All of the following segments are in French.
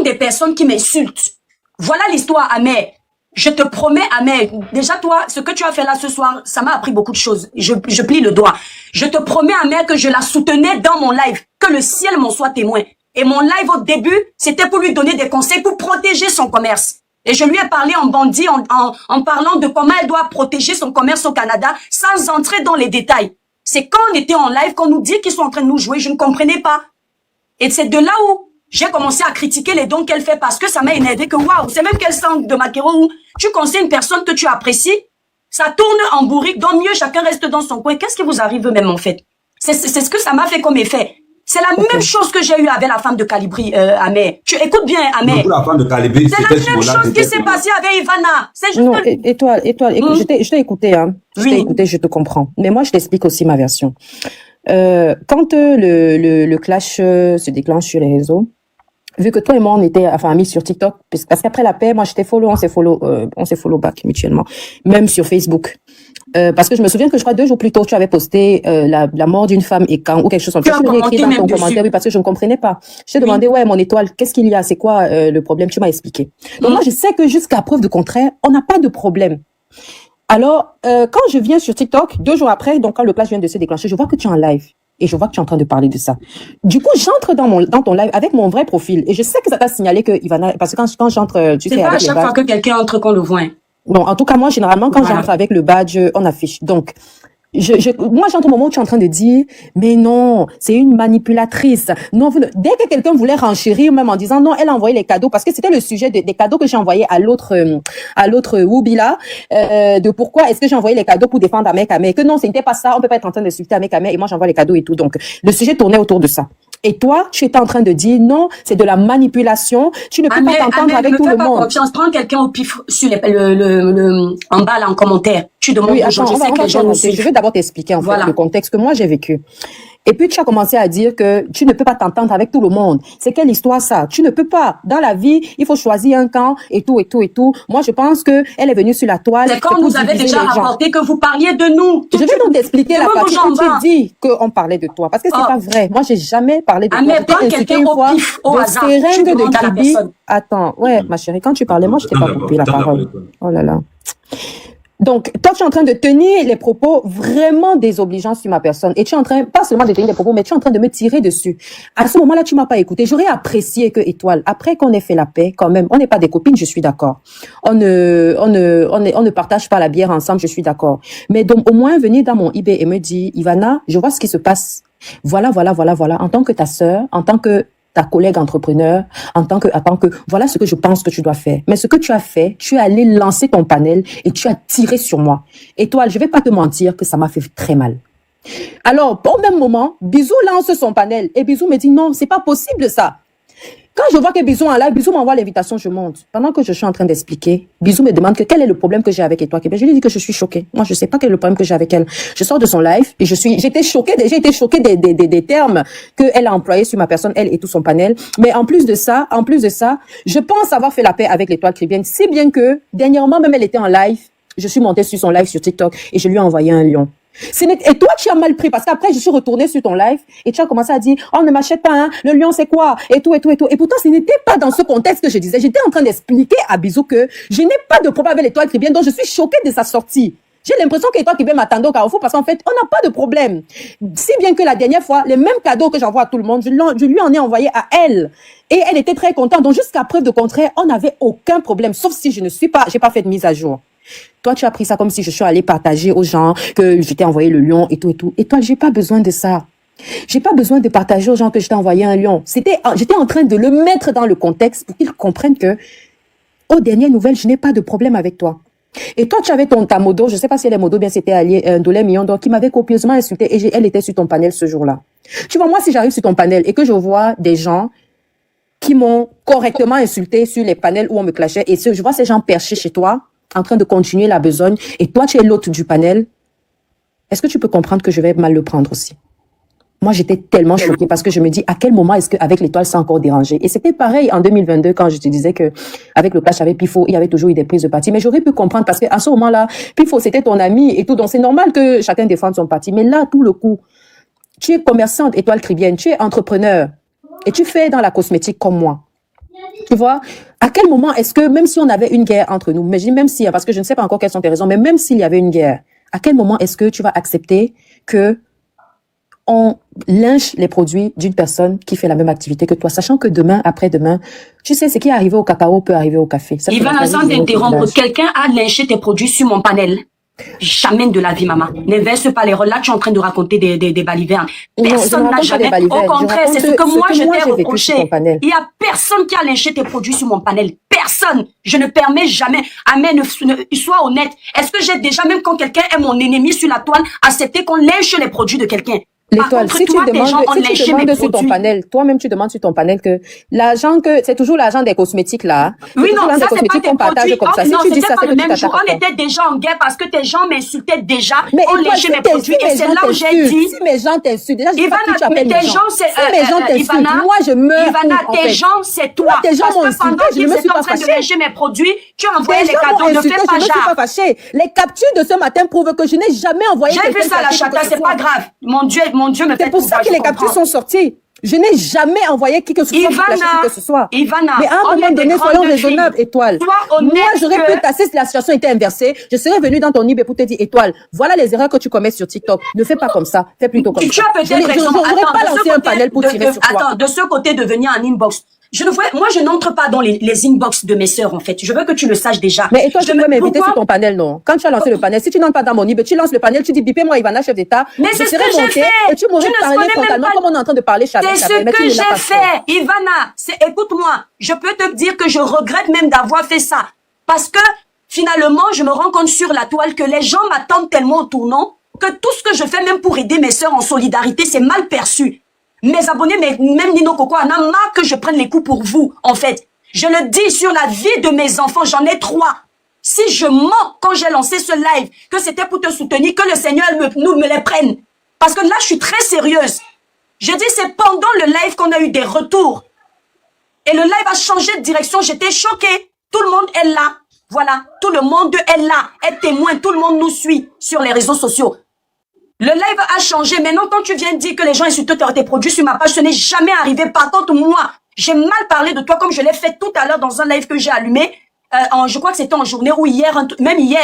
des personnes qui m'insultent. Voilà l'histoire, Amé. Je te promets, Amé, déjà toi, ce que tu as fait là ce soir, ça m'a appris beaucoup de choses. Je plie le doigt. Je te promets, Amé, que je la soutenais dans mon live, que le ciel m'en soit témoin. Et mon live au début, c'était pour lui donner des conseils pour protéger son commerce. Et je lui ai parlé en bandit, en parlant de comment elle doit protéger son commerce au Canada, sans entrer dans les détails. C'est quand on était en live qu'on nous dit qu'ils sont en train de nous jouer, je ne comprenais pas. Et c'est de là où j'ai commencé à critiquer les dons qu'elle fait parce que ça m'a énervé que waouh, c'est même quel sens de Makero où tu conseilles une personne que tu apprécies, ça tourne en bourrique, donc mieux chacun reste dans son coin. Qu'est-ce qui vous arrive même en fait? C'est ce que ça m'a fait comme effet. C'est la même chose que j'ai eu avec la femme de Calibri, Amé. Tu écoutes bien, Amé. Pour la femme de Calibri, c'est la même chose qui s'est passée avec Ivana. C'est juste... Non, écoute, je t'ai écouté, hein. Je t'ai écouté, je te comprends. Mais moi, je t'explique aussi ma version. Quand le clash se déclenche sur les réseaux, vu que toi et moi on était amis sur TikTok, parce qu'après la paix, moi j'étais follow, on s'est follow back mutuellement, même sur Facebook. Parce que je me souviens que je crois 2 jours plus tôt tu avais posté la mort d'une femme et quand ou quelque chose comme ça. Tu l'avais écrit dans ton commentaire, oui, parce que je ne comprenais pas. Je t'ai demandé ouais mon étoile, qu'est-ce qu'il y a, c'est quoi le problème, tu m'as expliqué. Donc moi je sais que jusqu'à preuve de contraire, on n'a pas de problème. Alors quand je viens sur TikTok 2 jours après, donc quand le clash vient de se déclencher, je vois que tu es en live. Et je vois que tu es en train de parler de ça. Du coup, j'entre dans ton live avec mon vrai profil. Et je sais que ça t'a signalé que Ivana, parce que quand j'entre, tu sais, c'est pas à chaque fois que quelqu'un entre qu'on le voit. Bon, en tout cas, moi, généralement, quand j'entre avec le badge, on affiche. Donc, moi, j'entends au moment où tu es en train de dire, mais non, c'est une manipulatrice. Non, dès que quelqu'un voulait renchérir, même en disant, non, elle a envoyé les cadeaux, parce que c'était le sujet des cadeaux que j'ai envoyés à l'autre Woubi là, de pourquoi est-ce que j'ai envoyé les cadeaux pour défendre Amek, que non, ce n'était pas ça, on peut pas être en train d'insulter Amek, et moi j'envoie les cadeaux et tout. Donc, le sujet tournait autour de ça. Et toi, tu étais en train de dire, non, c'est de la manipulation, tu ne peux pas t'entendre avec tout le monde. Confiance, prends quelqu'un au pif sur en bas là, en commentaire. Tu demandes aux gens, je sais que les gens nous suivent. Je vais d'abord t'expliquer en fait le contexte que moi j'ai vécu. Et puis tu as commencé à dire que tu ne peux pas t'entendre avec tout le monde. C'est quelle histoire ça? Tu ne peux pas. Dans la vie, il faut choisir un camp et tout et tout et tout. Moi je pense que elle est venue sur la toile. C'est quand vous avez déjà rapporté que vous parliez de nous. Je vais donc t'expliquer la partie où tu dis qu'on parlait de toi. Parce que c'est pas vrai. Moi j'ai jamais parlé de toi. Mais prends quelqu'un au pif, au hasard. Tu demandes à la personne. Attends, ouais ma chérie, quand tu parlais, moi je t'ai pas coupé la parole. Oh là là. Donc, toi, tu es en train de tenir les propos vraiment désobligeants sur ma personne. Et tu es en train, pas seulement de tenir les propos, mais tu es en train de me tirer dessus. À ce moment-là, tu m'as pas écouté. J'aurais apprécié que, Étoile, après qu'on ait fait la paix, quand même, on n'est pas des copines, je suis d'accord. On ne partage pas la bière ensemble, je suis d'accord. Mais donc, au moins, venir dans mon IB et me dire, Ivana, je vois ce qui se passe. Voilà. En tant que ta sœur, en tant que ta collègue entrepreneur, en tant que, voilà ce que je pense que tu dois faire. Mais ce que tu as fait, tu es allé lancer ton panel et tu as tiré sur moi. Étoile, je vais pas te mentir que ça m'a fait très mal. Alors, au même moment, Bisou lance son panel et Bisou me dit non, c'est pas possible ça. Quand je vois que Bisou en live, Bisou m'envoie l'invitation, je monte. Pendant que je suis en train d'expliquer, Bisou me demande quel est le problème que j'ai avec Étoile Québec. Je lui dis que je suis choquée. Moi, je sais pas quel est le problème que j'ai avec elle. Je sors de son live et j'étais choquée des termes qu'elle a employés sur ma personne, elle et tout son panel. Mais en plus de ça, je pense avoir fait la paix avec l'Étoile Caribéenne. Si bien que, dernièrement, même elle était en live. Je suis montée sur son live sur TikTok et je lui ai envoyé un lion. Et toi, tu as mal pris parce qu'après, je suis retournée sur ton live et tu as commencé à dire, oh, ne m'achète pas, hein, le lion, c'est quoi? Et tout. Et pourtant, ce n'était pas dans ce contexte que je disais. J'étais en train d'expliquer à Bisou que je n'ai pas de problème avec l'Étoile Caribéenne, donc je suis choquée de sa sortie. J'ai l'impression que l'Étoile Caribéenne m'attendait au Carrefour parce qu'en fait, on n'a pas de problème. Si bien que la dernière fois, les mêmes cadeaux que j'envoie à tout le monde, je lui en ai envoyé à elle. Et elle était très contente. Donc, jusqu'à preuve de contraire, on n'avait aucun problème, sauf si j'ai pas fait de mise à jour. Toi, tu as pris ça comme si je suis allée partager aux gens que je t'ai envoyé le lion et tout et tout. Et toi, j'ai pas besoin de ça. J'ai pas besoin de partager aux gens que je t'ai envoyé un lion. J'étais en train de le mettre dans le contexte pour qu'ils comprennent que, aux dernières nouvelles, je n'ai pas de problème avec toi. Et toi, tu avais ta modo, je sais pas si elle est modo, bien c'était allié, Dolé Million, donc qui m'avait copieusement insulté et elle était sur ton panel ce jour-là. Tu vois, moi, si j'arrive sur ton panel et que je vois des gens qui m'ont correctement insulté sur les panels où on me clashait et je vois ces gens perchés chez toi, en train de continuer la besogne, et toi, tu es l'hôte du panel, est-ce que tu peux comprendre que je vais mal le prendre aussi? Moi, j'étais tellement choquée parce que je me dis, à quel moment est-ce qu'avec l'Étoile, ça a encore dérangé? Et c'était pareil en 2022 quand je te disais que avec le clash avec Pifo, il y avait toujours eu des prises de parti. Mais j'aurais pu comprendre parce qu'à ce moment-là, Pifo, c'était ton ami et tout. Donc, c'est normal que chacun défende son parti. Mais là, tout le coup, tu es commerçante, Étoile Caribéenne, tu es entrepreneur et tu fais dans la cosmétique comme moi. Tu vois, à quel moment est-ce que, même si on avait une guerre entre nous, mais je dis même si, parce que je ne sais pas encore quelles sont tes raisons, mais même s'il y avait une guerre, à quel moment est-ce que tu vas accepter que on lynche les produits d'une personne qui fait la même activité que toi, sachant que demain, après-demain, tu sais, ce qui est arrivé au cacao peut arriver au café. Ça, Ivana, sans t'interrompre, quelqu'un a lynché tes produits sur mon panel. Jamais de la vie, maman. N'inverse pas les rôles. Là, tu es en train de raconter des balivernes. Personne n'a jamais. Au contraire, c'est ce que moi, je t'ai reproché. Il y a personne qui a lynché tes produits sur mon panel. Personne. Je ne permets jamais. Amen, sois honnête. Est-ce que j'ai déjà, même quand quelqu'un est mon ennemi sur la toile, accepté qu'on lynche les produits de quelqu'un? L'étoile, si tu demandes sur ton panel, toi-même tu demandes sur ton panel que l'argent c'est toujours l'argent des cosmétiques là. Oui, non, ça c'est pas des produits. Comme ça. Si non, c'était pas le même jour. On était déjà en guerre parce que tes gens m'insultaient déjà. On léchait mes produits et c'est là où j'ai dit. Si mes gens t'insultent, déjà je sais pas qui tu Ivana, appelles tes gens c'est mes gens t'insultent, moi je meurs. Ivana, tes gens c'est toi. Tes gens m'ont insulté, je ne me suis pas fâchée. Pendant qu'ils étaient en train de lécher mes produits, tu as envoyé les cadeaux. Ne fais pas genre. Je ne me suis pas fâchée. Les captures de ce matin prouvent que je n'ai jamais envoyé. J'ai vu ça la chata, c'est pas grave. Mon Dieu me fait. C'est pour ça que les captures sont sorties. Je n'ai jamais envoyé qui que ce soit pour lâcher qui que ce soit. Ivana, mais à un moment donné, soyons raisonnables, Étoile. Moi, j'aurais pu passer si la situation était inversée. Je serais venue dans ton IB pour te dire, Étoile, voilà les erreurs que tu commets sur TikTok. Ne fais pas comme ça. Fais plutôt comme ça. Tu as peut-être raison. Je n'aurais pas lancé un panel pour tirer sur toi. Attends, de ce côté de venir en inbox. Moi, je n'entre pas dans les inbox de mes sœurs, en fait. Je veux que tu le saches déjà. Mais et toi, tu peux m'inviter sur ton panel, non? Quand tu as lancé le panel, si tu n'entres pas dans mon IB, tu lances le panel, tu dis, bipez-moi Ivana, chef d'État. Mais c'est ce que j'ai fait. Et tu m'aurais parlé frontalement comme on est en train de parler chalet. C'est ce que j'ai fait. Ivana, écoute-moi. Je peux te dire que je regrette même d'avoir fait ça. Parce que, finalement, je me rends compte sur la toile que les gens m'attendent tellement au tournant que tout ce que je fais, même pour aider mes sœurs en solidarité, c'est mal perçu. Mes abonnés, même Nino Coco, en a marre que je prenne les coups pour vous, en fait. Je le dis sur la vie de mes enfants, j'en ai 3. Si je mens quand j'ai lancé ce live, que c'était pour te soutenir, que le Seigneur me les prenne. Parce que là, je suis très sérieuse. Je dis, c'est pendant le live qu'on a eu des retours. Et le live a changé de direction, j'étais choquée. Tout le monde est là. Voilà, tout le monde est là, est témoin, tout le monde nous suit sur les réseaux sociaux. Le live a changé. Maintenant, quand tu viens dire que les gens insultent tes produits sur ma page, ce n'est jamais arrivé. Par contre, moi, j'ai mal parlé de toi comme je l'ai fait tout à l'heure dans un live que j'ai allumé. Je crois que c'était en journée ou hier,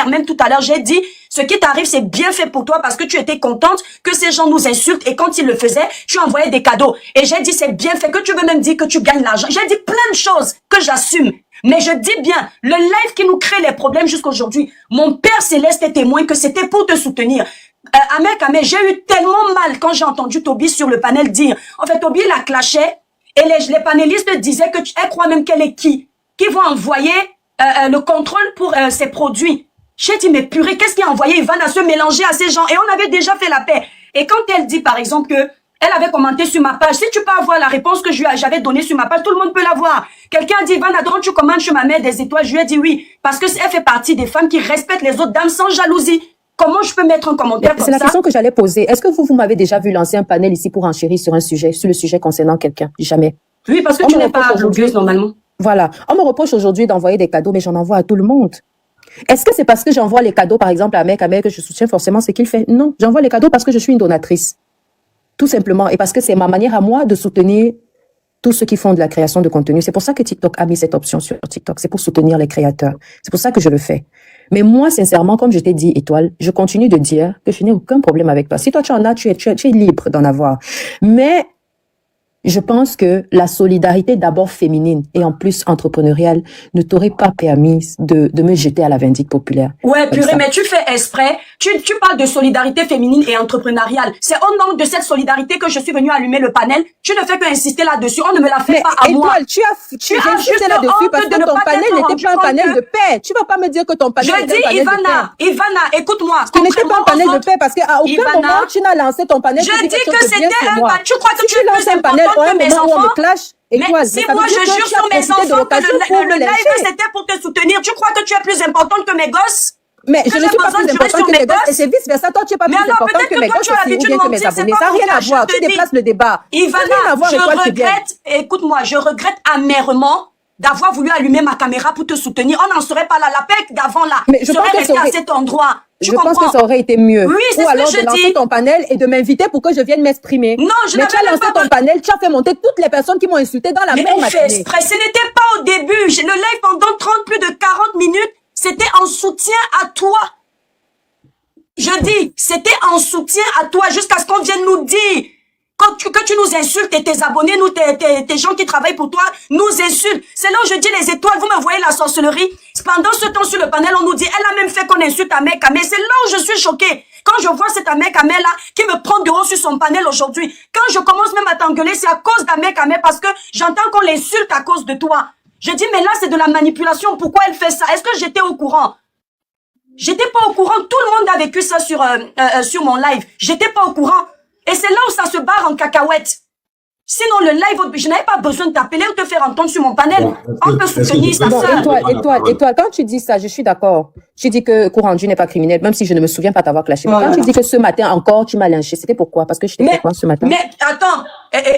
même tout à l'heure, j'ai dit, ce qui t'arrive, c'est bien fait pour toi parce que tu étais contente que ces gens nous insultent et quand ils le faisaient, tu envoyais des cadeaux. Et j'ai dit, c'est bien fait, que tu veux même dire que tu gagnes l'argent. J'ai dit plein de choses que j'assume. Mais je dis bien, le live qui nous crée les problèmes jusqu'aujourd'hui, mon Père Céleste est témoin que c'était pour te soutenir. Ahmed, j'ai eu tellement mal quand j'ai entendu Toby sur le panel dire, en fait, Toby la clashait et les panélistes disaient que elle croit même qu'elle est qui vont envoyer le contrôle pour ses produits. J'ai dit, mais purée, qu'est-ce qui a envoyé Ivana se mélanger à ces gens? Et on avait déjà fait la paix. Et quand elle dit, par exemple, que elle avait commenté sur ma page, si tu peux avoir la réponse que j'avais donnée sur ma page, tout le monde peut l'avoir. Quelqu'un a dit, Ivana, donc tu commandes sur ma mère des étoiles. Je lui ai dit oui, parce que elle fait partie des femmes qui respectent les autres dames sans jalousie. Comment je peux mettre un commentaire comme ça? C'est la question que j'allais poser. Est-ce que vous m'avez déjà vu lancer un panel ici pour enchérir sur le sujet concernant quelqu'un? Jamais. Oui, parce que tu n'es pas aujourd'hui normalement. Voilà. On me reproche aujourd'hui d'envoyer des cadeaux, mais j'en envoie à tout le monde. Est-ce que c'est parce que j'envoie les cadeaux, par exemple, à Ahmed que je soutiens forcément ce qu'il fait? Non. J'envoie les cadeaux parce que je suis une donatrice. Tout simplement. Et parce que c'est ma manière à moi de soutenir tous ceux qui font de la création de contenu. C'est pour ça que TikTok a mis cette option sur TikTok. C'est pour soutenir les créateurs. C'est pour ça que je le fais. Mais moi, sincèrement, comme je t'ai dit, Étoile, je continue de dire que je n'ai aucun problème avec toi. Si toi, tu en as, tu es libre d'en avoir. Mais je pense que la solidarité d'abord féminine et en plus entrepreneuriale ne t'aurait pas permis de me jeter à la vindicte populaire. Ouais, purée, mais tu fais exprès. Tu parles de solidarité féminine et entrepreneuriale. C'est au nom de cette solidarité que je suis venue allumer le panel. Tu ne fais qu'insister là-dessus. On ne me la fait pas à moi. Étoile, tu as insisté là-dessus parce que ton panel n'était pas un panel de paix. Tu vas pas me dire que ton panel était un panel de paix. Ivana, écoute-moi. Tu n'étais pas un panel de paix parce qu'à aucun moment tu n'as lancé ton panel. Je dis que c'était un panel. Tu crois que tu es plus important que mes enfants? Mais si moi je jure sur mes enfants que le live c'était pour te soutenir, tu crois que tu es plus importante que mes gosses? Mais je ne suis pas plus importante que mes gosses et c'est vice versa. Toi, tu n'es pas plus importante que mes gosses aussi ou bien que mes abonnés. Ça n'a rien à voir. Tu déplaces le débat. Ivana, je regrette, écoute-moi, je regrette amèrement d'avoir voulu allumer ma caméra pour te soutenir. On n'en serait pas là. La paix d'avant là Mais je serait pense que restée à cet endroit. Tu Je pense comprends? que ça aurait été mieux. Oui, c'est Ou ce alors que je de lancer dis. ton panel et de m'inviter pour que je vienne m'exprimer. Non, je Mais tu n'avais as même lancé pas... ton panel, tu as fait monter toutes les personnes qui m'ont insulté dans la Mais même on fait matinée. exprès. Ce n'était pas au début. Le live pendant plus de 40 minutes, c'était en soutien à toi. Je dis, c'était en soutien à toi jusqu'à ce qu'on vienne nous dire que tu nous insultes et tes abonnés, nous, tes gens qui travaillent pour toi, nous insultent. C'est là où je dis les étoiles, vous me voyez la sorcellerie. Pendant ce temps sur le panel, on nous dit, elle a même fait qu'on insulte Ahmed Kamé. C'est là où je suis choquée. Quand je vois cet Ahmed Kamé là, qui me prend de haut sur son panel aujourd'hui, quand je commence même à t'engueuler, c'est à cause d'Ahmed Kamé parce que j'entends qu'on l'insulte à cause de toi. Je dis, mais là, c'est de la manipulation. Pourquoi elle fait ça? Est-ce que j'étais au courant? J'étais pas au courant. Tout le monde a vécu ça sur mon live. J'étais pas au courant. Et c'est là où ça se barre en cacahuète. Sinon, le live, je n'avais pas besoin de t'appeler ou te faire entendre sur mon panel. On peut soutenir sa sœur. Étoile, quand tu dis ça, je suis d'accord. Tu dis que Courandju n'est pas criminel, même si je ne me souviens pas t'avoir clashé. Mais quand tu dis que ce matin encore, tu m'as lynché, c'était pourquoi? Parce que je t'ai fait quoi ce matin? Mais attends,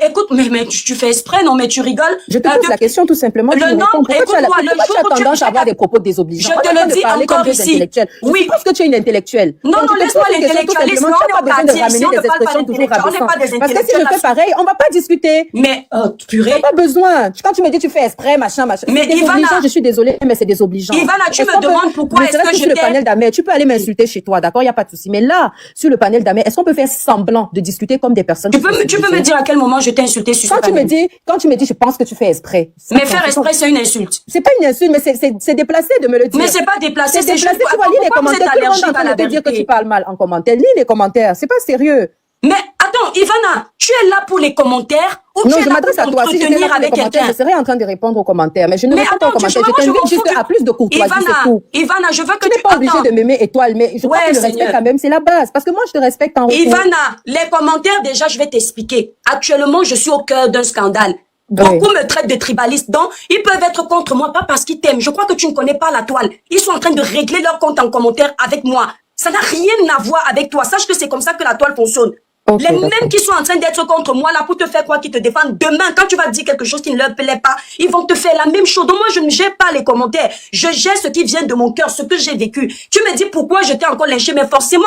écoute, mais tu fais exprès, non, mais tu rigoles. Je te pose la question tout simplement. Le nom, écoute-moi, le jour où tu as tendance à avoir des propos désobligeants. Je te le dis encore ici. Oui. Je pense que tu es une intellectuelle. Non, laisse-moi l'intellectualisme. On n'est pas des expressions toujours rabaissantes. Parce que si je fais pareil, on va pas discuter. Mais, purée. T'as pas besoin. Quand tu me dis tu fais exprès, machin. Mais Ivana, je suis désolée, mais c'est désobligeant. Ivana, tu me demandes pourquoi est-ce que sur le panel d'Ahmed, tu peux aller m'insulter chez toi, d'accord? Il y a pas de souci. Mais là, sur le panel d'Ahmed, est-ce qu'on peut faire semblant de discuter comme des personnes? Tu peux me dire à quel moment je t'ai insulté sur ce panel? Quand tu me dis, je pense que tu fais exprès. Mais faire exprès, c'est une insulte. C'est pas une insulte, mais c'est déplacé de me le dire. Mais c'est pas déplacé, c'est déplacé. Tu vas lire les commentaires. Tout le monde est en train de te dire que tu parles mal en commentaire. Lis les commentaires. C'est pas sérieux. Mais attends, Ivana, tu es là pour les commentaires ou tu es là pour t'entretenir avec quelqu'un? Je serais en train de répondre aux commentaires, mais je ne réponds pas aux commentaires. Je t'invite juste à plus de courtoisie, c'est tout. Ivana, je veux que tu n'es pas obligée de m'aimer étoile, mais je crois que le respect quand même, c'est la base. Parce que moi, je te respecte en retour. Ivana, les commentaires, déjà, je vais t'expliquer. Actuellement, je suis au cœur d'un scandale. Beaucoup me traitent de tribaliste, donc ils peuvent être contre moi, pas parce qu'ils t'aiment. Je crois que tu ne connais pas la toile. Ils sont en train de régler leur compte en commentaire avec moi. Ça n'a rien à voir avec toi. Sache que c'est comme ça que la toile fonctionne. Okay, les mêmes qui sont en train d'être contre moi là pour te faire quoi, qui te défendent, demain quand tu vas dire quelque chose qui ne leur plaît pas, ils vont te faire la même chose. Donc moi je ne gère pas les commentaires, je gère ce qui vient de mon cœur, ce que j'ai vécu. Tu me dis pourquoi je t'ai encore lynché, mais forcément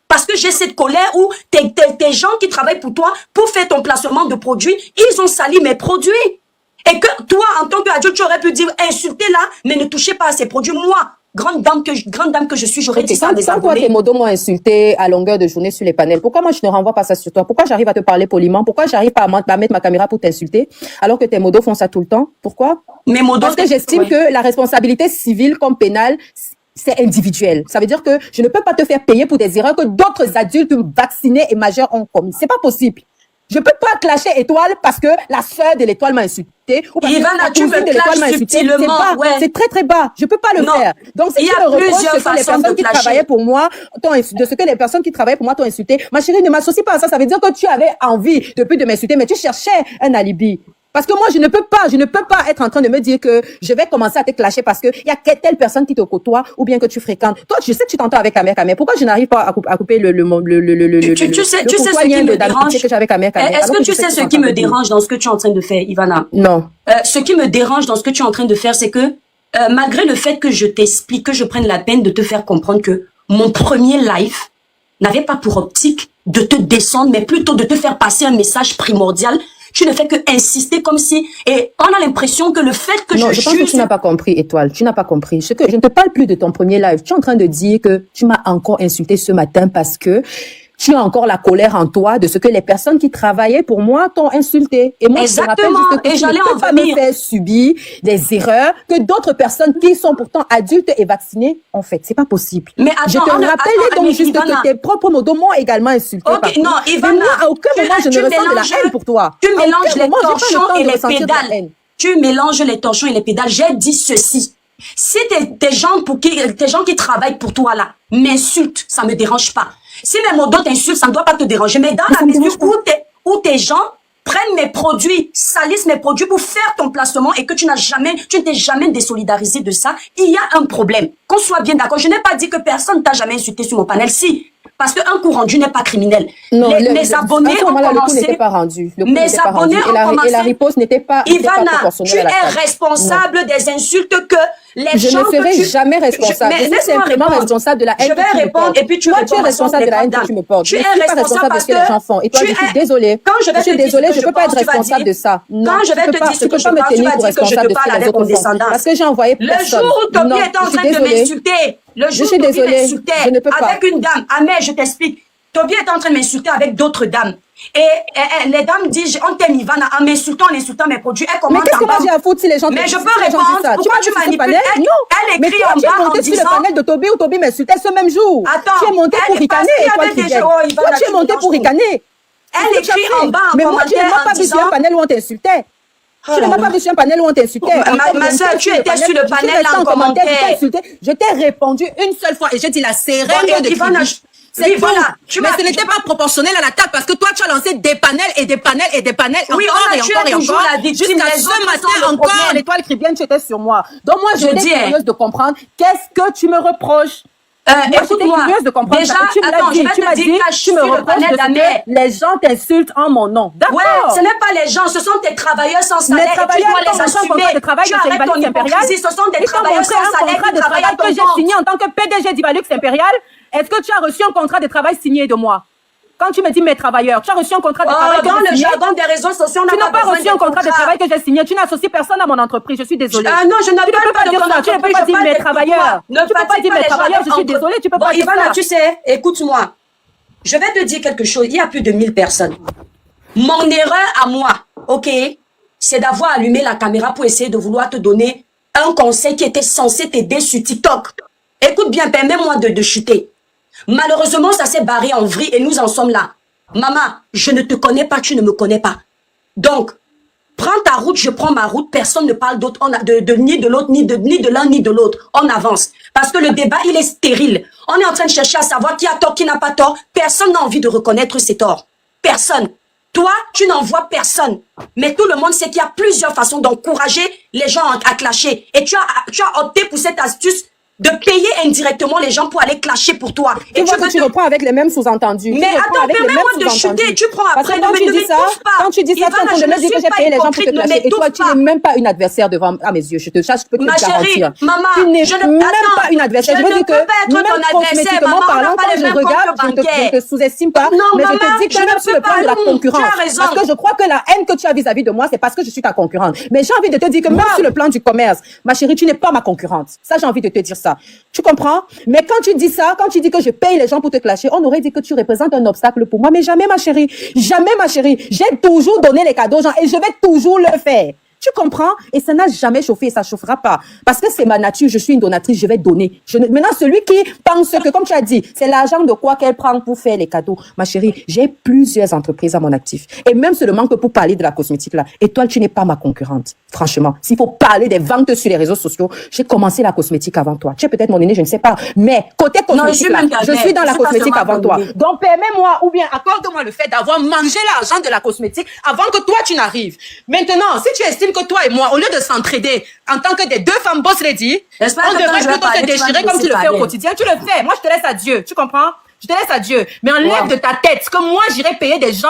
parce que j'ai cette colère où tes gens qui travaillent pour toi pour faire ton placement de produits, ils ont sali mes produits. Et que toi en tant qu'adulte tu aurais pu dire insultez là, mais ne touchez pas à ces produits. Moi, grande dame que je suis, j'aurais dit ça à des abonnés. Quand toi, tes modos m'ont insulté à longueur de journée sur les panels, pourquoi moi je ne renvoie pas ça sur toi? Pourquoi j'arrive à te parler poliment? Pourquoi j'arrive pas à mettre ma caméra pour t'insulter alors que tes modos font ça tout le temps? Pourquoi? Mes modos, parce que j'estime que la responsabilité civile comme pénale, c'est individuel. Ça veut dire que je ne peux pas te faire payer pour des erreurs que d'autres adultes vaccinés et majeurs ont commis. C'est pas possible. Je peux pas clasher Étoile parce que la sœur de l'Étoile m'a insulté ou parce que la cousine de l'Étoile m'a insulté. C'est très très bas. Je peux pas le faire. Donc si tu me reproches ce que les personnes qui travaillaient pour moi de ce que les personnes qui travaillaient pour moi t'ont insulté, ma chérie, ne m'associe pas à ça. Ça veut dire que tu avais envie depuis de m'insulter, mais tu cherchais un alibi. Parce que moi, je ne peux pas être en train de me dire que je vais commencer à te clasher parce que il y a telle personne qui te côtoie ou bien que tu fréquentes. Toi, je sais que tu t'entends avec Ahmed Kamé. Pourquoi je n'arrive pas à couper tu sais ce qui me dérange. Est-ce que tu sais ce qui me dérange dans ce que tu es en train de faire, Ivana? Non. Ce qui me dérange dans ce que tu es en train de faire, c'est que malgré le fait que je t'explique, que je prenne la peine de te faire comprendre que mon premier live n'avait pas pour optique de te descendre, mais plutôt de te faire passer un message primordial. Tu ne fais que insister comme si, et on a l'impression que le fait que je pense que tu n'as pas compris, Étoile. Tu n'as pas compris. Je ne te parle plus de ton premier live. Tu es en train de dire que tu m'as encore insulté ce matin parce que tu as encore la colère en toi de ce que les personnes qui travaillaient pour moi t'ont insulté. Et moi, je te rappelle juste que tu ne peux pas me faire subir des erreurs que d'autres personnes qui sont pourtant adultes et vaccinées ont faites. C'est pas possible. Mais attends, je te rappelle donc juste Ivana, que tes propres modos m'ont également insulté. Ok, non, Ivana. Moi, à aucun moment, je ne ressens de la haine pour toi. Tu mélanges les torchons et les pédales. Tu mélanges les torchons et les pédales. J'ai dit ceci. Si tes gens qui travaillent pour toi là m'insultent, ça me dérange pas. Si mes modos t'insultent, ça ne doit pas te déranger. Mais dans la mesure où tes gens prennent mes produits, salissent mes produits pour faire ton placement et que tu ne t'es jamais désolidarisé de ça, il y a un problème. Qu'on soit bien d'accord. Je n'ai pas dit que personne t'a jamais insulté sur mon panel. Si, Parce qu'un coup rendu n'est pas criminel. Non, Mes abonnés ont commencé... Le coup n'était pas rendu. Mes abonnés ont commencé... Et la riposte n'était pas Ivana, tu es responsable des insultes que les gens que tu... Je ne serai jamais responsable. Je suis simplement responsable de la haine que tu me portes. Je vais répondre et puis tu réponds. Toi, tu es responsable de la haine que tu me portes. Je ne suis pas responsable de ce que les gens font. Et toi, je suis désolée. Je suis désolée, je ne peux pas être responsable de ça. Non, quand je vais te dire ce que je pense, tu vas dire que je te parle avec condescendance. Parce que j'ai envoyé personne. Le jour où Toby est en train de m'insulter, le jour où Toby m'insultait avec une dame, Amé, je t'explique, Toby est en train de m'insulter avec d'autres dames. Et les dames disent, on t'aime Ivana, en m'insultant mes produits. Mais qu'est-ce que moi j'ai à foutre si les gens... Mais je peux répondre, pourquoi tu manipules? Elle écrit en bas en disant... tu es monté sur le panel de Toby où Toby m'insultait ce même jour. Attends, tu es monté pour ricaner, toi qui viens. Toi, tu es monté pour ricaner. Elle écrit en bas en commentaire en disant... Mais moi, tu n'as pas vu sur un panel où on t'insultait. Tu n'as pas vu sur un panel où on t'insultait. Ma soeur, tu étais sur le panel en commentaire. Je t'ai répondu une seule fois et j'ai dit la seringue de Kribi. Oui, voilà. Mais ce n'était pas proportionnel à l'attaque parce que toi, tu as lancé des panels et des panels et des panels oui, encore et encore et encore. Jusqu'à ce matin encore, l'étoile Kribienne, tu étais sur moi. Donc moi, j'étais curieuse de comprendre qu'est-ce que tu me reproches. Écoute-moi, curieuse de comprendre déjà, ça. Tu attends, je vais te dire, tu me reproches que les gens t'insultent en mon nom. D'accord. Ouais, ce n'est pas les gens, ce sont tes travailleurs sans salaire. Les travailleurs et tu dois les assumer. Tu arrêtes ton hypocrisie. Ce sont des travailleurs sans salaire qui travaillent à ton que j'ai signé en tant que PDG d'Ivalux Impérial. Est-ce que tu as reçu un contrat de travail signé de moi? Quand tu me dis mes travailleurs, tu as reçu un contrat de travail dans le jargon des réseaux sociaux, tu n'as pas reçu un contrat de travail que j'ai signé. Tu n'associes personne à mon entreprise. Je suis désolée. Non, je n'ai pas de contrat. Tu ne peux pas dire mes travailleurs. Tu ne peux pas dire mes travailleurs. Je suis désolée. Tu peux pas dire ça. Ivana, tu sais, écoute-moi. Je vais te dire quelque chose. Il y a plus de 1000 personnes. Mon erreur à moi, ok, c'est d'avoir allumé la caméra pour essayer de vouloir te donner un conseil qui était censé t'aider sur TikTok. Écoute bien, permets-moi de chuter. Malheureusement, ça s'est barré en vrille et nous en sommes là. Maman, je ne te connais pas, tu ne me connais pas. Donc, prends ta route, je prends ma route, personne ne parle d'autre, ni de l'autre, ni de l'un, ni de l'autre. On avance. Parce que le débat, il est stérile. On est en train de chercher à savoir qui a tort, qui n'a pas tort. Personne n'a envie de reconnaître ses torts. Personne. Toi, tu n'en vois personne. Mais tout le monde sait qu'il y a plusieurs façons d'encourager les gens à clasher. Et tu as opté pour cette astuce de payer indirectement les gens pour aller clasher pour toi. Et tu reprends avec les mêmes sous-entendus. Mais attends, permets-moi de chuter. Tu prends après. Quand tu dis ça, tu es en train de me dire que j'ai payé les gens pour te clasher. Et toi, tu n'es même pas une adversaire devant mes yeux. Je te cherche, je peux te le garantir. Maman, tu n'es même pas une adversaire. Je veux dire que même cosmétiquement parlant, quand je regarde, je ne te sous-estime pas. Mais je te dis que même sur le plan de la concurrence. Parce que je crois que la haine que tu as vis-à-vis de moi, c'est parce que je suis ta concurrente. Mais j'ai envie de te dire que même sur le plan du commerce, ma chérie, tu n'es pas ma concurrente. Ça, j'ai envie de te dire ça. Tu comprends? Mais quand tu dis ça, quand tu dis que je paye les gens pour te clasher, on aurait dit que tu représentes un obstacle pour moi. Mais jamais, ma chérie. Jamais, ma chérie. J'ai toujours donné les cadeaux aux gens et je vais toujours le faire. Tu comprends? Et ça n'a jamais chauffé et ça chauffera pas. Parce que c'est ma nature, je suis une donatrice, je vais donner. Maintenant, celui qui pense que, comme tu as dit, c'est l'argent de quoi qu'elle prend pour faire les cadeaux. Ma chérie, j'ai plusieurs entreprises à mon actif. Et même seulement que pour parler de la cosmétique là, Étoile, tu n'es pas ma concurrente. Franchement, s'il faut parler des ventes sur les réseaux sociaux, j'ai commencé la cosmétique avant toi. Tu es peut-être mon aîné, je ne sais pas. Mais côté cosmétique, je suis dans la cosmétique avant toi. Donc, permets-moi ou bien accorde-moi le fait d'avoir mangé l'argent de la cosmétique avant que toi, tu n'arrives. Maintenant, si tu estimes que toi et moi, au lieu de s'entraider en tant que des deux femmes boss lady, on devrait plutôt se déchirer comme tu le fais au quotidien. Tu le fais. Moi, je te laisse à Dieu. Tu comprends? Je te laisse à Dieu. Mais enlève de ta tête que moi, j'irai payer des gens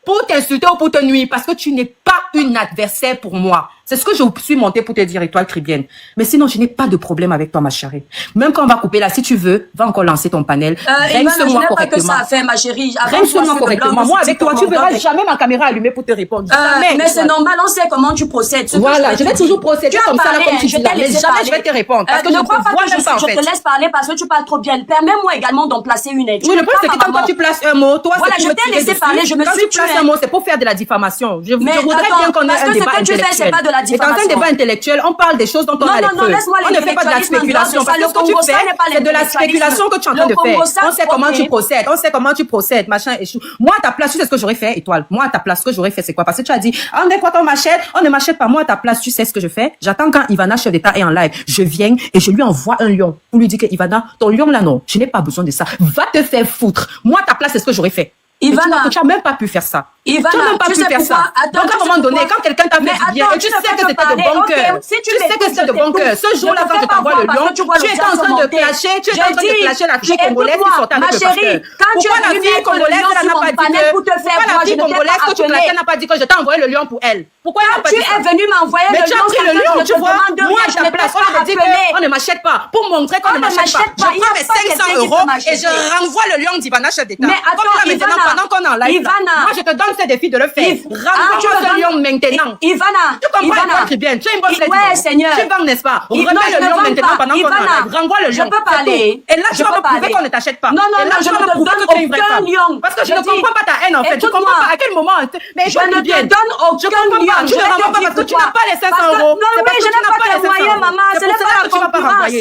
pour t'insulter ou pour te nuire parce que tu n'es pas une adversaire pour moi. C'est ce que je suis montée pour te dire, Étoile Kribienne. Mais sinon, je n'ai pas de problème avec toi, ma chérie. Même quand on va couper là, si tu veux, va encore lancer ton panel. Rince-moi correctement. Que ça a fait, ma chérie. Rince-moi correctement. Moi, avec toi, tu verras jamais ma caméra allumée pour te répondre. Mais c'est normal, on sait comment tu procèdes. Voilà, je vais toujours procéder comme ça, là, comme tu dis là. Mais jamais je vais te répondre. Parce que je ne vois même pas, en fait. Je te laisse parler parce que tu parles trop bien. Permets-moi également d'en placer une. Oui, le problème, c'est que quand tu places un mot, toi, voilà, je t'ai laissé parler, je me suis Quand tu places un mot, c'est pour faire de la diffamation. Je voudrais bien qu'on ait un débat intellectuel. Et dans un débat intellectuel, on parle des choses dont on a les preuves. On ne fait pas de la spéculation. Parce que ce que tu fais, c'est de la spéculation que tu es en train de faire. On sait comment tu procèdes. On sait comment tu procèdes, machin et chou. Moi, à ta place, tu sais ce que j'aurais fait, Étoile. Moi, à ta place, ce que j'aurais fait, c'est quoi? Parce que tu as dit, on est quoi, on m'achète? On ne m'achète pas. Moi, à ta place, tu sais ce que je fais? J'attends quand Ivana, chef d'État, est en live. Je viens et je lui envoie un lion pour lui dire que Ivana, ton lion là, non, je n'ai pas besoin de ça. Va te faire foutre. Moi, à ta place, c'est ce que j'aurais fait. Ivana, tu n'as même pas pu faire ça. Ivana, tu n'as même pas pu faire ça. Donc à un moment donné, quand quelqu'un t'a fait du bien, et tu sais que c'était de bon cœur, tu sais que c'était de bon cœur, ce jour-là, quand je t'envoie le lion, tu es en train de clasher la fille congolaise qui sortait avec le pasteur. Pourquoi la fille congolaise n'a pas dit que... Pourquoi la fille congolaise que tu clashais n'a pas dit que je t'ai envoyé le lion pour elle? Pourquoi elle n'a pas dit ça? Tu es venu m'envoyer le lion. Mais tu as pris le lion, tu vois. Moi, à ta place, on me dit qu'on ne m'achète pas. Pour montrer qu'on ne m'achète pas. Je prends mes 500 € et je renvoie le lion d'Ivana, chef d'État. Mais attends, Ivana, pendant qu'on est en live, moi, je te donne ce défi de le faire. Renvoie ce lion maintenant. Ivana, tu comprends très bien. Tu es une bonne ouais, Seigneur. Tu vends, n'est-ce pas? Remets le lion maintenant pendant qu'on est en live. Renvoie le lion. Je peux pas aller. Et là, tu vas me prouver qu'on ne t'achète pas. Non, non, non, je ne te donne aucun lion. Parce que je ne comprends pas ta haine, en fait. Je ne comprends pas à quel moment. Mais je ne te donne aucun lion. Tu ne renvoies pas parce que tu n'as pas les 500 €. Non, mais je n'ai pas tes moyens, maman. Ce n'est pas la concurrence.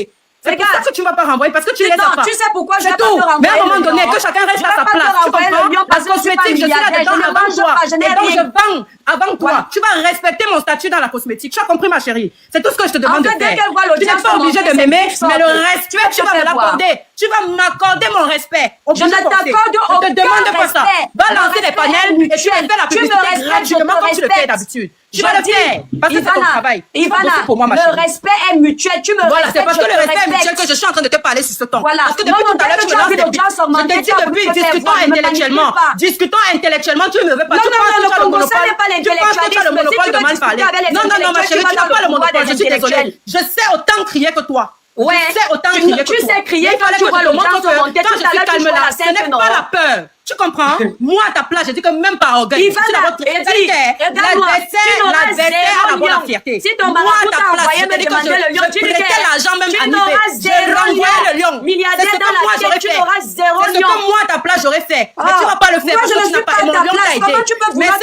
C'est pour ça que tu ne vas pas renvoyer, parce que tu ne les as pas. Tu sais pourquoi je vais pas te renvoyer. Mais à un moment donné, que chacun reste à sa place. Tu comprends? La cosmétique, je suis là-dedans avant toi. Et donc je vends avant toi. Tu vas respecter mon statut dans la cosmétique. Tu as compris, ma chérie? C'est tout ce que je te demande de faire. Tu n'es pas obligé de m'aimer, mais le respect, tu vas me l'accorder. Tu vas m'accorder mon respect. Je ne t'accorde aucun respect. Je te demande pas ça. Va lancer les panels et tu fais la publicité gratuitement comme tu le fais d'habitude. Tu vas le faire parce que c'est ton travail. Ivana, le respect est mutuel. Tu me voilà, c'est parce que le respect est mutuel que je suis en train de te parler sur ce ton. Voilà. Parce que depuis tout à l'heure, tu me lances des pics. Je te dis depuis, discutons intellectuellement. Discutons intellectuellement, tu ne me veux pas. Non, non, le Congo, ça n'est pas l'intellectualisme. Tu as le monopole de mal parler. Non, non, non, ma chérie, tu n'as pas le monopole. Je suis désolée. Je sais autant crier que toi. Ouais. Je sais autant crier que toi. Tu sais crier quand tu vois le gens se monter. Quand je suis calme là, ce n'est pas la peur. Tu comprends? Moi, à ta place, je dis que même pas orgueil. Ivana, l'adversaire a d'abord la fierté. Si ton mari t'a envoyé me demander le lion, tu prêtais l'argent même à n'auras zéro le lion. Milliardaire dans la tête, tu n'auras zéro lion. C'est ce que moi, à ta place, j'aurais fait. Mais tu vas pas le faire parce que tu n'as pas. Et mon lion t'a aidé. Mais 500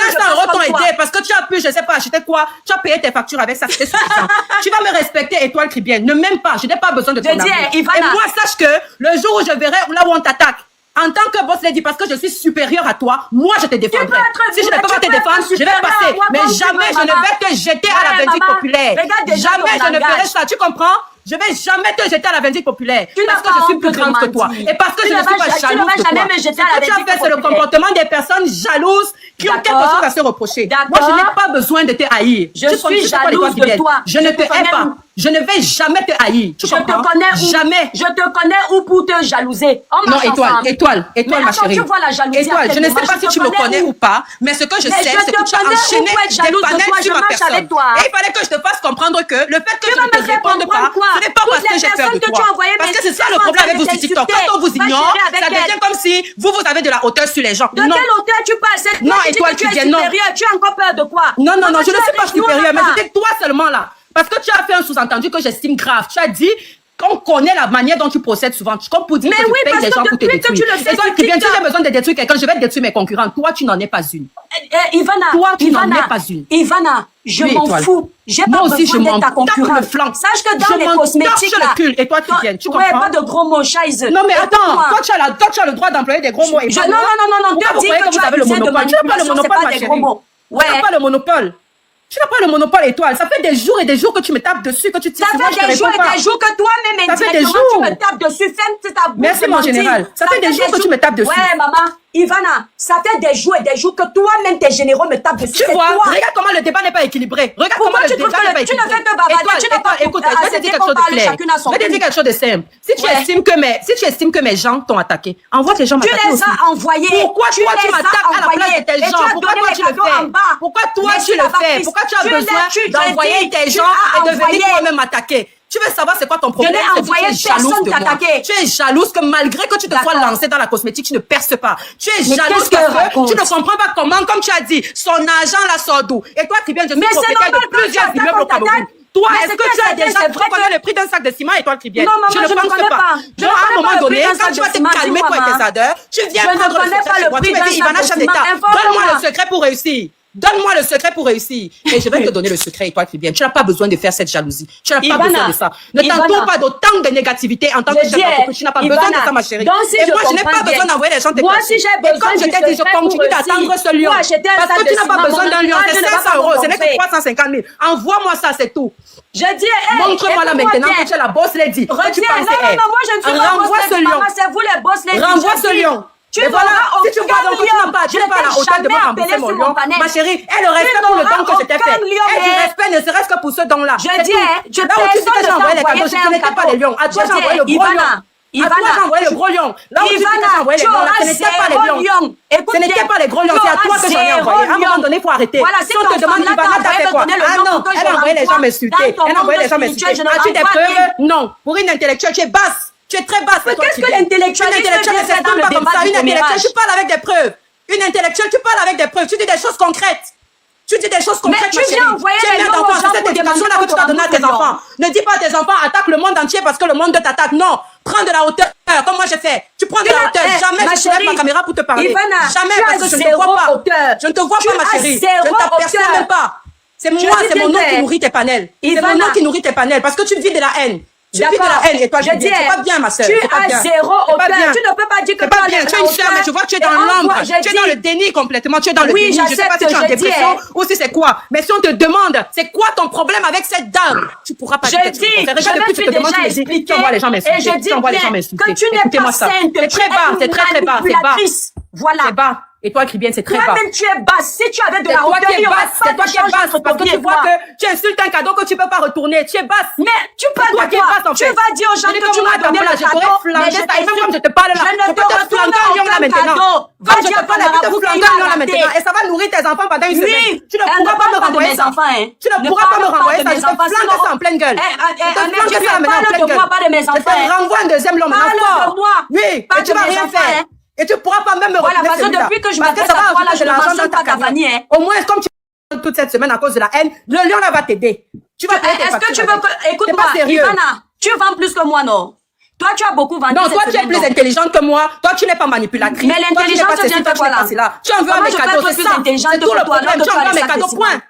€ t'ont aidé parce que tu as pu, je sais pas, acheter quoi? Tu as payé tes factures avec ça, c'était suffisant. Tu vas me respecter, étoile tribienne. Ne m'aime pas, je n'ai pas besoin de ton amour. Et moi, sache que le jour où je verrai là où on t'attaque, en tant que boss lady, parce que je suis supérieure à toi, moi je te défendrai. Si je ne peux pas te défendre, je vais passer. Mais jamais je ne vais te jeter à la vindicte populaire. Jamais je ne ferai ça, tu comprends? Je vais jamais te jeter à la vindicte populaire. Parce que je suis plus grande que toi. Et parce que je ne suis pas jalouse de toi. Ce que tu as fait, c'est le comportement des personnes jalouses qui ont quelque chose à se reprocher. Moi, je n'ai pas besoin de te haïr. Je suis jalouse de toi. Je ne te hais pas. Je ne vais jamais te haïr. Tu comprends? Jamais. Je te connais où pour te jalouser. Non, étoile, ma chérie. Tu vois la jalousie. Étoile, je ne sais pas si tu me connais ou pas, mais ce que je sais, c'est que tu as enchaîné des panels sur ma personne. Et il fallait que je te fasse comprendre que le fait que je ne te réponde pas, ce n'est pas parce que j'ai peur de toi. Parce que c'est ça le problème avec vous sur TikTok. Quand on vous ignore, ça devient comme si vous avez de la hauteur sur les gens. De quelle hauteur tu parles? Non, étoile, tu dis non. Tu as encore peur de quoi? Non, je ne suis pas supérieure, mais c'était toi seulement là. Parce que tu as fait un sous-entendu que j'estime grave. Tu as dit qu'on connaît la manière dont tu procèdes souvent. Comme pour dire que je paye les gens pour te détruire. Et toi, si j'ai besoin de détruire quelqu'un, je vais détruire mes concurrents. Toi, tu n'en es pas une. Ivana, toi, tu n'en es pas une. Ivana, je m'en fous. J'ai pas besoin d'être ta concurrente. Sache que dans les cosmétiques là, et toi, tu viens. Tu comprends? Ouais, pas de gros mots, chaise. Non, mais attends. Toi, tu as le droit d'employer des gros mots. Non. Te dire que tu as le monopole. Tu n'as pas le monopole, ma chérie. Tu n'as pas le monopole. Tu n'as pas le monopole, étoile. Ça fait des jours et des jours que tu me tapes dessus, que tu te Ça fait des jours et des jours que toi-même indirectement tu me tapes dessus. Ferme ta bouche. Merci, mon général. Ça fait des jours que tu me tapes dessus. Ouais, maman. Ivana, ça fait des jours et des jours que toi-même tes généraux me tapent dessus. Tu vois, regarde comment le débat n'est pas équilibré. Regarde comment le débat n'est pas équilibré. Tu ne fais que bavarder. Tu n'es pas écoute, je vais te dire quelque chose de clair. Je vais te dire quelque chose de simple. Si tu estimes que mes gens t'ont attaqué, envoie tes gens m'attaquer aussi. Tu les as envoyés. Pourquoi toi tu m'attaques à la place de tes gens? Pourquoi toi tu le fais? Pourquoi toi tu le fais? Pourquoi tu as besoin d'envoyer tes gens et de venir toi-même m'attaquer? Tu veux savoir c'est quoi ton problème? Je n'ai envoyé personne t'attaquer. Tu es jalouse que malgré que tu te sois lancé dans la cosmétique, tu ne perces pas. Tu es jalouse parce que tu ne comprends pas comment, comme tu as dit, son argent la sort d'où. Et toi, Tribien, je suis propriétaire de plusieurs immeubles au Cameroun. Toi, est-ce que tu as déjà connais le prix d'un sac de ciment, Étoile Tribienne? Non, maman, je ne connais pas. Donc, à un moment donné, quand tu vas te calmer, toi et tes adheurs, tu viens prendre le secret. Tu me dis, Ivana, chef d'État, donne-moi le secret pour réussir. Donne-moi le secret pour réussir. Et je vais te donner le secret, Étoile Tribienne. Tu n'as pas besoin de faire cette jalousie. Tu n'as pas besoin de ça. Ne t'entoure pas d'autant de négativité en tant que chef d'entreprise. Tu n'as pas besoin de ça, ma chérie. Et moi, je n'ai pas besoin d'envoyer les gens te Moi, si j'ai besoin, et comme je t'ai dit, je continue d'attendre ce lion. Parce que tu n'as pas besoin d'un lion. C'est 500 €. Ce n'est que 350 000. Envoie-moi ça, c'est tout. Je dis, montre-moi là maintenant que tu es la boss lady. Non, moi, je ne suis pas boss lady. C'est vous les boss lady. Renvoie ce lion. Tu mais voilà, n'auras si tu vois donc, tu n'as pas la hauteur de me rembourser mon lion. Ma chérie, elle le respect pour le don que je t'ai fait. Elle du respect, ne serait-ce que pour ce don-là. Je dis, je là où tu dis que j'ai envoyé les cadeaux, je ne connaissais pas les lions. À toi, j'ai envoyé le gros lion. À toi, j'ai envoyé le gros lion. Là où tu dis que j'ai envoyé les lions, ce n'était pas les lions. Ce n'était pas les gros lions, c'est à toi que j'en ai envoyé. À un moment donné, il faut arrêter. Si on te demande, Ivana, t'as fait quoi? Ah non, elle a envoyé les gens m'insulter. Elle a envoyé les gens m'insulter. As-tu des preuves? Non. Pour une intellectuelle, tu es basse. Tu es très basse. Qu'est-ce que l'intellectuel ne s'exprime pas comme ça. Une intellectuelle, tu parles avec des preuves. Une intellectuelle, tu parles avec des preuves. Tu dis des choses concrètes. Tu dis des choses concrètes, mais tu viens envoyer les gens d'enfants. C'est cette éducation-là que tu dois donner à tes enfants. Ne dis pas à tes enfants, attaque le monde entier parce que le monde t'attaque. Non. Prends de la hauteur, comme moi j'ai fait. Tu prends de la hauteur. Jamais je soulève ma caméra pour te parler. Jamais parce que je ne te vois pas. Je ne te vois pas, ma chérie. Je ne t'aperçois même pas. C'est moi, c'est mon nom qui nourrit tes panels. C'est mon nom qui nourrit tes panels parce que tu vis de la haine. Tu vis de la haine et toi, je dis, c'est pas bien, ma sœur. Tu as zéro hauteur. Tu ne peux pas dire que c'est pas bien. Tu es une sœur, mais tu vois, tu es dans l'ombre. Tu es dans le déni complètement. Tu es dans le déni. Je sais pas si tu es en dépression ou si c'est quoi. Mais si on te demande, c'est quoi ton problème avec cette dame? Tu pourras pas dire que tu te demandes, tu envoies les gens m'insulter. Et je dis que tu n'es pas sainte. C'est très bas, c'est très bas, c'est bas. Voilà. C'est bas. Et toi, Cribienne, c'est très bas. Toi-même, tu es basse. Si tu avais de la hauteur, il y aurait c'est toi qui es basse. Parce que tu vois que tu insultes un cadeau que tu peux pas retourner. Tu es basse. Mais tu parles de toi. Tu vas dire aux gens que tu m'as donné le cadeau. Mais je même comme je te parle là. Je ne te retourne aucun cadeau. Va dire qu'on a te flanquer là maintenant. Et ça va nourrir tes enfants pendant une semaine. Tu ne pourras pas me renvoyer ça. Tu ne pourras pas me renvoyer ça. Je te flanque ça en pleine gueule. Je te flanque ça maintenant en pleine gueule. Je te renvoie un deuxième long maintenant. Oui. Et tu vas rien faire. Et tu pourras pas même me voilà, parce que depuis que je m'adresse à toi, là, je ne mentionne pas Cavani, hein. Au moins, comme tu toute cette semaine à cause de la haine, le lion là va t'aider. Tu vas payer tes factures. Est-ce que tu veux que, écoute-moi, Ivana, tu vends plus que moi, non? Toi, tu as beaucoup vendu. Non, toi, tu es plus intelligente que moi. Toi, tu n'es pas manipulatrice. Mais l'intelligence vient de quoi, là? Tu envoies mes cadeaux, c'est ça. C'est tout le problème. Tu envoies mes cadeaux, point.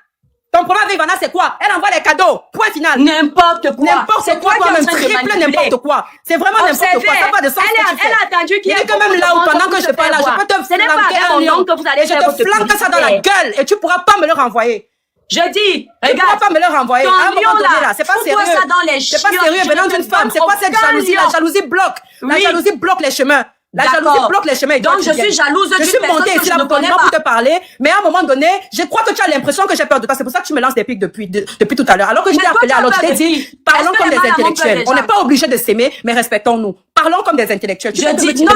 Ton problème avec Ivana, c'est quoi? Elle envoie les cadeaux. Point final. N'importe quoi. N'importe quoi, toi-même. Triple n'importe quoi. C'est vraiment n'importe quoi. Ça n'a pas de sens. Elle a attendu qu'il y ait que même là où pendant que je parle là, je peux te flanquer un lion. Et je te flanque ça dans la gueule. Et tu pourras pas me le renvoyer. Je dis, regarde. Tu pourras pas me le renvoyer. À un moment donné là, c'est pas sérieux. C'est pas sérieux venant d'une femme. C'est quoi cette jalousie? La jalousie bloque. La jalousie bloque les chemins. La jalousie bloque les chemins. Donc, je suis jalouse je suis montée ici là pour te parler, mais à un moment donné, je crois que tu as l'impression que j'ai peur de toi. C'est pour ça que tu me lances des pics depuis tout à l'heure. Alors que je t'ai appelé, alors je t'ai dit, parlons comme des intellectuels. On n'est pas obligé de s'aimer, mais respectons-nous. Parlons comme des intellectuels. Je dis, non,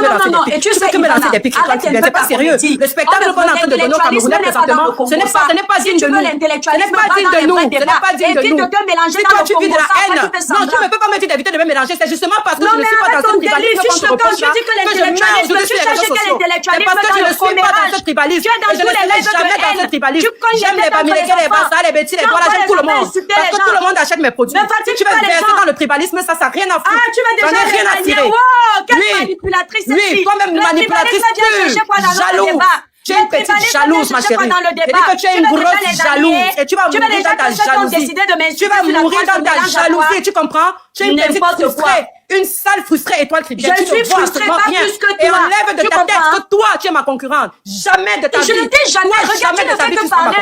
et tu sais que me lancer des pics, c'est pas sérieux. Le spectacle qu'on est en train de donner aux Camerounais présentement, ce n'est pas digne de nous. Ce n'est pas digne de nous. Ce n'est pas digne de nous. Si toi tu vis de la haine, non, tu ne peux pas me dire d'éviter de me mélanger. C'est justement parce que je ne suis pas dans ce tribalisme qu'on se reproche là, que je mélange dessus les réseaux sociaux. C'est parce que je ne suis pas dans ce tribalisme. Et je ne serai jamais dans ce tribalisme. J'aime les Bamileke, les Barça, les Betty, les Douala, j'aime tout le monde. Parce que tout le monde achète mes produits. Si tu veux verser dans le tribalisme, ça n'a rien à foutre. J'en ai rien à tirer. Oui, toi-même manipulatrice pure, jaloux. Tu es une petite jalouse, ma chérie. C'est que tu es une grosse jalouse. Et tu vas mourir dans ta jalousie. Tu vas mourir dans ta jalousie, tu comprends? Tu es une petite frustrée. Une sale frustrée étoile Cribienne. Je suis frustrée pas plus que toi. Et enlève de ta tête que toi, tu es ma concurrente. Jamais de ta vie. Je ne t'ai jamais. Regarde, tu ne fais que parler.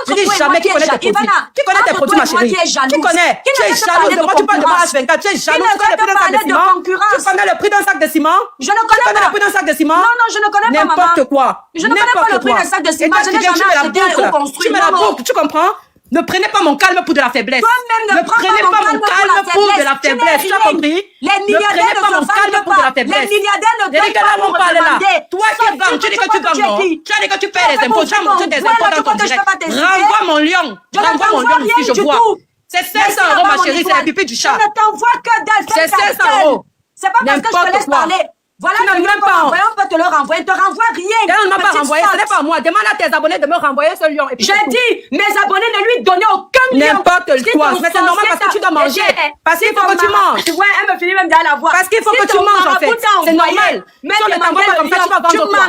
Je dis jamais qui connaît tes produits. Qui connaît tes produits, ma chérie? Tu connais. Tu es jalouse de moi. Tu parles de moi H24. Tu es jalouse. Tu connais le prix d'un sac de ciment. Tu connais le prix d'un sac de ciment. Je ne connais pas. Tu connais le prix d'un sac de ciment. Non, je ne connais pas, maman. N'importe quoi. Je ne connais pas le prix d'un sac de ciment. Je n'ai jamais acheté un construit. Tu me la boucle, tu comprends? Ne prenez pas mon calme pour de la faiblesse. Toi-même ne prenez pas mon calme pour de la faiblesse. Tu as compris? Les milliardaires ne se vendent pas. Les milliardaires ne donnent pas pour demander. Toi qui vends, tu dis que tu vends, non? Tu as dit que tu paies les impôts. Tu as monté des impôts dans ton direct. Renvoie mon lion. Renvoie mon lion ici, je vois. C'est 500 €, ma chérie, c'est la pipée du chat. Je ne t'envoie que dalle. C'est 500 €. C'est pas parce que je te laisse parler. Voilà, on peut te le renvoyer. Il te renvoie rien. Elle ne m'a pas renvoyé, ce n'est pas moi. Demande à tes abonnés de me renvoyer ce lion. J'ai dit, mes abonnés ne lui donnaient aucun lion. N'importe quoi. Mais c'est normal parce que tu dois manger. Parce qu'il faut que tu manges. Ouais, elle me finit même d'aller la voir. Parce qu'il faut que tu manges, en fait. C'est normal. Si on ne t'envoie pas comme ça, tu vas vendre quoi?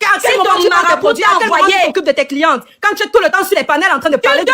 À quel moment tu vends tes produits? À quel moment tu t'occupes de tes clientes? Quand tu es tout le temps sur les panels en train de parler de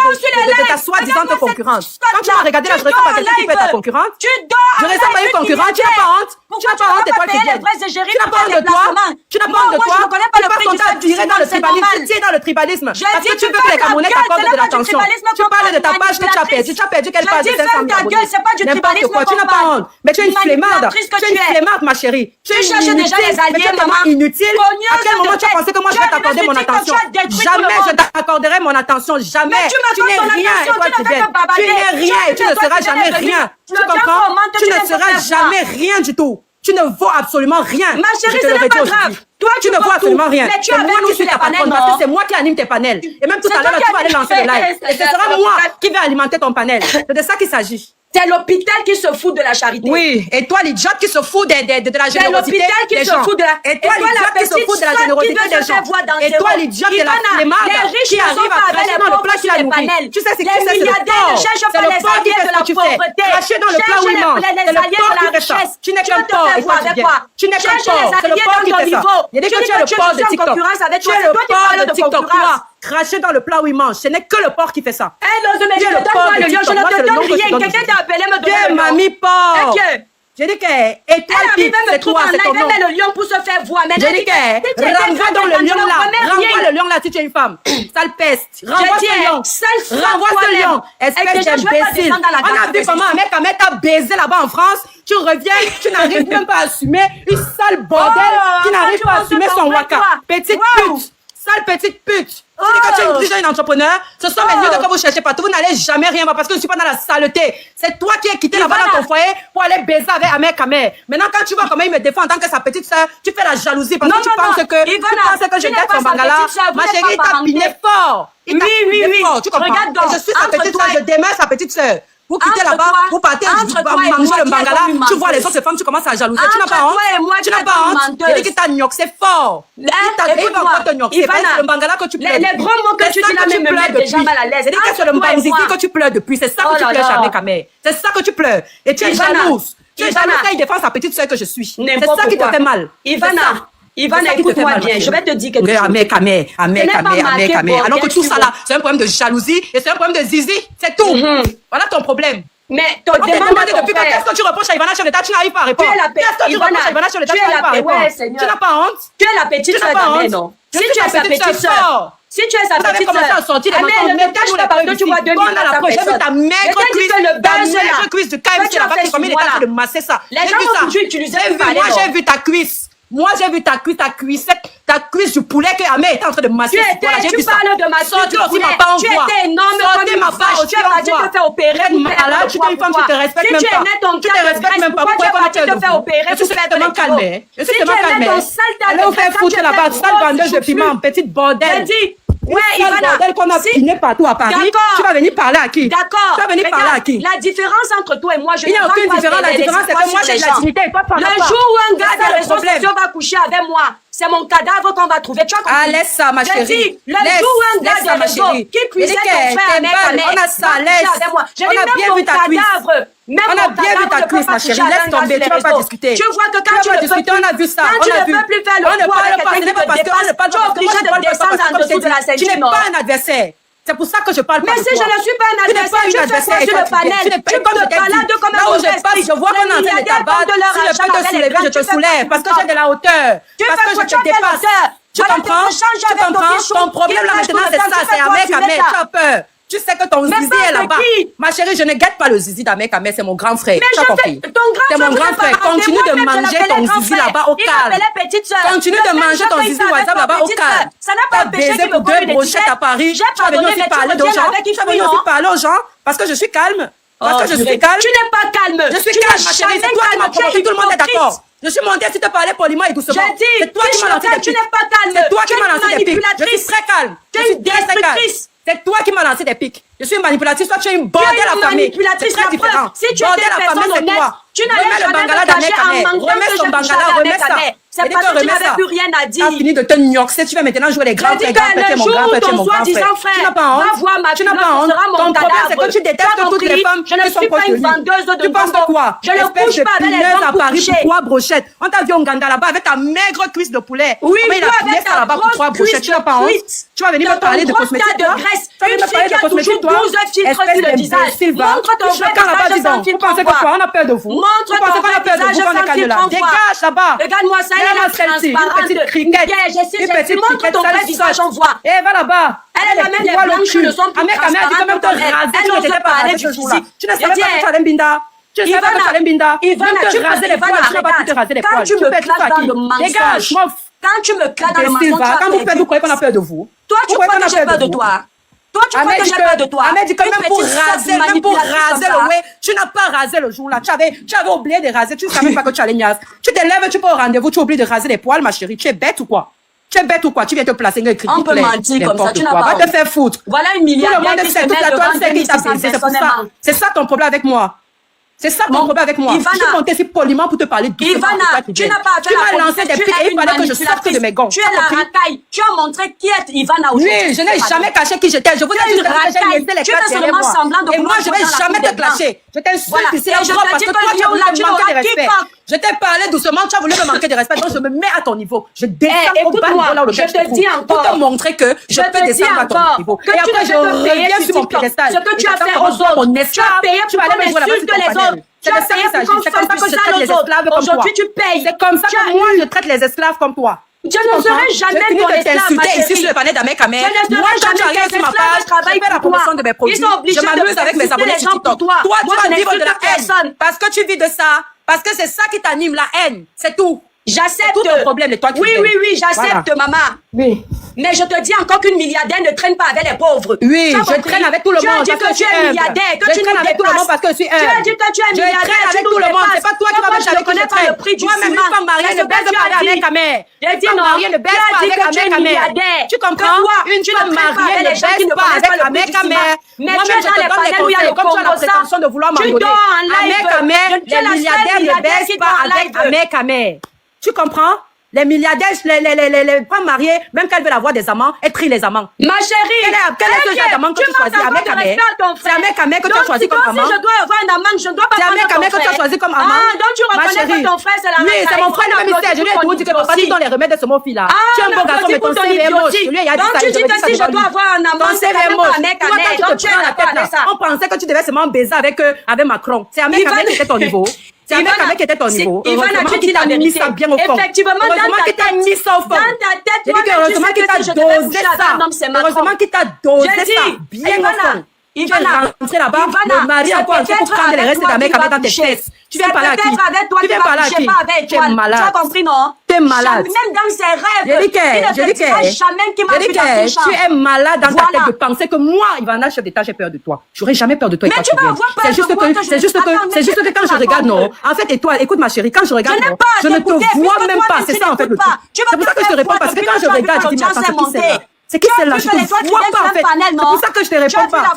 ta soi-disant concurrente. Quand tu vas regarder la, je ne sais pas, tu es ta concurrente? Tu dors Je ressens pas une concurrence. Tu n'as pas honte. Tu n'as pas honte de toi qui viens. Tu n'as pas honte de toi. Tu n'as pas honte de toi. Tu passes ton temps à tirer dans le tribalisme. Tu es dans le tribalisme. Parce que tu veux que les Camerounais t'accordent de l'attention. Tu parles de ta page que tu as perdu. Tu as perdu quelle page de 500 000 abonnés? N'importe quoi. Tu n'as pas honte. Mais tu es une flemmarde. Tu es une flemmarde, ma chérie. Tu cherches déjà les alliés, maman. Inutile. À quel moment tu as pensé que moi je vais t'accorder mon attention? Jamais je t'accorderai mon attention. Jamais. Tu n'es rien, toi qui viens. Tu n'es rien et tu ne seras jamais rien. Tu comprends? Tu ne seras jamais rien du tout. Tu ne vaux absolument rien. Ma chérie, ce n'est pas grave. Toi, tu ne vaux absolument rien. C'est moi qui suis ta patronne parce que c'est moi qui anime tes panels. Et même tout à l'heure, tu vas aller lancer le live. Et ce sera moi qui vais alimenter ton panel. C'est de ça qu'il s'agit. C'est l'hôpital qui se fout de la charité. Oui, et toi, l'idiote qui se fout de la générosité. C'est l'hôpital qui se fout de la... Et toi, l'idiote qui se fout de la générosité des gens. Et toi, l'idiote de la flemmarde qui arrive à cracher dans le plat qui la nourrit. Tu sais ce que c'est, c'est le porc. C'est le porc qui fait ce que tu fais. Cracher dans le plat où il mange. C'est le porc qui fait ça. Tu n'es qu'un porc et toi tu viens. Tu n'es qu'un porc. C'est le porc qui fait ça. Il y a des que tu es le porc de TikTok. Tu es le porc de TikTok. Cracher dans le plat où il mange. Ce n'est que le porc qui fait ça. Je ne te donne rien. Quelqu'un t'a appelé me donner mamie porc. J'ai dit que étoile pique, c'est toi, c'est ton nom. Elle le lion pour se faire voir. J'ai dit que renvoie dans le lion là. Renvoie le lion là si tu es une femme. Sale peste. Renvoie ce lion. Renvoie ce lion. Espèce d'imbécile. On a vu comment un mec t'a baisé là-bas en France. Tu reviens, tu n'arrives même pas à assumer une sale bordel qui n'arrive pas à assumer son waka. Petite pute. Sale petite pute. Quand tu es déjà une entrepreneur, ce sont les lieux de quoi vous cherchez partout. Vous n'allez jamais rien voir parce que je ne suis pas dans la saleté. C'est toi qui es quitté là-bas dans ton foyer pour aller baiser avec Ahmed Kamer. Maintenant, quand tu vois comment il me défend en tant que sa petite soeur, tu fais la jalousie parce que tu penses que je gâte son bangala. Ma chérie, il t'a piné fort. Oui. Tu comprends? Je suis sa petite soeur, je demeure sa petite soeur. Vous quittez là-bas, vous partez manger le bangala, tu vois les autres femmes, tu commences à jalouser. Tu n'as pas honte? Tu n'as pas honte? Il dit qu'il t'a gnoxé fort. Il va encore te gnoxer. C'est le bangala que tu pleures. Les gros mots que tu dis là me mettent déjà mal à l'aise. Il dit que c'est le mbangziki que tu pleures depuis. C'est ça que tu pleures, Ahmed Kamer. C'est ça que tu pleures. Et tu es jalouse. Tu es jalouse quand il défend sa petite soeur que je suis. C'est ça qui te fait mal. Ivana, écoute-moi bien, je vais te dire quelque chose. Ahmed Kamer. Alors que tout ça là, c'est un problème de jalousie et c'est un problème de zizi, c'est tout. Voilà ton problème. Mais ton demande depuis quand qu'est-ce que tu reproches à Ivana sur l'État, tu n'arrives pas à répondre. Qu'est-ce que tu reproches à Ivana sur l'État, tu n'arrives pas à répondre. Tu n'as pas honte? Tu es la petite sœur d'Ahmed, non? Si tu es sa petite sœur. Si tu es sa petite sœur, Ahmed, ne cache pas parce que tu vois 2000 dans sa personne. J'ai vu ta maigre cuisse de KMC là-bas qui comme il est en train de masser ça. Les gens vont toujours utiliser le palais. Moi, j'ai vu ta cuisse. Moi, j'ai vu ta cuisse du poulet que Ahmed était en train de masser. Tu parles de ma sortie aussi ma part en voix. Tu étais énorme comme une vache. Tu as dû te faire opérer. Malade, tu es une femme qui te respecte même pas. Tu te respectes même pas. Pourquoi tu te fais opérer? Je suis tellement calmée. Je suis tellement calmée. Allez vous faire foutre là-bas, sale vendeuse de piment, petite bordel. Ouais, Ivana, bordel qu'on a piné partout à Paris. Tu vas venir parler à qui? D'accord. Tu vas venir parler à qui? La différence entre toi et moi, il n'y a aucune différence. La différence, c'est que moi, j'ai de la dignité et toi, tu en as pas. Le jour où un gars de réseaux sociaux va coucher avec moi, c'est mon cadavre qu'on va trouver. Tu as compris? Ah, laisse ça, ma chérie. Je dis, le jour où un gars de réseau qui cuisait ton frère avec on a ça, laisse. On a bien vu ta cuisse. On a bien vu ta cuisse, ma chérie. Laisse tomber, tu ne vas pas discuter. Tu vois que quand tu ne peux plus, on a vu ça. Quand tu ne peux plus faire le poids avec quelqu'un qui te dépasse, tu es obligé de descendre en dessous de la ceinture. Tu n'es pas un adversaire. C'est pour ça que je parle pas. Mais si je ne suis pas un adversaire, tu fais quoi sur le panel? Tu te balades comme un mauvais esprit. Je vois qu'on est en train de t'abattre. Si je peux te soulever, je te soulève. Parce que j'ai de la hauteur. Parce que je te dépasse. Tu comprends? Tu comprends? Ton problème là maintenant, c'est ça. C'est Ahmed Kamer. Tu as peur. Tu sais que ton zizi est là-bas. Ma chérie, je ne guette pas le zizi d'Ahmed Kamer, c'est mon grand frère. Tu as compris? C'est mon grand frère. Continue de manger ton zizi là-bas au calme. Continue de manger ton zizi WhatsApp là-bas au calme. Ça n'a pas empêché baiser pour 2 brochettes à Paris. Tu vas venir aussi parler aux gens. Tu vas venir aussi parler aux gens parce que je suis calme. Parce que je suis calme. Tu n'es pas calme. Je suis calme, ma chérie. C'est toi qui m'as provoqué. Tout le monde est d'accord. Je suis montée si tu parlais poliment et doucement. C'est toi qui m'as lancé des pics. Tu n'es pas calme. C'est toi qui m'as lancé des pics. Je suis très calme. Je suis très calme. C'est toi qui m'as lancé des pics. Je suis une manipulatrice, toi tu es une bordel à famille. C'est très différent. Si tu étais une personne honnête, tu n'allais jamais te cacher en manquant que je touche avec Ahmed. C'est parce que tu n'avais plus rien à dire. Tu as fini de te gnoxer, tu vas maintenant jouer les grands frères, le jour où ton soi-disant frère tu n'as pas honte. va voir ma fille, sera mon Ton problème, c'est que tu détestes toutes les femmes je ne suis pas une vendeuse de Tu penses de quoi? Je ne couche pas avec les hommes à pour Paris coucher. pour 3 brochettes. On t'a vu au Uganda là-bas avec ta maigre cuisse de poulet. Oui, il a avec ça là-bas pour 3 brochettes. Tu n'as pas honte. Tu vas venir me parler de cosmétiques, toi? Tu vas venir me parler de cosmétiques, toi? Espèce de visage. Montre ton vrai visage sans filtre. Vous pensez que quoi? On a peur de vous? Montre ton vrai visage sans filtre. Dégage là-bas. Regarde-moi ça, elle est transparente. Une petite criquette. Tu montres ton vrai visage, on voit. Eh, va là-bas. Elle est la même, les blanches ne sont plus transparentes. Elle n'ose pas parler du physique. Tu ne savais pas que tu allais Binda. Tu ne savais pas que tu allais Binda. Ivana, tu peux raser les poils. Tu n'as pas pu te raser les poils. Quand tu me claques dans le mensonge. Dégage, quand tu me claques dans le mensonge, quand vous faites, vous croyez qu'on a peur de vous? Toi, tu crois que j'ai peur de toi? Toi, tu crois que j'ai peur de toi? Ahmed dit que même pour raser le ouais, tu n'as pas rasé le jour là. Tu avais oublié de raser. Tu ne savais pas que tu allais niaise. Tu te lèves, tu vas au rendez-vous, tu oublies de raser les poils, ma chérie. Tu es bête ou quoi? Tu es bête ou quoi? Tu viens te placer une critique. On peut mentir comme ça, tu n'as pas honte. Va te faire foutre. Voilà une milliardaire Tout le monde sait, toute la toile sait qui t'a baisé. C'est pour ça. C'est ça ton problème avec moi. C'est ça ton problème avec moi. Ivana, je suis montée ici poliment pour te parler doucement. Ivana, tu n'as pas à faire tu m'as lancé des pics et il fallait que je sorte de mes gonds. Tu es la racaille. Tu as montré qui est Ivana aujourd'hui. Oui, je n'ai jamais caché qui j'étais. Je vous ai dit que j'ai laissé les classes derrière moi. Et moi, je ne vais jamais te clasher. Je t'insulte ici parce que toi, tu as voulu me manquer de respect. Je t'ai parlé doucement, tu as voulu me manquer de respect. Donc, je me mets à ton niveau. Je descends au bas niveau là où je te dis encore. Pour te montrer que je peux descendre à ton niveau. Et après, je reviens sur mon piédestal. Ce que tu as fait aux autres. Tu as payé pour qu'on insulte les autres. C'est comme ça que je traite les esclaves comme toi. Aujourd'hui, tu payes. C'est comme ça que moi, je traite les esclaves comme toi. Je ne serai jamais ton esclave, ma chérie. Ici sur le panel d'Amek Amer. Moi, quand tu arrives sur ma page, je fais la promotion de mes produits. Ils sont obligés de m'amuser avec mes abonnés sur TikTok. Toi, tu vas vivre de la haine. Parce que tu vis de ça. Parce que c'est ça qui t'anime, la haine. C'est tout. J'accepte. Tout ton problème, et toi, tu oui, j'accepte, maman. Oui. Mais je te dis encore qu'une milliardaire ne traîne pas avec les pauvres. Oui, je traîne avec tout le monde. Tu as dit que tu es milliardaire, que tu traînes avec tout le monde parce que je suis Tu as dit que tu es milliardaire, je traîne avec tout le monde. C'est pas toi qui vas me avec qui je traîne. Le prix du ciment. Moi-même, femme mariée ne baise pas avec Amer. J'ai dit non. Mariée ne baise pas avec Amer. Tu comprends? Une femme mariée ne baise pas avec Amer. Moi-même, je te donne les conseils. Comme tu as la prétention de vouloir m'envoler. Amer, les milliardaires ne baisent pas avec Amer. Tu comprends? Les milliardaires, les femmes mariées, même qu'elles veulent avoir des amants, elles trient les amants. Ma chérie! Quel est ce genre d'amant que tu choisis? Amek Amer. C'est Amek Amer que tu as choisi comme amant. Si je dois avoir un amant, je ne dois pas prendre ton frère. C'est Amek Amer que tu as choisi comme amant. Ah, donc tu reconnais que ton frère, c'est la même. Oui, c'est mon frère, le mystère. Je lui ai tout dit que papa, tu donnes les remèdes de ce mot fille-là. Tu es un beau garçon, mais ton CV est moche. Lui, il a dit ça. Donc tu dis que si je dois avoir un amant, c'est même pas Amek Amer. Donc tu es d'accord avec ça. On pensait que tu devais seulement baiser avec Macron. C'est Amek Amer qui était ton niveau. C'est Amek Amer qui était ton niveau. Ivana, tu dis la vérité. Effectivement, dans ta tête, heureusement qu'il t'a dosé ça. Heureusement qu'il t'a dosé ça. Bien au fond. Ivana, rentré là-bas, le mari a quoi pour prendre les restes d'Amek Amer dans tes fesses. Tu viens parler à qui? Tu viens parler à qui? Tu es malade. Tu as compris, non? Tu es malade. Même dans ses rêves. Je dis que tu es malade dans ta tête de penser que moi, Ivana, chef d'État, j'ai peur de toi. J'aurais jamais peur de toi. Mais tu vas avoir peur de moi. C'est juste que quand je regarde, non. En fait, et toi, écoute ma chérie, quand je regarde, je ne te vois même pas. C'est ça en fait le truc. C'est pour ça que je te réponds parce que quand je regarde, je dis mais attends, c'est qui celle-là? C'est qui celle-là? Je te vois pas en fait. C'est pour ça que je te réponds pas.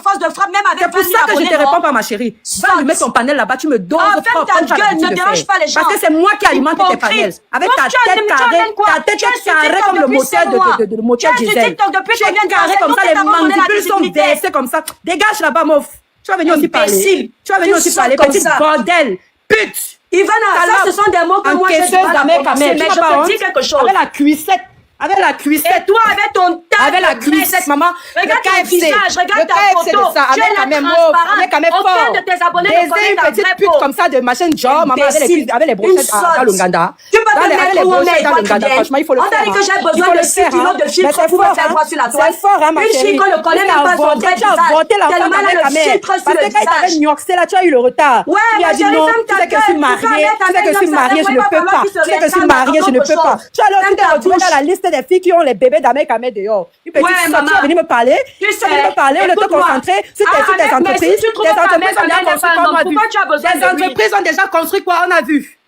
C'est pour ça que je te réponds pas, ma chérie. Va lui mettre ton panel là-bas, tu me doses trop comme tu as l'habitude de faire. Parce que c'est moi qui alimente tes panels. Avec ta tête carrée comme le moteur de moteur diesel. Tu es carré comme ça, les mandibules sont versées comme ça. Dégage là-bas, mof. Tu vas venir aussi parler. Tu vas venir aussi parler, petite bordel. Pute. Ivana, ça, ce sont des mots que moi je dis pas. Mais je te dis quelque chose. Avec la cuissette. Avec la cuissette. Et toi, avec ton tas. Avec la cuissette, maman. Regarde ton visage, regarde ta photo. Tu es là transparente. Aucun de tes abonnés ne connaît ta vraie peau. Une petite pute comme ça de machin job, maman, avec les brochettes à l'Ouganda. Tu peux pas mettre où on est, toi, tu franchement, il faut le faire. On t'a dit que j'ai besoin de 6 kilos de filtre pour me faire voir sur la toile. C'est fort, hein, ma chérie. Une fille qu'on ne connaît même pas son vrai visage. Tellement elle a le filtre sur le visage. Quand tu avais là, tu as eu le retard. Ouais, tu as dit non, tu sais que je suis mariée. Tu sais que je suis mariée, je ne peux pas. Tu sais que je suis mariée, je ne peux pas. Tu as alors t'es retrouvé dans la liste des filles qui ont les bébés d'Amek Amer dehors. Tu peux venir me parler. Tu venir me parler, on est concentrer sur tes entreprises. Tes entreprises ont déjà construit quoi, on a vu. Tes entreprises ont déjà construit quoi, on a vu.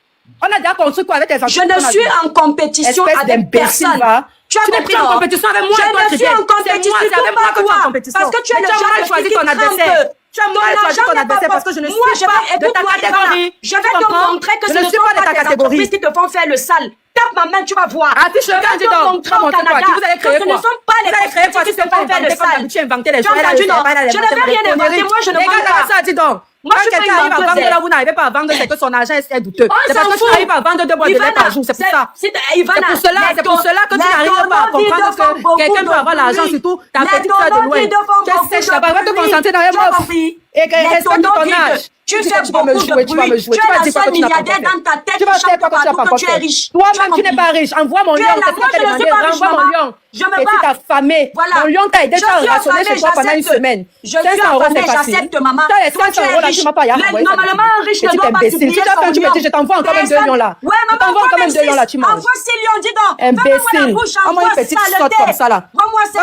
On a déjà construit quoi avec tes entreprises. Je ne suis en compétition avec personne. Tu n'es plus en compétition avec moi. Je ne suis en compétition avec toi. Parce que tu as mal choisi ton adversaire. Tu as mal choisi ton adversaire parce que je ne suis pas de ta catégorie. Je vais te montrer que ce ne sont pas tes entreprises qui te font faire le sale. Tape ma main, tu vas voir. Affiche le camp, dis donc. Au Canada. Vous allez créer Ce quoi? ne sont pas les prostituées qui se font faire le sale. Tu as inventé les Tu as choses. entendu, non? Je ne vais rien inventer, moi je ne vends pas. Ça, dis donc. Moi, Quand je suis pas quelqu'un arrive à une vendre vendeuse. là, vous n'arrivez pas à vendre, c'est que son argent est douteux. On C'est parce s'en que tu fout. arrives à vendre 2 boîtes de lait par jour, c'est pour ça. C'est pour cela que tu n'arrives pas à comprendre que quelqu'un peut avoir l'argent, surtout ta petite soeur de loin. Tu sèches là-bas, va te concentrer dans les mots. Et respecte ton âge. Tu fais beaucoup de bruit. Tu es la seule milliardaire dans ta tête. Tu vas faire quoi quand tu es riche? Toi-même, tu n'es pas riche. Envoie mon lion. Envoie mon lion. Je me bats. Petite affamée. Mon lion t'a aidé à rationner chez toi pendant une semaine. Je suis affamée, j'accepte, maman. Toi, les 500 € là, tu m'as pas envoyé. Normalement, un riche ne doit pas imbécile. Tu t'as fait, je t'envoie encore même 2 lions là. Ouais, Je t'envoie encore même 2 lions là, tu manges. Envoie 6 lions, dis donc. Imbécile. Envoie une petite sorte comme ça là.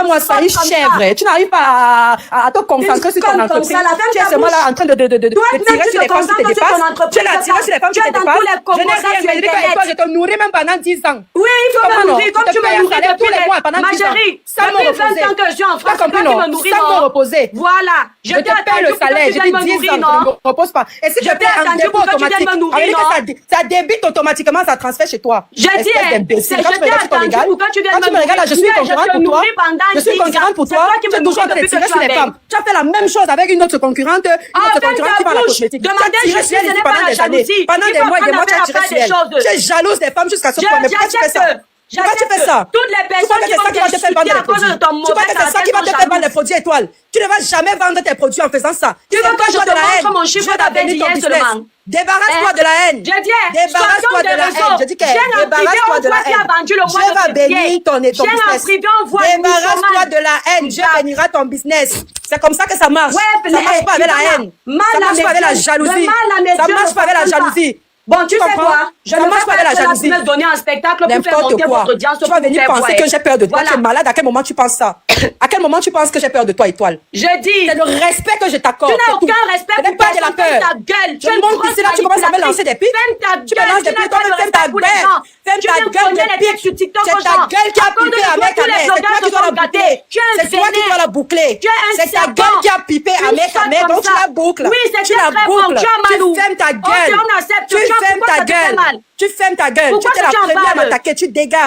Envoie ça, une chèvre. Tu n'arrives pas à te concentrer sur ton entreprise. Tu es seulement là en train de tirer sur les femmes qui te dépassent. Tu es là, tirer sur les femmes qui te dépassent. Je n'ai rien dit et toi, je te nourris même pendant 10 ans. Oui, il faut me nourrir comme tu me nourris tous les mois pendant 10 ans. Ma chérie, ça me depuis 20 ans que je suis en France, ça me nourrit. Ça me reposer. Voilà. Je te paie le salaire. Je dis 10 ans, je ne me repose pas. Et si je paie un dépôt automatique, ça débite automatiquement, ça transfère chez toi. Je dis, quand tu me regardes là, je suis concurrente pour toi. Je suis concurrente pour toi. Tu es toujours en train de tirer sur les femmes. Tu as fait la même chose avec une autre concurrente. Une autre concurrente qui va à la cosmétique. Tu as tiré sur elle pendant des années. Pendant des mois et des mois, tu as tiré sur elle. Tu es jalouse des femmes jusqu'à ce point. Mais pourquoi tu fais ça? Pourquoi tu fais ça? Toutes les personnes qui vont t'insulter à cause de ton mauvais caractère. C'est ça qui va te faire vendre les produits étoiles. Tu ne vas jamais vendre tes produits en faisant ça. Tu veux que je te montre mon chiffre d'affaires d'hier seulement? Débarrasse-toi de la haine. Débarrasse-toi de la haine. Je dis que débarrasse-toi de la haine. Je vais bénir ton business. Débarrasse-toi de la haine. Je bénirai ton business. C'est comme ça que ça marche. Ça marche pas avec la haine. Ça marche pas avec la jalousie. Ça marche pas avec la jalousie. Bon, tu sais quoi? Je ne marche pas avec la jalousie. Me donner un spectacle pour faire monter votre audience. Tu vas venir penser que j'ai peur de toi. Tu es malade. À quel moment tu penses ça? À quel moment tu penses que j'ai peur de toi, Étoile? Je dis. C'est le respect que je t'accorde. Tu n'as aucun respect pour pas de la peur. Ta gueule. Tu montes ici là, tu commences à me lancer des pipes. Tu me lances des pipes. Toi-même, fais ta gueule. Fais ta gueule des pipes. C'est ta gueule qui a pipé à mec à mec. C'est toi qui dois la boucler. C'est toi qui dois la boucler. C'est ta gueule qui a pipé à mec à mec. Donc tu la boucles. Oui, c'est tu la boucles. Tu fermes ta gueule. Tu fermes ta gueule. Tu fermes ta gueule. Tu étais la première à m'attaquer. Tu dégages.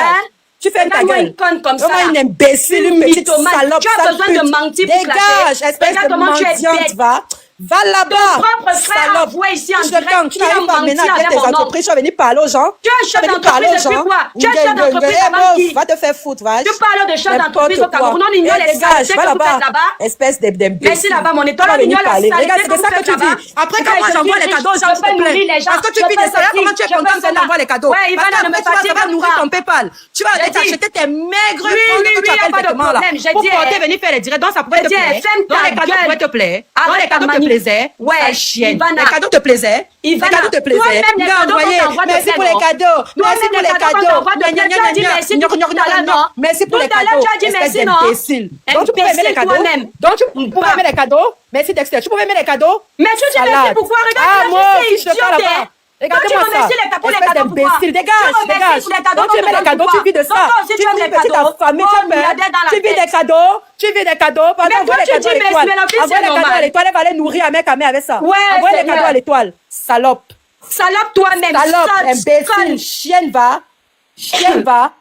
Tu fermes ta gueule. Vraiment une imbécile, une petite salope. Tu as besoin de mentir pour dégage, espèce de mendiante, va. Va là-bas. Ton propre frère envoie ici en direct. Tu n'arrives pas maintenant avec tes entreprises. Tu vas venir parler aux gens. Tu es chef d'entreprise depuis quoi? Tu es chef d'entreprise avant qui? Va te faire foutre, va. Tu parles de chef d'entreprise au Cameroun. On ignore les gars. Va là-bas. Espèce d'imbécile. Merci là-bas, mon étoile. On ignore la saleté. C'est ça que tu dis. Après, quand moi j'envoie les cadeaux aux gens, s'il te plaît. Parce que tu vis de ça. Comment tu es content quand t'envoies les cadeaux? Ouais, il va ne me tu vas nourrir ton PayPal. Tu vas aller t'acheter tes maigres fonds que tu appelles vêtements là. Pour porter, venir faire les directs. Donc ça pourrait te plaire. Donc les cadeaux pourraient te plaire. Donc les cadeaux te plaisaient. Chienne. Les cadeaux te plaisaient. Les cadeaux te plaisaient. Merci pour les cadeaux. Merci pour les cadeaux. Merci pour les cadeaux. Espèce d'imbécile. Donc tu pouvais aimer les cadeaux. Donc tu pouvais aimer les cadeaux. Merci Dexter. Tu pouvais aimer les cadeaux. Mais tu dis merci pourquoi? Regarde. Moi aussi je te parle là-bas. Regardez-moi ça. Espèce d'imbécile. Dégage. Donc tu aimes les cadeaux, tu vis de ça. Tu vis une petite affamée, tu vis des cadeaux. Tu vis des cadeaux. Mais toi tu dis merci, mais l'office c'est normal. Envoie les cadeaux à l'étoile, elle va aller nourrir un mec à avec ça. Envoie les cadeaux à l'étoile. Salope. Salope toi-même. Salope, imbécile. Chienne va.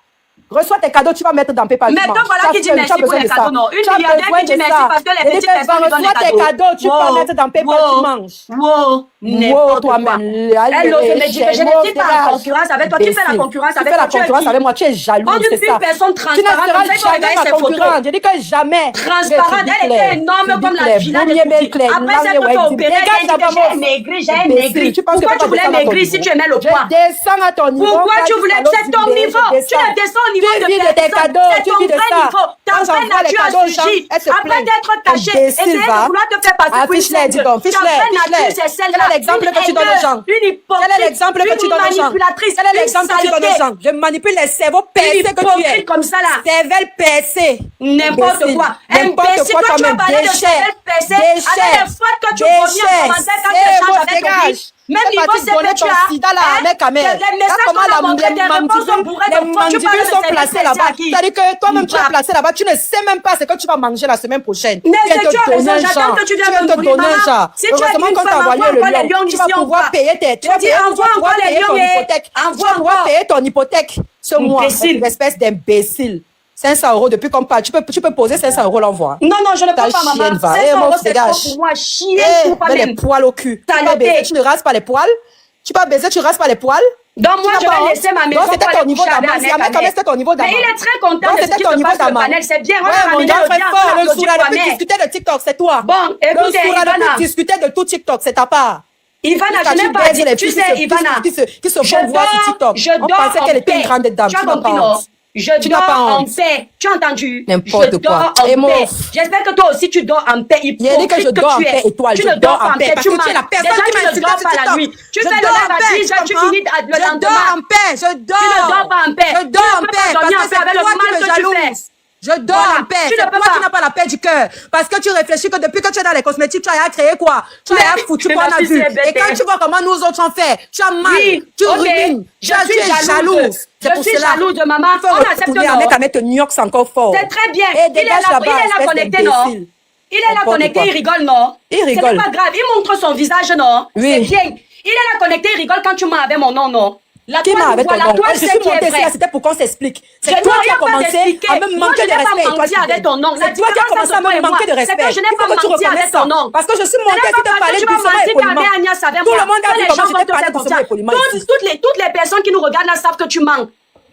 Reçois tes cadeaux, tu vas mettre dans PayPal. Mais donc voilà qui dit merci pour les cadeaux, non. Une milliardaire qui dit merci parce que les petites personnes lui donnent les cadeaux. Reçois tes cadeaux, tu vas mettre dans PayPal, tu manges. Wow, toi-même. Elle ose me dire que je ne suis pas en concurrence avec toi. Tu fais la concurrence avec toi. Tu fais la concurrence avec moi, tu es jaloux, c'est ça. Une personne transparente, tu ne seras jamais ma concurrente. Je dis que jamais. Transparente, elle était énorme comme la villa de Cookie. Après cette fois, tu as opéré, elle dit que j'ai maigri. Pourquoi tu voulais maigrir si tu aimais le poids? Je descends à ton niveau. Pourquoi tu voulais? C'est ton niveau. Tu ne descends au niveau de personne. C'est ton vrai niveau. Ta vraie nature a surgi. Après d'être caché, essayer de vouloir te faire passer pour une fiche-les, dis donc, fiche-les. c'est celle-là. Quel est l'exemple que tu donnes aux gens? Quel est l'exemple que tu donnes aux gens? Quel est l'exemple que tu donnes aux gens? Je manipule les cerveaux percés que tu es. Comme ça là. Cervelle percée. N'importe quoi. N'importe quoi comme un déchet. Avec les fois que tu vomis en commentaire quand tu échanges avec ton fils. Même niveau c'est que tu as. Les messages qu'on a montrés, des réponses sont bourrées de fois. Tu parles sont placés là-bas. C'est-à-dire que toi-même tu es placé là-bas. Tu ne sais même pas ce que tu vas manger la semaine prochaine. Mais c'est tu as raison, j'attends que tu viennes me nourrir, maman. Si tu as une femme, envoie les lions ici, tu vas pouvoir payer tes... Tu vas pouvoir payer ton hypothèque. Ce mois, une espèce d'imbécile. 500 € depuis qu'on parle. Tu peux poser 500 € l'envoi. Non, je ne peux pas, maman. 500 € c'est trop pour moi. Chier pour pas même. Les poils au cul. Tu vas baiser, tu ne rases pas les poils. Tu vas baiser, tu rases pas les poils. Donc moi, je vais laisser ma maison. Donc c'était ton niveau d'amant. C'était ton niveau d'amant. Mais il est très content de ce qui se passe sur le panel. C'est bien. Ouais, mon gars, très fort. Le sourd a depuis discuter de TikTok, c'est toi. Bon, écoutez, le sourd a depuis discuter de tout TikTok, c'est ta part. Ivana, je n'ai pas dit, tu sais, Ivana, qui se font voir sur TikTok. On pensait qu'elle était une grande dame. Tu n'as pas honte. Je dors en paix. Tu as entendu? N'importe quoi. Je dors en paix. J'espère que toi aussi tu dors en paix. Il faut que je dors en paix et toi, je dors en paix. Parce que tu es la personne qui m'a insulté sur TikTok. Tu fais le ravage, tu finis le lendemain. Je dors en paix, je dors. Tu ne dors pas en paix. Je dors en paix parce que c'est toi qui me jalouses. Je dors en paix. C'est toi qui n'as pas la paix du cœur. Parce que tu réfléchis que depuis que tu es dans les cosmétiques, tu as créé quoi? Tu as foutu qu'on a vu. Et quand tu vois comment nous autres on fait, tu as mal, tu ruines. Je suis jalouse. Je suis jalouse de maman. On accepte non. Avec New York, c'est encore fort. C'est très bien. Il est là connecté, non? Il est là connecté, il rigole, non? Il rigole. Ce n'est pas grave. Il montre son visage, non? Oui. C'est bien. Il est là connecté, il rigole quand tu m'as avec mon nom, non? La qui m'a avec ton nom? Je suis montée ici, c'était pour qu'on s'explique. C'est toi qui as commencé à me manquer de respect. Moi, je n'ai pas menti avec ton nom. C'est toi qui as commencé à me manquer de respect. C'est que je n'ai pas menti avec ton nom. Parce que je suis montée ici te parler doucement et poliment. Tout le monde a vu comment je t'ai parlé doucement et poliment ici. Toutes les personnes qui nous regardent là savent que tu mens.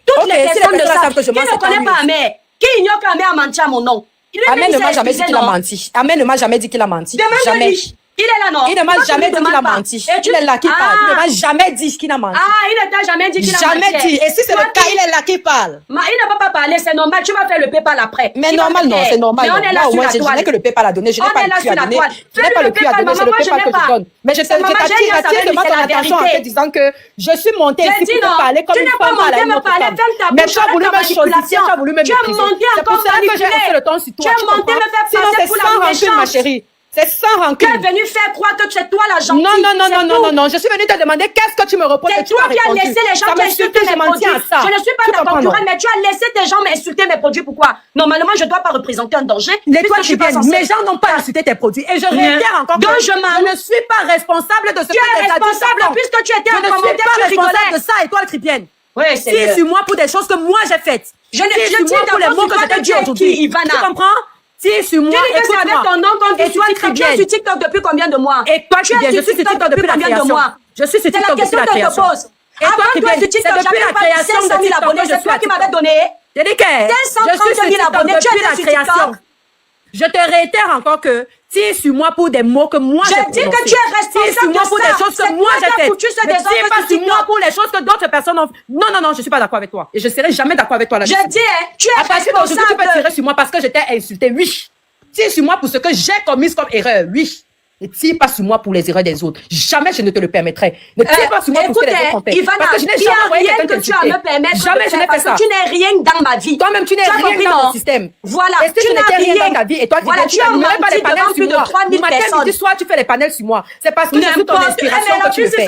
Toutes les personnes savent que je mens. Qui ne connaît pas Amé? Qui ignore qu'Amé a menti à mon nom? Amé ne m'a jamais dit qu'il a menti. Amé ne m'a jamais dit qu'il a menti. Jamais. Il est là, non? Il ne m'a jamais dit qu'il a menti. Il est là qui parle. Il ne m'a jamais dit qu'il a menti. Ah, il ne t'a jamais dit qu'il a menti. Jamais dit. Et si c'est le cas, il est là qui parle. Il ne peut pas parler, c'est normal. Tu vas faire le PayPal après. Mais normal, non, c'est normal. Mais on est là sur la toile. Je n'ai que le PayPal à donner. Je n'ai pas le cul à donner. Je n'ai pas le cul à donner. C'est le PayPal que je donne. Mais je t'attire seulement ton attention en te disant que je suis montée ici pour te parler comme une femme à la nôtre. Mais tu as voulu me choisir, tu as voulu me mépriser. C'est pour ça que j'ai haussé le ton sur toi. Tu as monté me faire passer pour la méchante, ma chérie. C'est sans rancune. Tu es venu faire croire que c'est toi la gentille. Non. Je suis venue te demander qu'est-ce que tu me reproches. C'est toi qui as laissé les gens m'insulter mes produits. Je ne suis pas ta concurrente, mais tu as laissé tes gens m'insulter mes produits. Pourquoi? Normalement, je ne dois pas représenter un danger. L'étoile qui vient, mes gens n'ont pas insulté tes produits. Et je réitère encore que je ne suis pas responsable de ce que tu es responsable puisque tu étais en commentaire, tu rigolais. Je ne suis pas responsable de ça, étoile chrétienne. Oui, c'est vrai. Sur moi pour des choses que moi j'ai faites. Je tiens pour les mots que je t'ai dit aujourd'hui. Tu comprends? Si sur moi, écoute-moi. Tu dis que c'est avec ton nom qu'on dit tu es sur TikTok depuis combien de mois? Et toi, tu es sur TikTok depuis la création. Je suis sur TikTok depuis la création. Et toi, tu es sur TikTok depuis la création de 500 000 abonnés. C'est toi qui m'avais donné. J'ai dit que 532 000 abonnés. Tu es sur TikTok. Je te réitère encore que tire sur moi pour des mots que moi j'ai prononcés. Je dis que tu es responsable de ça. Pour des choses que moi j'ai faites. Mais tire pas sur moi pour les choses que d'autres personnes ont. Non, je suis pas d'accord avec toi. Et je serai jamais d'accord avec toi là-dessus. Je dis, tu es responsable. Tu peux tirer sur moi parce que j'étais insultée, oui. Tire sur moi pour ce que j'ai commis comme erreur, oui. Ne tire pas sur moi pour les erreurs des autres. Jamais je ne te le permettrai. Ne tire pas sur moi pour ce que les autres ont fait. Parce que je n'ai jamais envoyé quelqu'un te tu me permettre. Jamais je n'ai fait ça. Tu n'es rien dans ma vie. Toi-même, tu n'es rien dans mon système. Voilà. Est-ce que tu n'étais rien dans ta vie? Et toi, tu as menti pas les panels sur moi. Matin, midi, soir, tu fais les panels sur moi. C'est parce que je suis ton inspiration que tu le fais.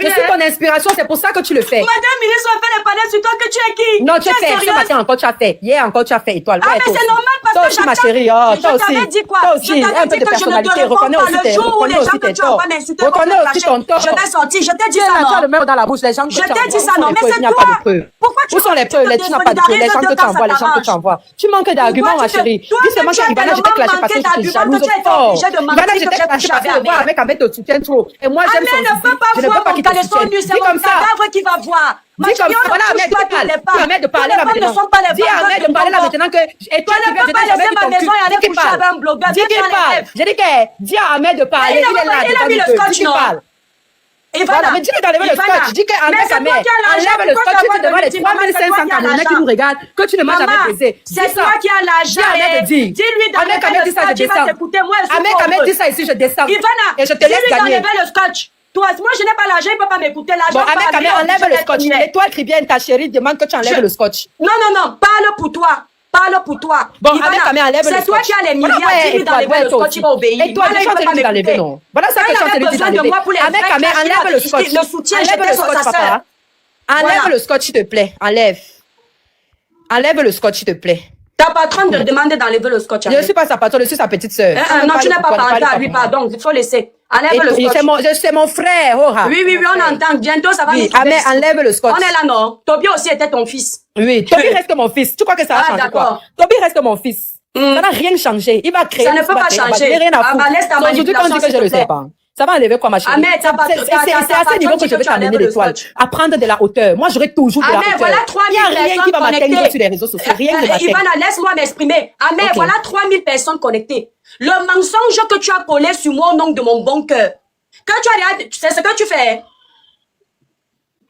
Je suis ton inspiration, c'est pour ça que tu le fais. Madame ministre, on fait les panels sur toi que tu es qui? Non, tu as fait. Ce matin encore, tu as fait. Hier encore, tu as fait. Étoile. Ah, mais c'est normal parce que toi aussi, ma chérie. Toi aussi. Je t'avais dit quoi? Toi aussi. Un peu de personnalité. Reconnais aussi tes torts. Reconnais aussi ton tort. Je t'ai sorti, je t'ai dit ça, non? Tu as le même dans la bouche, les gens que tu envoies. Je t'ai dit ça, non? Mais c'est toi. Pourquoi tu Où sont les preuves? Tu n'as pas de preuves. Les gens que tu envoies, les gens que tu envoies. Tu manques d'arguments, ma chérie. Dis seulement que Ivana, je t'ai clashé parce que je suis jalouse fort. Ivana, je t'ai clashé parce que voir avec te soutien trop. Et moi, j'aime son ne peut pas voir mon caleçon nu, c'est mon cadavre qui va voir. Dis comme ça, voilà, Ahmed de parler là maintenant. Dis à Ahmed de parler là maintenant que. Et toi, tu ne peux pas laisser ma maison et aller coucher avec un blogueur. Dis qu'il parle. J'ai dit que, dis à Ahmed de parler. Il est là, il a mis le scotch, non? Voilà, mais dis-le d'enlever le scotch. Dis qu'Ahmed, enlève le scotch, tu devant les 3500 Camerounais qui nous regardent, que tu ne m'as jamais baisé. C'est toi qui as l'argent. Dis-lui d'enlever le scotch, il va t'écouter. Moi, Ahmed dit ça ici, je descends. Et je te laisse gagner. Dis-lui d'enlever le scotch. Toi, moi, je n'ai pas l'argent, il ne peut pas m'écouter. Bon, Ahmed, enlève le scotch. L'étoile qui vient, ta chérie, demande que tu enlèves le scotch. Non, parle pour toi. Parle pour toi. Bon, Ahmed, enlève le scotch. C'est toi qui as les milliards. Dis-lui d'enlever le scotch, il va obéir. Et toi, je chante lui d'enlever, non. Voilà ça que je chante lui d'enlever. Ahmed, enlève le scotch. Le soutien, enlève le scotch, papa. Enlève le scotch, s'il te plaît. Enlève le scotch, s'il te plaît. Ta patronne te demande d'enlever le scotch. Je ne suis pas sa patronne, je suis sa petite sœur. Non, tu n'es pas parentée à lui, pardon. Il faut laisser. Enlève le scotch. C'est mon frère. Oui, on entend. Bientôt, ça va nous trouver. Amé, enlève le scotch. On est là, non? Toby aussi était ton fils. Oui, Toby reste mon fils. Tu crois que ça va changer quoi? Toby reste mon fils. Ça n'a rien changé. Il va créer. Ça ne peut pas changer. Rien à foutre. Laisse ta Aujourd'hui, quand on dit que je le sais pas. Ça va enlever quoi, ma chérie? C'est à ce niveau que je vais t'amener l'étoile. À prendre de la hauteur. Moi, j'aurai toujours de la hauteur. Voilà 3000 personnes. Il n'y a rien qui va m'atteindre sur les réseaux sociaux. Rien ne m'atteint. Ivana, laisse-moi m'exprimer. Amé, voilà 3000 personnes connectées. Le mensonge que tu as collé sur moi au nom de mon bon cœur. Quand tu as, tu sais ce que tu fais?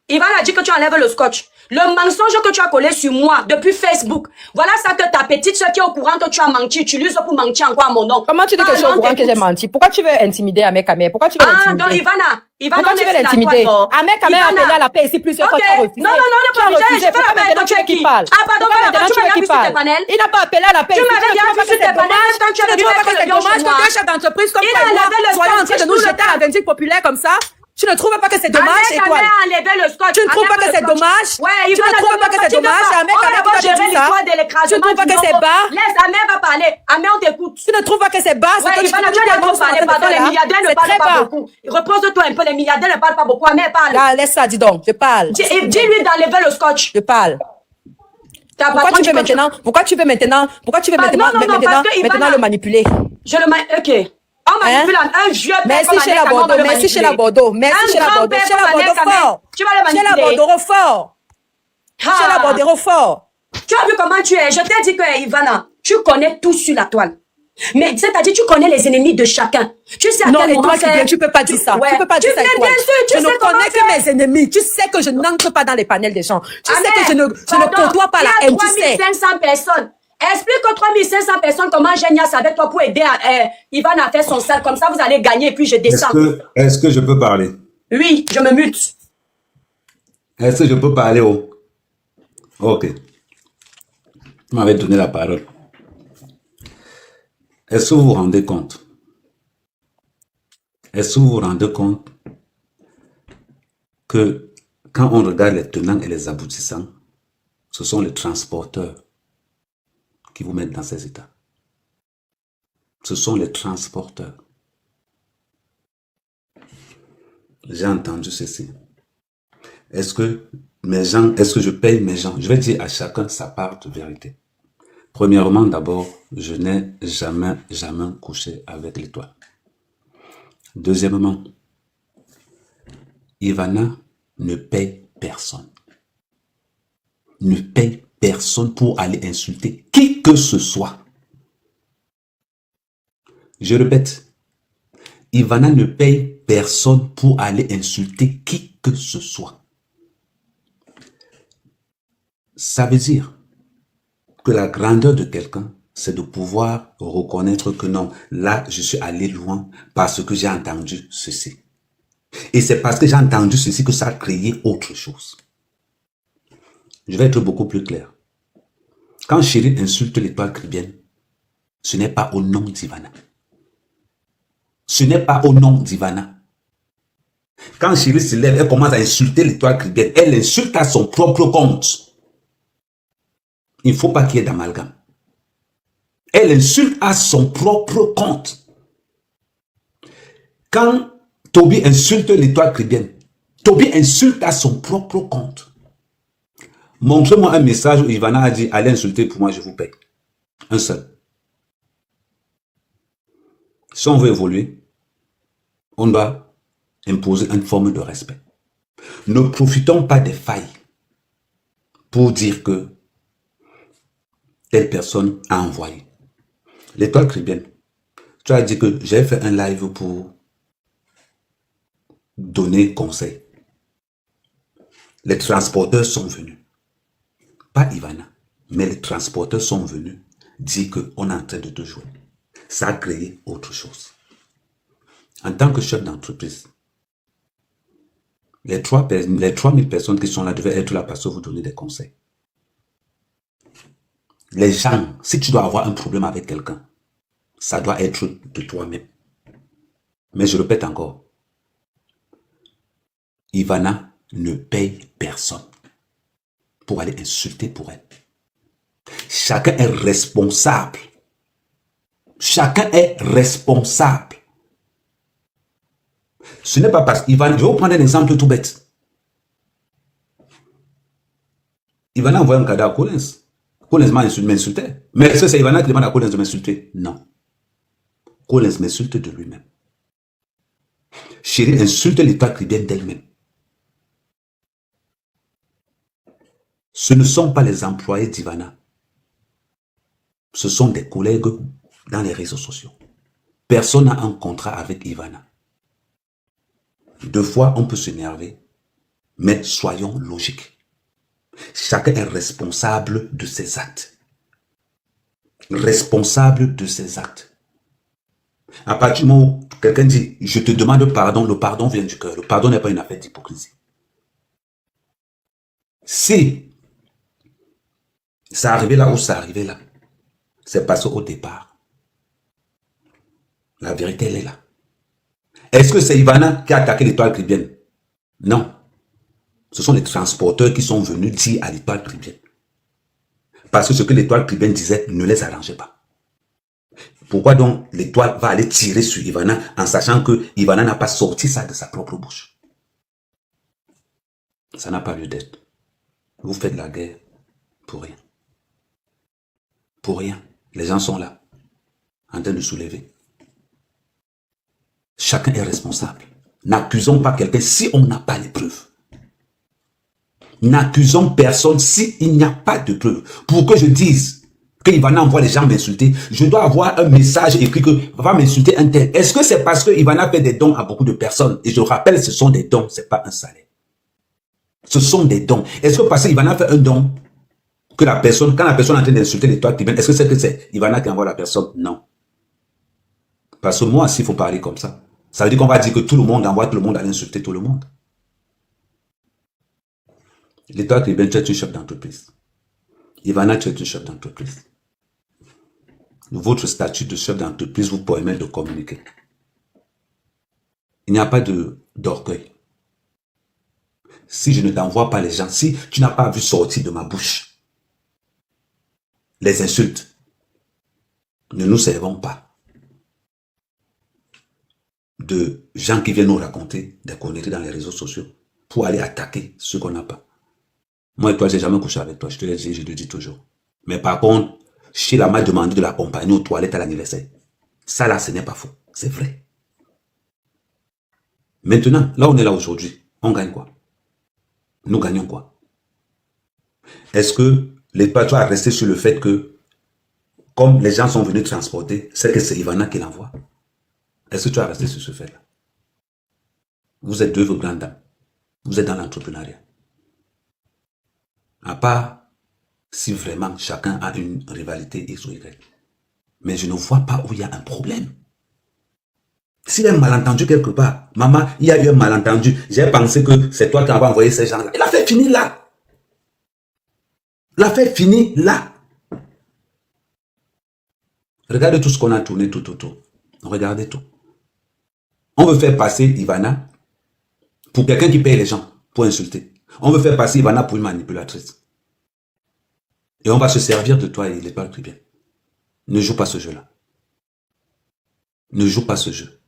Ivan a dit que tu enlèves le scotch. Le mensonge que tu as collé sur moi depuis Facebook. Voilà ça que ta petite soeur qui est au courant que tu as menti, utilise pour mentir encore à mon nom. Comment tu dis que je suis au courant que j'ai menti? Pourquoi tu veux intimider Ahmed Kamer? Pourquoi tu veux l'intimider? Donc Ivana, pourquoi tu veux l'intimider? Ahmed Kamer a appelé à la paix ici plusieurs fois, tu as refusé. Non, tu as refusé. Pourquoi maintenant tu veux qu'il parle? Pourquoi maintenant tu veux qu'il parle? Il n'a pas appelé à la paix. Tu m'avais bien vu sur tes panels quand tu as dit que c'est dommage que deux chefs d'entreprise comme toi et moi soyons en train de nous jeter à la vindicte populaire comme ça? Tu ne trouves pas que c'est dommage, Étoile? Tu ne trouves pas que c'est dommage? Tu ne trouves pas que c'est dommage? Ahmed Kamer qui t'a dit ça? Tu ne trouves pas que c'est bas? Laisse, Ahmed va parler. Ahmed, on t'écoute. Tu ne trouves pas que c'est bas? Ouais, Ivana, tu n'as pas parlé, pardon, les milliardaires ne parlent pas beaucoup. Repose-toi un peu, les milliardaires ne parlent pas beaucoup. Ahmed, parle. Là, laisse ça, dis donc, je parle. Dis-lui d'enlever le scotch. Je parle. Pourquoi tu veux maintenant le manipuler? Je le manipule, ok. On manipule un vieux père. Merci chez la Bordeaux, merci chez la Bordeaux, merci chez la Bordeaux, chez la Bordeaux fort. Tu vas le manipuler. Chez la Bordeaux fort. Chez la Bordeaux fort. Tu as vu comment tu es? Je t'ai dit que Ivana, tu connais tout sur la toile. Mais c'est-à-dire, tu connais les ennemis de chacun. Tu sais à quel moment faire... tu peux pas dire ça. Tu peux pas dire ça. Bien sûr, je ne connais que mes ennemis. Tu sais que je n'entre pas dans les panels des gens. Tu sais que je ne côtoie pas la haine. Tu sais. 3500 personnes. Explique aux 3500 personnes comment Génias avec toi pour aider Ivan à faire son sale. Comme ça, vous allez gagner et puis je descends. Est-ce que je peux parler? Oui, je me mute. Est-ce que je peux parler? Ok. Vous m'avez donné la parole. Est-ce que vous vous rendez compte? Est-ce que vous vous rendez compte que quand on regarde les tenants et les aboutissants, ce sont les transporteurs qui vous mettent dans ces états. Ce sont les transporteurs. J'ai entendu ceci. Est-ce que je paye mes gens? Je vais dire à chacun sa part de vérité. Premièrement, d'abord, je n'ai jamais couché avec l'étoile. Deuxièmement, Ivana ne paye personne. Ne paye personne pour aller insulter qui que ce soit. Je répète, Ivana ne paye personne pour aller insulter qui que ce soit. Ça veut dire que la grandeur de quelqu'un, c'est de pouvoir reconnaître que non, là, je suis allé loin parce que j'ai entendu ceci. Et c'est parce que j'ai entendu ceci que ça a créé autre chose. Je vais être beaucoup plus clair. Quand Chéri insulte l'étoile caribéenne, ce n'est pas au nom d'Ivana. Ce n'est pas au nom d'Ivana. Quand Chéri se lève, elle commence à insulter l'étoile caribéenne. Elle insulte à son propre compte. Il ne faut pas qu'il y ait d'amalgame. Elle insulte à son propre compte. Quand Toby insulte l'étoile caribéenne, Toby insulte à son propre compte. Montrez-moi un message où Ivana a dit, allez insulter pour moi, je vous paye. Un seul. Si on veut évoluer, on doit imposer une forme de respect. Ne profitons pas des failles pour dire que telle personne a envoyé. L'étoile caribéenne, tu as dit que j'ai fait un live pour donner conseil. Les transporteurs sont venus. Pas Ivana, mais les transporteurs sont venus dire qu'on est en train de te jouer. Ça a créé autre chose. En tant que chef d'entreprise, les 3000 personnes qui sont là devaient être là parce que vous donnez des conseils. Les gens, si tu dois avoir un problème avec quelqu'un, ça doit être de toi-même. Mais je répète encore, Ivana ne paye personne pour aller insulter pour elle. Chacun est responsable. Chacun est responsable. Ce n'est pas parce qu'Ivana... Je vais vous prendre un exemple tout bête. Ivana envoie un cadeau à Collins. Collins m'insultait. Mais est-ce que c'est Ivana qui demande à Collins de m'insulter? Non. Collins m'insulte de lui-même. Chérie insulte l'étoile caribéenne d'elle-même. Ce ne sont pas les employés d'Ivana. Ce sont des collègues dans les réseaux sociaux. Personne n'a un contrat avec Ivana. Deux fois, on peut s'énerver, mais soyons logiques. Chacun est responsable de ses actes. Responsable de ses actes. À partir du moment où quelqu'un dit « je te demande pardon », le pardon vient du cœur. Le pardon n'est pas une affaire d'hypocrisie. Si ça arrivait là où ça arrivait là, c'est parce qu'au départ, la vérité, elle est là. Est-ce que c'est Ivana qui a attaqué l'étoile caribéenne? Non. Ce sont les transporteurs qui sont venus dire à l'étoile caribéenne. Parce que ce que l'étoile caribéenne disait ne les arrangeait pas. Pourquoi donc l'étoile va aller tirer sur Ivana en sachant que Ivana n'a pas sorti ça de sa propre bouche? Ça n'a pas lieu d'être. Vous faites la guerre pour rien. Pour rien. Les gens sont là, en train de soulever. Chacun est responsable. N'accusons pas quelqu'un si on n'a pas les preuves. N'accusons personne s'il n'y a pas de preuves. Pour que je dise que Ivana envoie les gens m'insulter, je dois avoir un message écrit que va m'insulter un tel. Est-ce que c'est parce que Ivana fait des dons à beaucoup de personnes? Et je rappelle, ce sont des dons, ce n'est pas un salaire. Ce sont des dons. Est-ce que parce que Ivana fait un don, que la personne, quand la personne est en train d'insulter l'étoile caribéenne, est-ce que c'est Ivana qui envoie la personne? Non. Parce que moi, s'il faut parler comme ça veut dire qu'on va dire que tout le monde envoie tout le monde à insulter tout le monde. L'étoile caribéenne, tu es une chef d'entreprise. Ivana, tu es une chef d'entreprise. Votre statut de chef d'entreprise vous permet de communiquer. Il n'y a pas d'orgueil. Si je ne t'envoie pas les gens, si tu n'as pas vu sortir de ma bouche les insultes, ne nous servons pas de gens qui viennent nous raconter des conneries dans les réseaux sociaux pour aller attaquer ceux qu'on n'a pas. Moi et toi, j'ai jamais couché avec toi, je te l'ai dit, je te le dis toujours. Mais par contre, Sheila m'a demandé de l'accompagner aux toilettes à l'anniversaire. Ça là, ce n'est pas faux, c'est vrai. Maintenant, là on est là aujourd'hui, on gagne quoi? Nous gagnons quoi? Est-ce que l'État doit rester sur le fait que, comme les gens sont venus transporter, c'est que c'est Ivana qui l'envoie? Est-ce que tu as resté sur ce fait-là? Vous êtes deux grandes dames. Vous êtes dans l'entrepreneuriat. À part si vraiment chacun a une rivalité X ou Y. Mais je ne vois pas où il y a un problème. S'il y a un malentendu quelque part, maman, il y a eu un malentendu. J'ai pensé que c'est toi qui avais envoyé ces gens-là. Et l'affaire finit là. L'affaire finit là. Regardez tout ce qu'on a tourné tout autour. Regardez tout. On veut faire passer Ivana pour quelqu'un qui paye les gens pour insulter. On veut faire passer Ivana pour une manipulatrice. Et on va se servir de toi et l'étoile caribéenne. Ne joue pas ce jeu-là. Ne joue pas ce jeu.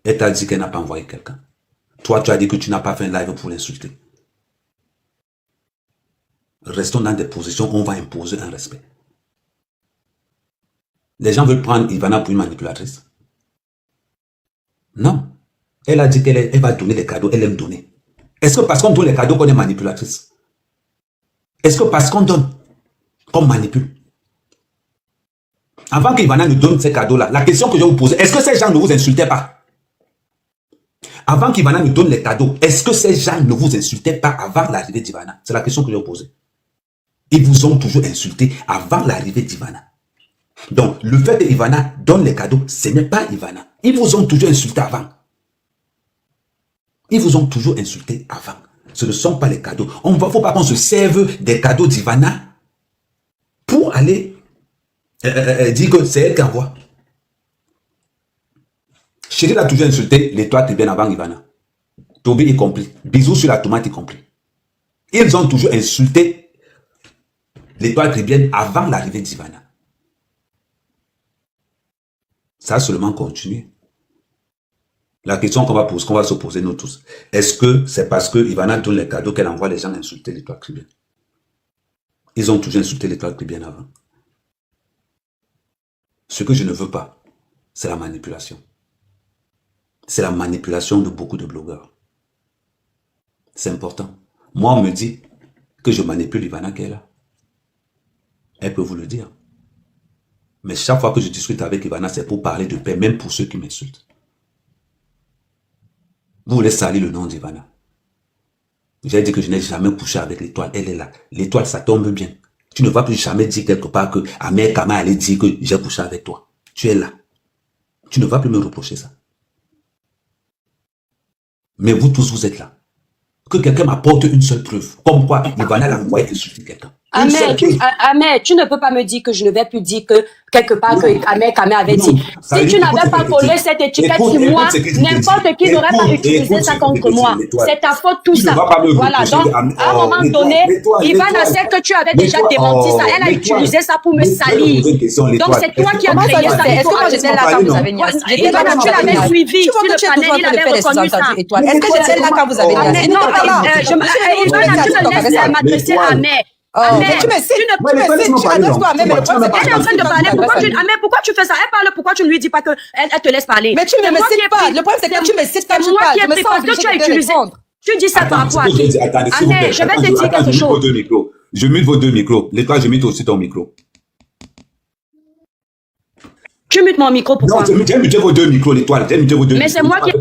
Elle t'a dit qu'elle n'a pas envoyé quelqu'un. Toi, tu as dit que tu n'as pas fait un live pour l'insulter. Restons dans des positions où on va imposer un respect. Les gens veulent prendre Ivana pour une manipulatrice. Non. Elle a dit qu'elle va donner les cadeaux, elle aime donner. Est-ce que parce qu'on donne les cadeaux qu'on est manipulatrice? Est-ce que parce qu'on donne, qu'on manipule? Avant qu'Ivana nous donne ces cadeaux-là, la question que je vais vous poser, est-ce que ces gens ne vous insultaient pas? Avant qu'Ivana nous donne les cadeaux, est-ce que ces gens ne vous insultaient pas avant l'arrivée d'Ivana? C'est la question que je vais vous poser. Ils vous ont toujours insulté avant l'arrivée d'Ivana. Donc, le fait que Ivana donne les cadeaux, ce n'est pas Ivana. Ils vous ont toujours insulté avant. Ils vous ont toujours insulté avant. Ce ne sont pas les cadeaux. Il ne faut pas qu'on se serve des cadeaux d'Ivana pour aller dire que c'est elle qui envoie. Chérie a toujours insulté l'étoile caribéenne avant Ivana. Toby y compris. Bisous sur la tomate y compris. Ils ont toujours insulté l'étoile caribéenne avant l'arrivée d'Ivana. Ça a seulement continué. La question qu'on va se poser nous tous, est-ce que c'est parce que Ivana donne les cadeaux qu'elle envoie les gens insulter l'Étoile Caribéenne? Ils ont toujours insulté l'Étoile Caribéenne avant. Ce que je ne veux pas, c'est la manipulation. C'est la manipulation de beaucoup de blogueurs. C'est important. Moi, on me dit que je manipule Ivana Kela. Elle peut vous le dire. Mais chaque fois que je discute avec Ivana, c'est pour parler de paix, même pour ceux qui m'insultent. Vous voulez salir le nom d'Ivana. J'ai dit que je n'ai jamais couché avec l'Étoile. Elle est là. L'Étoile, ça tombe bien. Tu ne vas plus jamais dire quelque part que Ahmed Kama allait dire que j'ai couché avec toi. Tu es là. Tu ne vas plus me reprocher ça. Mais vous tous, vous êtes là. Que quelqu'un m'apporte une seule preuve. Comme quoi, Ivana l'a envoyé insulter quelqu'un. Ahmed, tu ne peux pas me dire que je ne vais plus dire que quelque part que Ahmed Kama avait dit. Si tu n'avais pas collé cette étiquette sur moi, n'importe qui n'aurait pas utilisé ça contre moi. C'est ta faute tout ça. Voilà, donc à un moment donné, Ivana sait que tu avais déjà démenti ça. Elle a utilisé ça pour me salir. Donc c'est toi qui as créé ça. Est-ce que moi j'étais là quand vous avez mis Ivana, tu l'avais suivi. Sur le panel, il avait reconnu ça. Est-ce que j'étais là quand vous avez mis non, Ivana, tu me laisses m'adresser à Ahmed. Ahmed, tu me cites, tu adresses-toi à Ahmed, mais le problème c'est elle est en train de parler. Pourquoi tu fais ça? Elle parle, pourquoi tu ne lui dis pas qu'elle te laisse parler? Mais tu ne me cites pas. Le problème c'est que tu me cites quand je parle. Je me sens obligée de te répondre. Tu dis ça par rapport à qui? Ahmed, je vais te dire quelque chose. Je mute vos deux micros. L'Étoile, je mute aussi ton micro. Tu mutes mon micro, pourquoi? Non, j'ai muté vos deux micros, l'Étoile. J'ai muté vos deux micros. Mais c'est moi qui...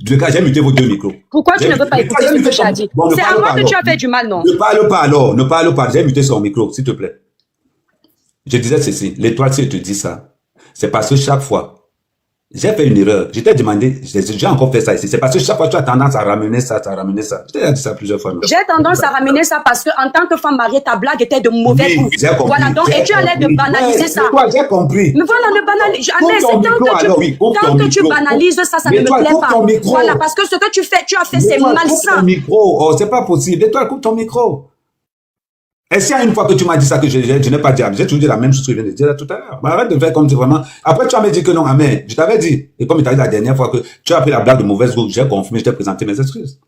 J'ai muté vos deux micros. Pourquoi tu ne veux pas écouter ce que tu as dit? C'est à moi que tu as fait du mal, non? Ne parle pas alors, ne parle pas. J'ai muté son micro, s'il te plaît. Je disais ceci, l'Étoile, si je te dis ça, c'est parce que chaque fois, j'ai fait une erreur. Je t'ai demandé, j'ai encore fait ça ici. C'est parce que chaque fois, tu as tendance à ramener ça, Je t'ai dit ça plusieurs fois. J'ai tendance à ramener ça parce que en tant que femme mariée, ta blague était de mauvais goût. Voilà, donc, et tu allais de banaliser ça. J'ai compris. Mais voilà, ne banalise. Tant que tu banalises ça, ça ne me plaît pas. Voilà, parce que ce que tu fais, tu as fait, c'est malsain. Coupe ton micro. Oh, c'est pas possible. L'Étoile, coupe ton micro. Et s'il y a une fois que tu m'as dit ça que je n'ai pas dit, j'ai toujours dit la même chose que je viens de dire là tout à l'heure. Arrête de faire comme si vraiment... Après, tu m'as dit que non, Ahmed, je t'avais dit. Et comme il t'a dit la dernière fois que tu as pris la blague de mauvaise goût, j'ai confirmé, je t'ai présenté mes excuses.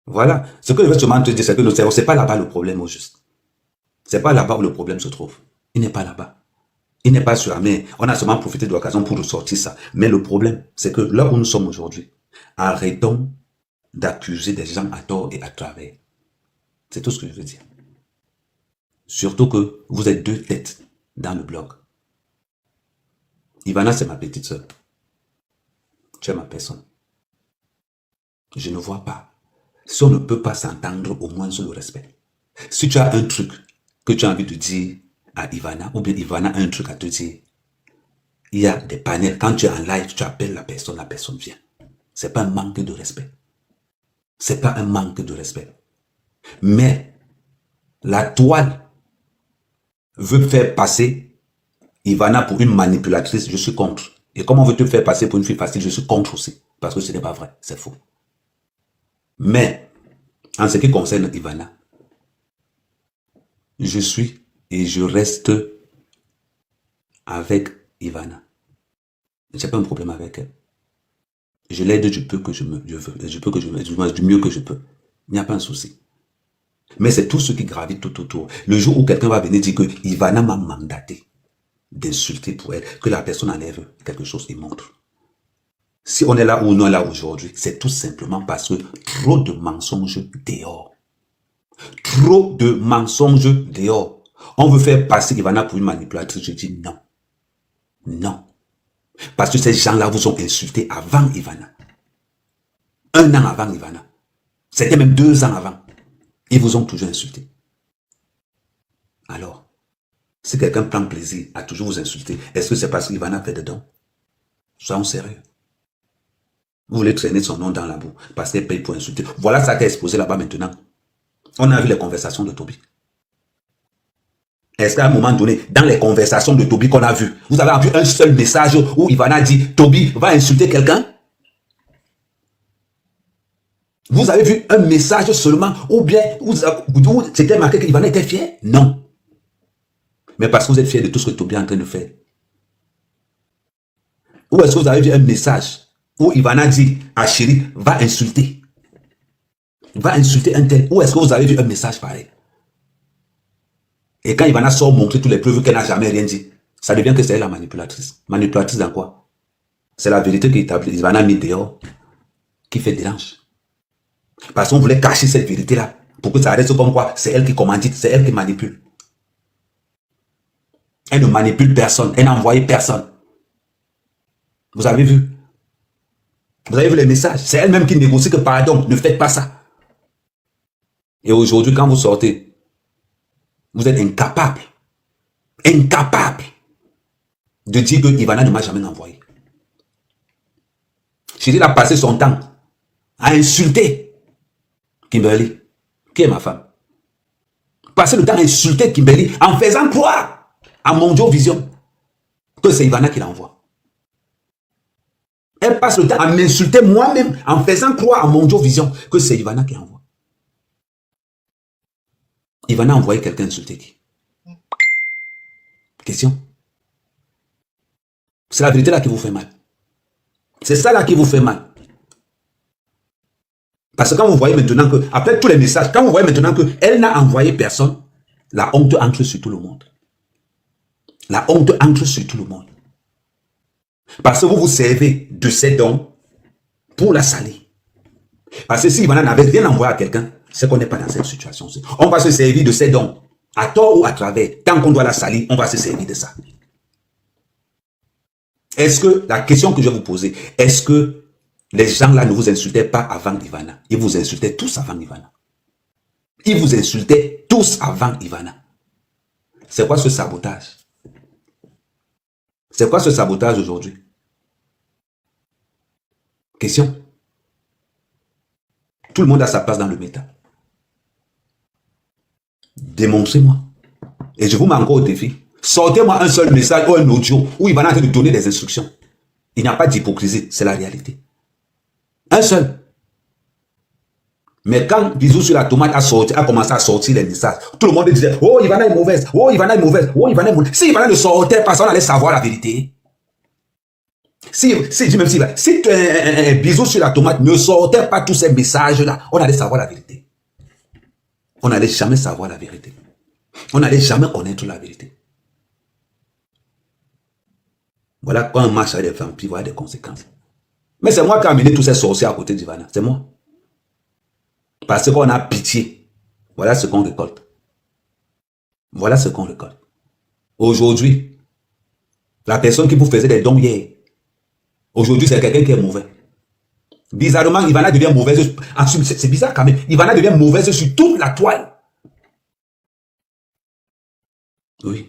Voilà. Ce que je veux seulement te dire, c'est que notre cerveau, c'est pas là-bas le problème au juste. C'est pas là-bas où le problème se trouve. Il n'est pas là-bas. Il n'est pas sur Ahmed. On a seulement profité de l'occasion pour ressortir ça. Mais le problème, c'est que là où nous sommes aujourd'hui, arrêtons d'accuser des gens à tort et à travers. C'est tout ce que je veux dire. Surtout que vous êtes deux têtes dans le blog. Ivana, c'est ma petite sœur. Tu es ma personne. Je ne vois pas. Si on ne peut pas s'entendre, au moins sur le respect. Si tu as un truc que tu as envie de dire à Ivana, ou bien Ivana a un truc à te dire, il y a des panels. Quand tu es en live, tu appelles la personne vient. C'est pas un manque de respect. C'est pas un manque de respect. Mais la toile veut faire passer Ivana pour une manipulatrice, je suis contre. Et comme on veut te faire passer pour une fille facile, je suis contre aussi. Parce que ce n'est pas vrai, c'est faux. Mais, en ce qui concerne Ivana, je suis et je reste avec Ivana. Je n'ai pas un problème avec elle. Je l'aide du mieux que je peux. Il n'y a pas un souci. Mais c'est tout ce qui gravite tout autour. Le jour où quelqu'un va venir dire que Ivana m'a mandaté d'insulter pour elle, que la personne enlève quelque chose et montre. Si on est là où on est là aujourd'hui, c'est tout simplement parce que trop de mensonges dehors. Trop de mensonges dehors. On veut faire passer Ivana pour une manipulatrice. Je dis non. Non. Parce que ces gens-là vous ont insulté avant Ivana. 1 an avant Ivana. C'était même 2 ans avant. Ils vous ont toujours insulté. Alors, si quelqu'un prend plaisir à toujours vous insulter, est-ce que c'est parce qu'Ivana fait dedans? Soyons sérieux. Vous voulez traîner son nom dans la boue parce qu'elle paye pour insulter. Voilà ça qui est exposé là-bas maintenant. On a vu les conversations de Toby. Est-ce qu'à un moment donné, dans les conversations de Toby qu'on a vues, vous avez vu un seul message où Ivana dit Toby va insulter quelqu'un? Vous avez vu un message seulement, ou bien c'était marqué qu'Ivana était fière? Non. Mais parce que vous êtes fiers de tout ce que Toby est en train de faire. Ou est-ce que vous avez vu un message où Ivana dit à Chéri, va insulter. Va insulter un tel. Où est-ce que vous avez vu un message pareil? Et quand Ivana sort montrer toutes les preuves qu'elle n'a jamais rien dit, ça devient que c'est elle la manipulatrice. Manipulatrice dans quoi? C'est la vérité qui Ivana a mis dehors, qui fait dérange. Parce qu'on voulait cacher cette vérité-là, pour que ça reste comme quoi c'est elle qui commandite, c'est elle qui manipule. Elle ne manipule personne, elle n'a envoyé personne. Vous avez vu? Vous avez vu les messages? C'est elle-même qui négocie que pardon, ne faites pas ça. Et aujourd'hui, quand vous sortez, vous êtes incapable de dire que Ivana ne m'a jamais envoyé. Chérie a passé son temps à insulter Kimberly, qui est ma femme. Passer le temps à insulter Kimberly en faisant croire à Mondio Vision que c'est Ivana qui l'envoie. Elle passe le temps à m'insulter moi-même en faisant croire à Mondio Vision que c'est Ivana qui l'envoie. Ivana a envoyé quelqu'un insulter qui? Question. C'est la vérité là qui vous fait mal. C'est ça là qui vous fait mal. Parce que quand vous voyez maintenant que, après tous les messages, quand vous voyez maintenant qu'elle n'a envoyé personne, la honte entre sur tout le monde. La honte entre sur tout le monde. Parce que vous vous servez de ces dons pour la salir. Parce que si Ivana n'avait rien envoyé à quelqu'un, c'est qu'on n'est pas dans cette situation. On va se servir de ces dons, à tort ou à travers. Tant qu'on doit la salir, on va se servir de ça. Est-ce que, la question que je vais vous poser, est-ce que les gens là ne vous insultaient pas avant Ivana? Ils vous insultaient tous avant Ivana. Ils vous insultaient tous avant Ivana. C'est quoi ce sabotage? C'est quoi ce sabotage aujourd'hui? Question. Tout le monde a sa place dans le méta. Démontrez-moi. Et je vous mets encore au défi. Sortez-moi un seul message ou un audio où Ivana est en train de donner des instructions. Il n'y a pas d'hypocrisie, c'est la réalité. Un seul. Mais quand Bisou sur la tomate a commencé à sortir les messages, tout le monde disait, oh Ivana est mauvaise, oh Ivana est mauvaise, oh Ivana est mauvaise. Si Ivana ne sortait pas, on allait savoir la vérité. Si Bisou sur la tomate ne sortait pas tous ces messages-là, on allait savoir la vérité. On n'allait jamais savoir la vérité. On n'allait jamais connaître la vérité. Voilà quand on marche avec des vampires, il y a des conséquences. Mais c'est moi qui ai amené tous ces sorciers à côté d'Ivana. C'est moi. Parce qu'on a pitié. Voilà ce qu'on récolte. Voilà ce qu'on récolte. Aujourd'hui, la personne qui vous faisait des dons hier, aujourd'hui c'est quelqu'un qui est mauvais. Bizarrement, Ivana devient mauvaise. C'est bizarre quand même. Ivana devient mauvaise sur toute la toile. Oui.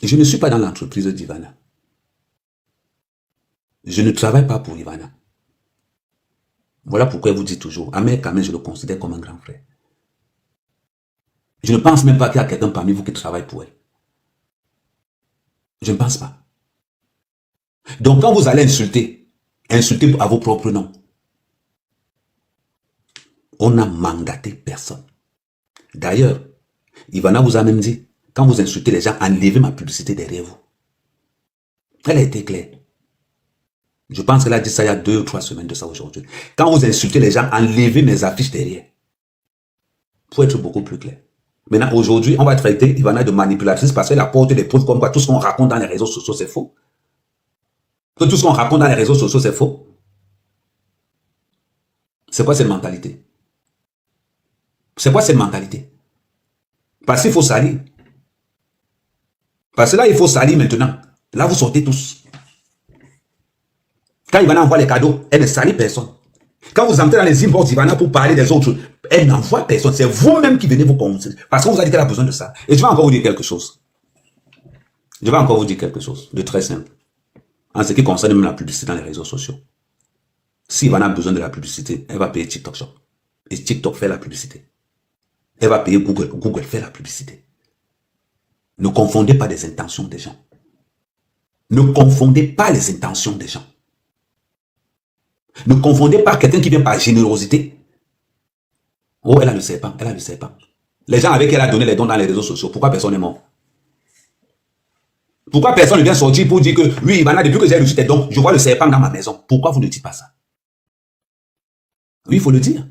Je ne suis pas dans l'entreprise d'Ivana. Je ne travaille pas pour Ivana. Voilà pourquoi elle vous dit toujours, Ahmed Kamel, je le considère comme un grand frère. Je ne pense même pas qu'il y a quelqu'un parmi vous qui travaille pour elle. Je ne pense pas. Donc quand vous allez insulter à vos propres noms. On n'a mandaté personne. D'ailleurs, Ivana vous a même dit, quand vous insultez les gens, enlevez ma publicité derrière vous. Elle a été claire. Je pense qu'elle a dit ça il y a 2 ou 3 semaines de ça aujourd'hui. Quand vous insultez les gens, enlevez mes affiches derrière. Pour être beaucoup plus clair. Maintenant, aujourd'hui, on va traiter Ivana de manipulatrice parce qu'elle apporte des preuves comme quoi tout ce qu'on raconte dans les réseaux sociaux, c'est faux. Que tout ce qu'on raconte dans les réseaux sociaux, c'est faux. C'est quoi cette mentalité? C'est quoi cette mentalité? Parce qu'il faut salir. Parce que là, il faut salir maintenant. Là, vous sortez tous. Quand Ivana envoie les cadeaux, elle ne salit personne. Quand vous entrez dans les inbox d'Ivana pour parler des autres, elle n'envoie personne. C'est vous-même qui venez vous conseiller. Parce qu'on vous a dit qu'elle a besoin de ça. Et je vais encore vous dire quelque chose. Je vais encore vous dire quelque chose de très simple. En ce qui concerne même la publicité dans les réseaux sociaux. Si Ivana a besoin de la publicité, elle va payer TikTok Shop. Et TikTok fait la publicité. Elle va payer Google. Google fait la publicité. Ne confondez pas les intentions des gens. Ne confondez pas les intentions des gens. Ne confondez pas quelqu'un qui vient par générosité. Oh, elle a le serpent. Elle a le serpent. Les gens avec qui elle a donné les dons dans les réseaux sociaux, pourquoi personne n'est mort? Pourquoi personne ne vient sortir pour dire que, oui, Ivana, depuis que j'ai reçu tes dons, je vois le serpent dans ma maison. Pourquoi vous ne dites pas ça? Oui, il faut le dire.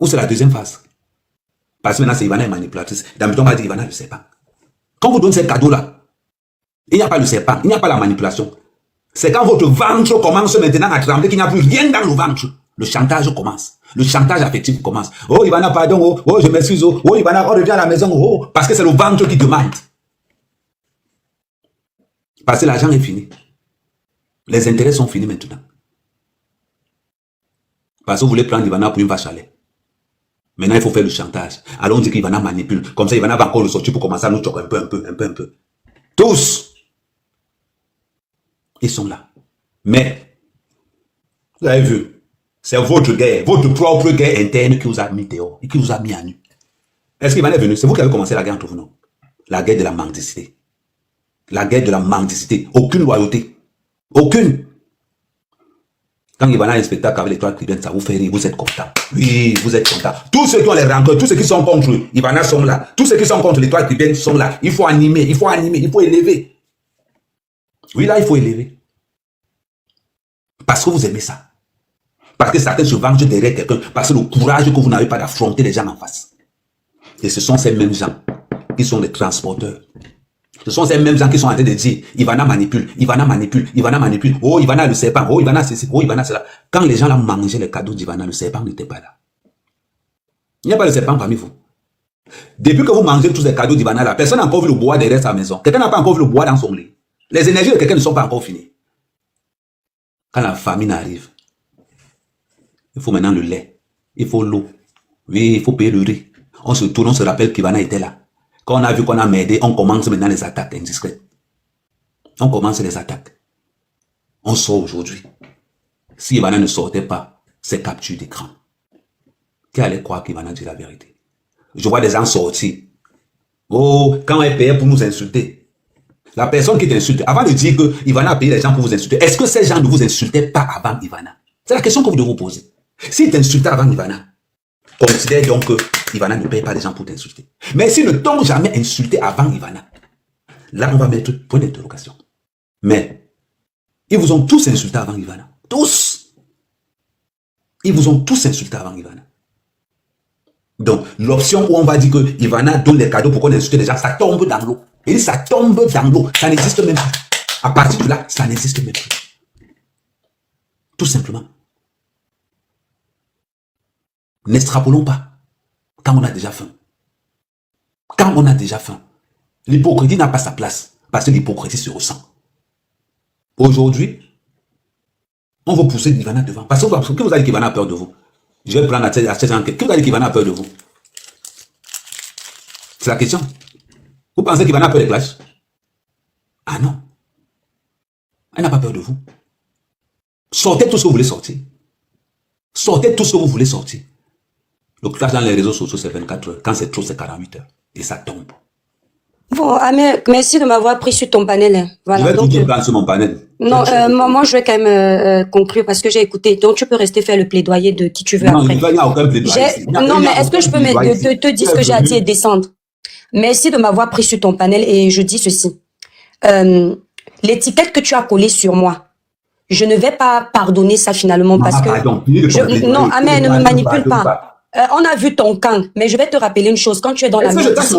Ou c'est la deuxième phase. Parce que maintenant, c'est Ivana est manipulatrice. D'habitude, on va dire Ivana le serpent. Quand vous donnez ces cadeaux-là, il n'y a pas le serpent, il n'y a pas la manipulation. C'est quand votre ventre commence maintenant à trembler, qu'il n'y a plus rien dans le ventre. Le chantage commence. Le chantage affectif commence. Oh, Ivana, pardon. Oh, oh je m'excuse. Oh, oh, Ivana, on revient à la maison. Oh, parce que c'est le ventre qui demande. Parce que l'argent est fini. Les intérêts sont finis maintenant. Parce que vous voulez prendre Ivana pour une vache à lait. Maintenant, il faut faire le chantage. Alors, on dit qu'Ivana manipule. Comme ça, Ivana va encore le sortir pour commencer à nous choquer un peu. Tous, ils sont là. Mais, vous avez vu, c'est votre guerre, votre propre guerre interne qui vous a mis dehors et qui vous a mis à nu. Est-ce qu'Ivana est venu? C'est vous qui avez commencé la guerre entre vous, non? La guerre de la mendicité. La guerre de la mendicité. Aucune loyauté. Aucune. Quand Ivana a un spectacle avec les trois tribunaux, ça vous fait rire, vous êtes content. Oui, vous êtes content. Tous ceux qui ont les rancœurs, tous ceux qui sont contre Ivana sont là. Tous ceux qui sont contre les trois tribunaux sont là. Il faut animer, il faut élever. Oui, là, il faut élever. Parce que vous aimez ça. Parce que certains se vengent derrière quelqu'un. Parce que le courage que vous n'avez pas d'affronter les gens en face. Et ce sont ces mêmes gens qui sont les transporteurs. Ce sont ces mêmes gens qui sont en train de dire Ivana manipule, Ivana manipule, Ivana manipule. Oh, Ivana le serpent. Oh, Ivana c'est ci, oh, Ivana c'est là. Quand les gens là mangeaient les cadeaux d'Ivana, le serpent n'était pas là. Il n'y a pas de serpent parmi vous. Depuis que vous mangez tous les cadeaux d'Ivana là, personne n'a encore vu le bois derrière sa maison. Quelqu'un n'a pas encore vu le bois dans son lit. Les énergies de quelqu'un ne sont pas encore finies. Quand la famine arrive, il faut maintenant le lait, il faut l'eau. Oui, il faut payer le riz. On se tourne, on se rappelle qu'Ivana était là. Quand on a vu qu'on a merdé, on commence maintenant les attaques indiscrètes. On commence les attaques. On sort aujourd'hui. Si Ivana ne sortait pas, c'est capture d'écran. Qui allait croire qu'Ivana dit la vérité? Je vois des gens sortir. Oh, quand elle payait pour nous insulter. La personne qui t'insulte, avant de dire que Ivana a payé les gens pour vous insulter, est-ce que ces gens ne vous insultaient pas avant Ivana? C'est la question que vous devez vous poser. S'ils t'insultaient avant Ivana, considère donc que Ivana ne paye pas les gens pour t'insulter. Mais s'ils ne t'ont jamais insulté avant Ivana, là on va mettre point d'interrogation. Mais ils vous ont tous insulté avant Ivana. Tous. Ils vous ont tous insulté avant Ivana. Donc l'option où on va dire que Ivana donne les cadeaux pour qu'on insulte les gens, ça tombe dans l'eau. Et ça tombe dans l'eau. Ça n'existe même plus. À partir de là, ça n'existe même plus. Tout simplement. N'extrapolons pas. Quand on a déjà faim. Quand on a déjà faim. L'hypocrisie n'a pas sa place. Parce que l'hypocrisie se ressent. Aujourd'hui, on va pousser Ivana devant. Parce que vous allez dire qu'Ivana a peur de vous. Je vais prendre à cette enquête. Qui vous a dit qu'Ivana a peur de vous? C'est la question. Vous pensez qu'Ivana a peur des clashs? Ah non. Elle n'a pas peur de vous. Sortez tout ce que vous voulez sortir. Sortez tout ce que vous voulez sortir. Le clash dans les réseaux sociaux, c'est 24 heures. Quand c'est trop, c'est 48 heures. Et ça tombe. Bon, Ahmed, merci de m'avoir pris sur ton panel. Voilà, je vais tout prendre sur mon panel. Non, moi, je vais quand même conclure parce que j'ai écouté. Donc, tu peux rester faire le plaidoyer de qui tu veux non, après. Il n'y a aucun plaidoyer. Non, mais est-ce que je peux te dire ce que j'ai à dire et descendre? Merci de m'avoir pris sur ton panel et je dis ceci. L'étiquette que tu as collée sur moi, je ne vais pas pardonner ça finalement parce que... Non, Ahmed, ne me manipule pas. On a vu ton camp, mais je vais te rappeler une chose. Quand tu es dans la merde ici...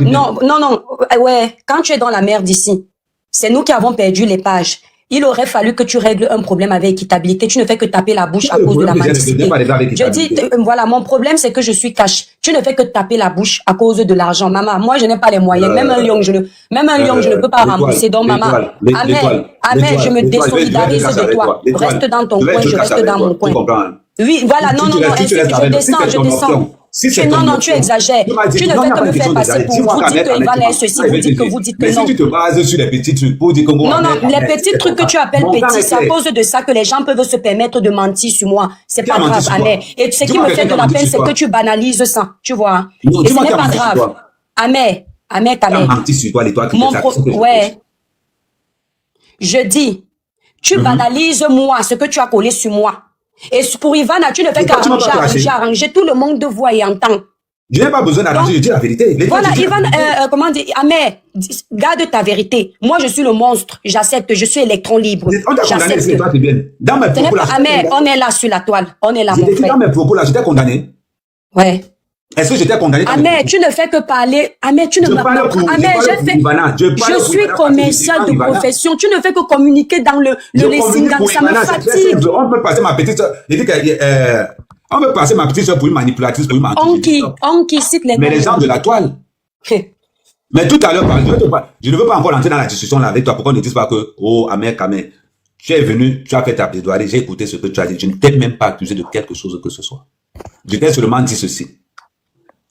Non, ouais. Quand tu es dans la merde ici, c'est nous qui avons perdu les pages. Il aurait fallu que tu règles un problème avec équitabilité. Tu ne fais que taper la bouche à cause de la mendicité. Je dis, voilà, mon problème, c'est que je suis cash. Tu ne fais que taper la bouche à cause de l'argent. Maman, moi, je n'ai pas les moyens. Même un lion, je ne peux pas rembourser. Donc, maman, Ahmed, je me désolidarise de toi. Reste dans ton coin, je reste dans mon coin. Oui, voilà, non, je descends. Non, tu exagères. Tu ne fais que me faire passer pour vous dites que Ivana est ceci, vous dites que vous dites que non. Si tu te bases sur les petits trucs pour dire que moi... Non, les petits trucs que tu appelles petits, c'est à cause de ça que les gens peuvent se permettre de mentir sur moi. C'est pas grave, Ahmed. Et ce qui me fait de la peine, c'est que tu banalises ça, tu vois. Et ce n'est pas grave. Ahmed. Ouais. Je dis, tu banalises moi, ce que tu as collé sur moi. Et pour Ivana, tu ne fais qu'arranger, tout le monde voit et entend. Je n'ai pas besoin d'arranger, je dis la vérité. Voilà, Ivan, comment dire, Ahmed, garde ta vérité. Moi, je suis le monstre. J'accepte, je suis électron libre. On t'a condamné, c'est toi qui viens. Dans mes propos là. Ahmed, on est là sur la toile. On est là, mon frère. Dans mes propos là, j'étais condamné. Ouais. Est-ce que j'étais condamné? Ahmed, tu ne fais que parler. Ahmed, tu ne m'as pas. Ahmed, je suis commercial de profession. Tu ne fais que communiquer dans le Lessingam. Ça me fatigue. On peut passer ma petite soeur. On peut passer ma petite soeur pour une manipulatrice, pour une menteuse. On qui cite les Mais les gens de la toile. Mais tout à l'heure, je ne veux pas encore entrer dans la discussion là avec toi pour qu'on ne dise pas que, oh, Ahmed Kamé, tu es venu, tu as fait ta plaidoirie, j'ai écouté ce que tu as dit. Je ne t'ai même pas accusé de quelque chose que ce soit. Je t'ai seulement dit ceci.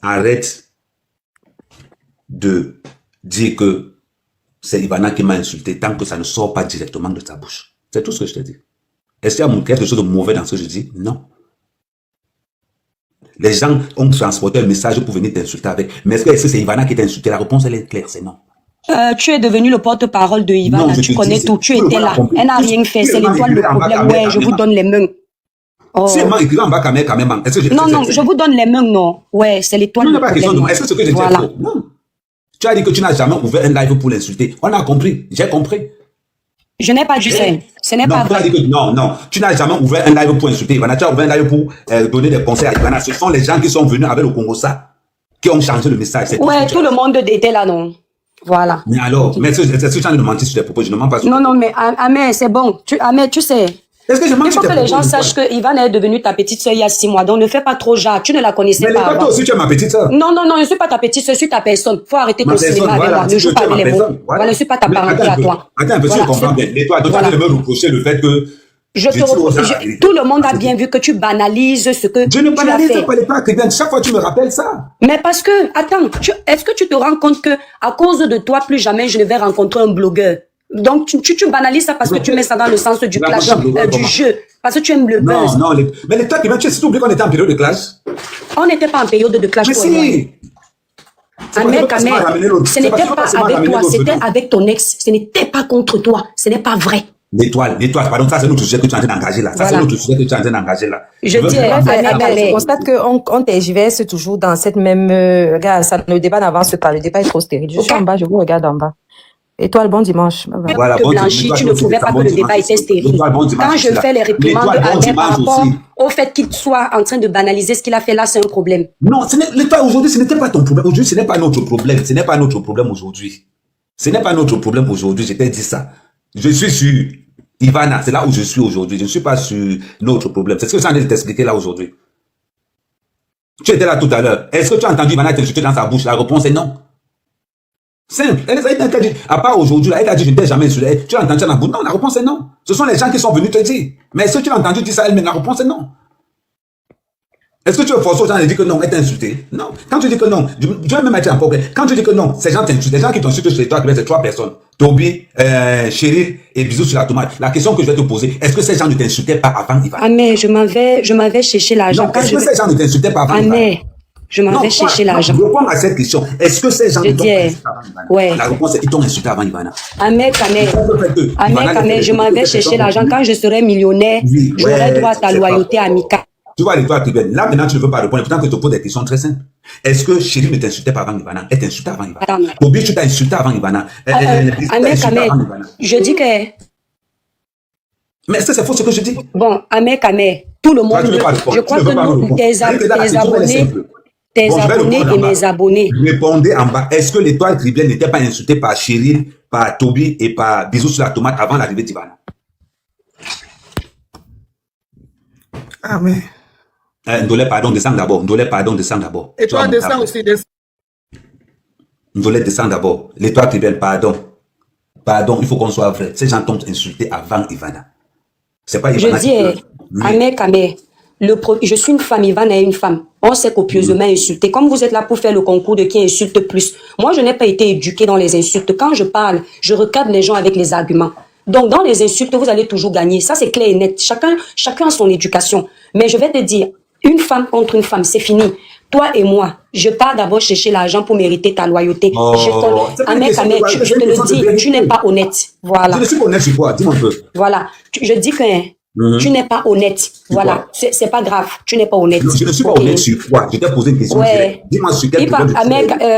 Arrête de dire que c'est Ivana qui m'a insulté tant que ça ne sort pas directement de ta bouche. C'est tout ce que je te dis. Est-ce qu'il y a quelque chose de mauvais dans ce que je dis? Non. Les gens ont transporté le message pour venir t'insulter avec. Mais est-ce que c'est Ivana qui t'a insulté? La réponse, elle est claire, c'est non. Tu es devenu le porte-parole de Ivana. Non, tu connais tout. Tu étais là. Elle n'a rien fait. C'est l'étoile le problème. Ouais, je vous donne les mains. Oh. Si elle m'a écrit en bas quand même. Non, je vous donne les mains, non. Ouais, c'est l'étoile le problème. Non, est-ce que ce que je dis est faux? Non. Tu as dit que tu n'as jamais ouvert un live pour l'insulter. On a compris. J'ai compris. Je n'ai pas dit ça. Ce n'est pas vrai. Non. Tu n'as jamais ouvert un live pour insulter Ivana. Tu as ouvert un live pour donner des conseils à Ivana. Ce sont les gens qui sont venus avec le Congo-Ça qui ont changé le message. Ouais, tout le monde était là, non. Voilà. Mais alors, est-ce que tu as envie de mentir sur tes propos? Je ne mens pas sur Non, mais Ahmed, c'est bon. Ahmed, tu sais. Est-ce que je mens Il faut que les gens sachent que Ivana est devenue ta petite soeur il y a 6 mois. Donc ne fais pas trop genre. Tu ne la connaissais pas. Mais toi aussi, tu es ma petite soeur. Non, je ne suis pas ta petite soeur, je suis ta personne. Faut arrêter ton cinéma avec moi. Ne joue pas avec les mots. Voilà, je ne suis pas ta parente à toi. Attends un peu, si je comprends bien. Et toi, tu as me reprocher le fait que tout le monde a bien vu que tu banalises ce que tu as fait. Je ne banalise pas les pas, chaque fois tu me rappelles ça. Mais parce que, attends, est-ce que tu te rends compte que à cause de toi, plus jamais je ne vais rencontrer un blogueur? Donc, tu banalises ça parce que tu mets ça dans le sens du clash, du jeu. Parce que tu aimes le buzz. Non, mais les toi qui tu as oublié qu'on était en période de clash. On n'était pas en période de clash pour moi. Ahmed Kamé, ce n'était pas avec toi, c'était avec ton ex. Ce n'était pas contre toi. Ce n'est pas vrai. L'étoile, pardon, ça c'est notre sujet que tu es en train d'engager là. Ça c'est notre sujet que tu es en train d'engager là. Je constate qu'on tergiverse toujours dans cette même... regarde, le débat n'avance pas, le débat est trop stérile. Je suis en bas, je vous regarde en bas. Étoile, bon dimanche. Voilà, bon Blanchi, tu ne trouvais pas que le débat était stérile. Quand je fais les réprimandes de Ahmed par rapport au fait qu'il soit en train de banaliser ce qu'il a fait là, c'est un problème. Non, aujourd'hui, ce n'était pas ton problème. Aujourd'hui, ce n'est pas notre problème. Ce n'est pas notre problème aujourd'hui. Ce n'est pas notre problème aujourd'hui. Je t'ai dit ça. Je suis sur Ivana. C'est là où je suis aujourd'hui. Je ne suis pas sur notre problème. C'est ce que je suis en train de t'expliquer là aujourd'hui. Tu étais là tout à l'heure. Est-ce que tu as entendu Ivana t'insulter dans sa bouche? La réponse est non. Simple. Elle a dit, à part aujourd'hui, elle a dit, je ne t'ai jamais insulté. Tu l'as entendu dans la bouche? Non, la réponse est non. Ce sont les gens qui sont venus te dire. Mais est-ce que tu l'as entendu dire ça elle-même? La réponse est non. Est-ce que tu veux forcer aux gens de dire que non, elle t'a insulté? Non. Quand tu dis que non, je vais même être encore. Quand tu dis que non, ces gens t'insultent. Les gens qui t'insultent chez toi, c'est 3 personnes. Toby, Chéri et Bisous sur la tomate. La question que je vais te poser, est-ce que ces gens ne t'insultaient pas avant Ivana? Ah mais je m'en vais chercher l'argent. Non, est-ce que ces gens ne t'insultaient pas avant Ivana? Je m'en vais chercher l'argent. Réponds à cette question. Est-ce que ces gens t'ont insulté avant Ivana? Ouais. La réponse est ils t'ont insulté avant Ivana. Ahmed Kamé, je m'en vais chercher l'argent. Quand je serai millionnaire, j'aurai droit à ta loyauté amicale. Tu vois l'histoire qui vient. Là, maintenant, tu ne veux pas répondre. Pourtant, que je te pose des questions très simples. Est-ce que Chéri ne t'insultait pas avant Ivana? Elle t'insultait avant Ivana. Toby, tu t'as insulté avant Ivana. Ahmed Kamé, je dis que... Mais est-ce que c'est faux ce que je dis? Bon, Ahmed Kamé, tout le monde... Je crois que tes abonnés et mes abonnés. Répondez en bas. Est-ce que l'étoile tribune n'était pas insultée par Chéri, par Toby et par Bisous sur la tomate avant l'arrivée d'Ivana? Ah, mais... Ndolé, pardon, descends d'abord. Et toi, descends aussi, descends. Ndolé, descends d'abord. L'étoile tribune, pardon. Pardon, il faut qu'on soit vrai. Ces gens t'ont insulté avant Ivana. C'est pas Ivana. Je dis, Ahmed Kamé, je suis une femme, Ivana est une femme. On s'est copieusement insulté. Comme vous êtes là pour faire le concours de qui insulte plus. Moi, je n'ai pas été éduquée dans les insultes. Quand je parle, je recadre les gens avec les arguments. Donc, dans les insultes, vous allez toujours gagner. Ça, c'est clair et net. Chacun a son éducation. Mais je vais te dire, une femme contre une femme, c'est fini. Toi et moi, je pars d'abord chercher l'argent pour mériter ta loyauté. Ahmed Kamé, je te le dis, tu n'es pas honnête. Voilà. Je ne suis pas honnête sur quoi? Dis-moi un peu. Voilà. Je dis que tu n'es pas honnête. Voilà, c'est pas grave, tu n'es pas honnête. Je ne suis pas honnête sur quoi? Je t'ai posé une question. Ouais. Dis-moi sur quel point.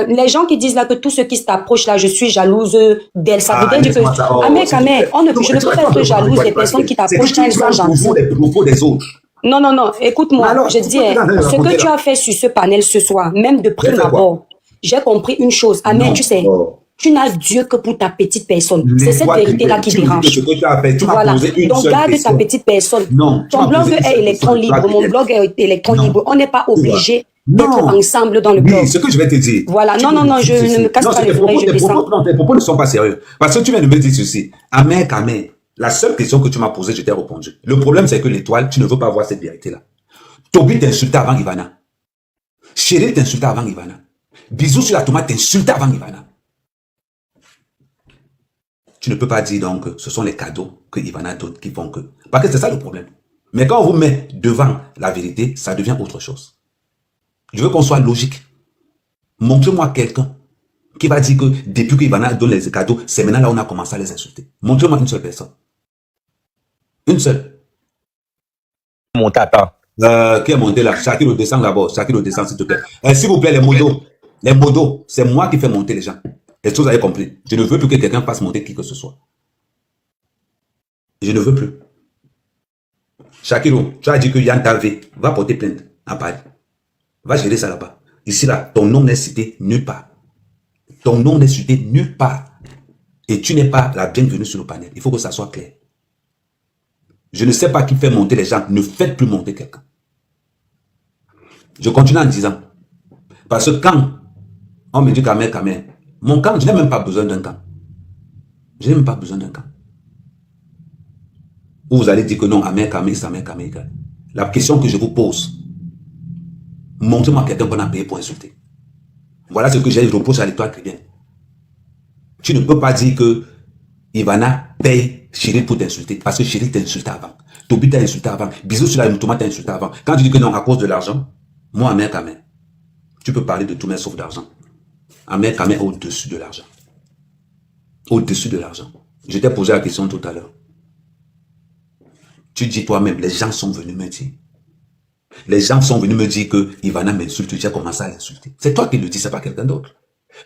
Les gens qui disent là que tous ceux qui s'approchent là, je suis jalouse d'elle, ça veut dire que... je ne peux pas être jalouse des personnes qui t'approchent quand elles sont gentilles. Les propos des autres. Non, écoute-moi, je dis, ce que tu as fait sur ce panel ce soir, même de prime abord, j'ai compris une chose. Amen, tu sais... Tu n'as Dieu que pour ta petite personne. C'est cette vérité-là qui dérange. Voilà. Donc, garde ta petite personne. Non, ton blog est électron libre. Mon blog est électron libre. On n'est pas obligé d'être ensemble dans le blog. Oui, ce que je vais te dire. Voilà. Non, je ne me casse pas les oreilles, je descends. Non, tes propos ne sont pas sérieux. Parce que tu viens de me dire ceci. Amen. La seule question que tu m'as posée, je t'ai répondu. Le problème, c'est que l'étoile, tu ne veux pas voir cette vérité-là. Toby t'insultait avant Ivana. Chérie t'insultait avant Ivana. Bisous sur la tomate t'insultait avant Ivana. Tu ne peux pas dire donc que ce sont les cadeaux que Ivana donne qui font que... Parce que c'est ça le problème. Mais quand on vous met devant la vérité, ça devient autre chose. Je veux qu'on soit logique. Montrez-moi quelqu'un qui va dire que depuis que Ivana donne les cadeaux, c'est maintenant là où on a commencé à les insulter. Montrez-moi une seule personne. Une seule. Mon tata. Qui est monté là? Shakiro descend d'abord. Shakiro descend s'il te plaît. S'il vous plaît, les modos, c'est moi qui fais monter les gens. Est-ce que vous avez compris? Je ne veux plus que quelqu'un fasse monter qui que ce soit. Je ne veux plus. Shakiro, tu as dit que Yann Talvé va porter plainte à Paris. Va gérer ça là-bas. Ici, là, ton nom n'est cité nulle part. Ton nom n'est cité nulle part. Et tu n'es pas la bienvenue sur le panel. Il faut que ça soit clair. Je ne sais pas qui fait monter les gens. Ne faites plus monter quelqu'un. Je continue en disant. Parce que quand on me dit Kamer, mon camp, je n'ai même pas besoin d'un camp. Je n'ai même pas besoin d'un camp. Ou vous allez dire que non, Amer Kamé. La question que je vous pose, montrez-moi quelqu'un qu'on a payé pour insulter. Voilà ce que j'ai reproché à l'étoile chrétienne. Tu ne peux pas dire que Ivana paye Chérie pour t'insulter. Parce que Chérie t'insulte avant. Toby t'a insulté avant. Bisous sur la tomate t'a insulté avant. Quand tu dis que non, à cause de l'argent, moi, Amer Kamé, tu peux parler de tout mais sauf d'argent. Amer Kamé est au-dessus de l'argent. Au-dessus de l'argent. Je t'ai posé la question tout à l'heure. Tu dis toi-même, les gens sont venus me dire. Les gens sont venus me dire que Ivana m'insulte, tu as commencé à l'insulter. C'est toi qui le dis, c'est pas quelqu'un d'autre.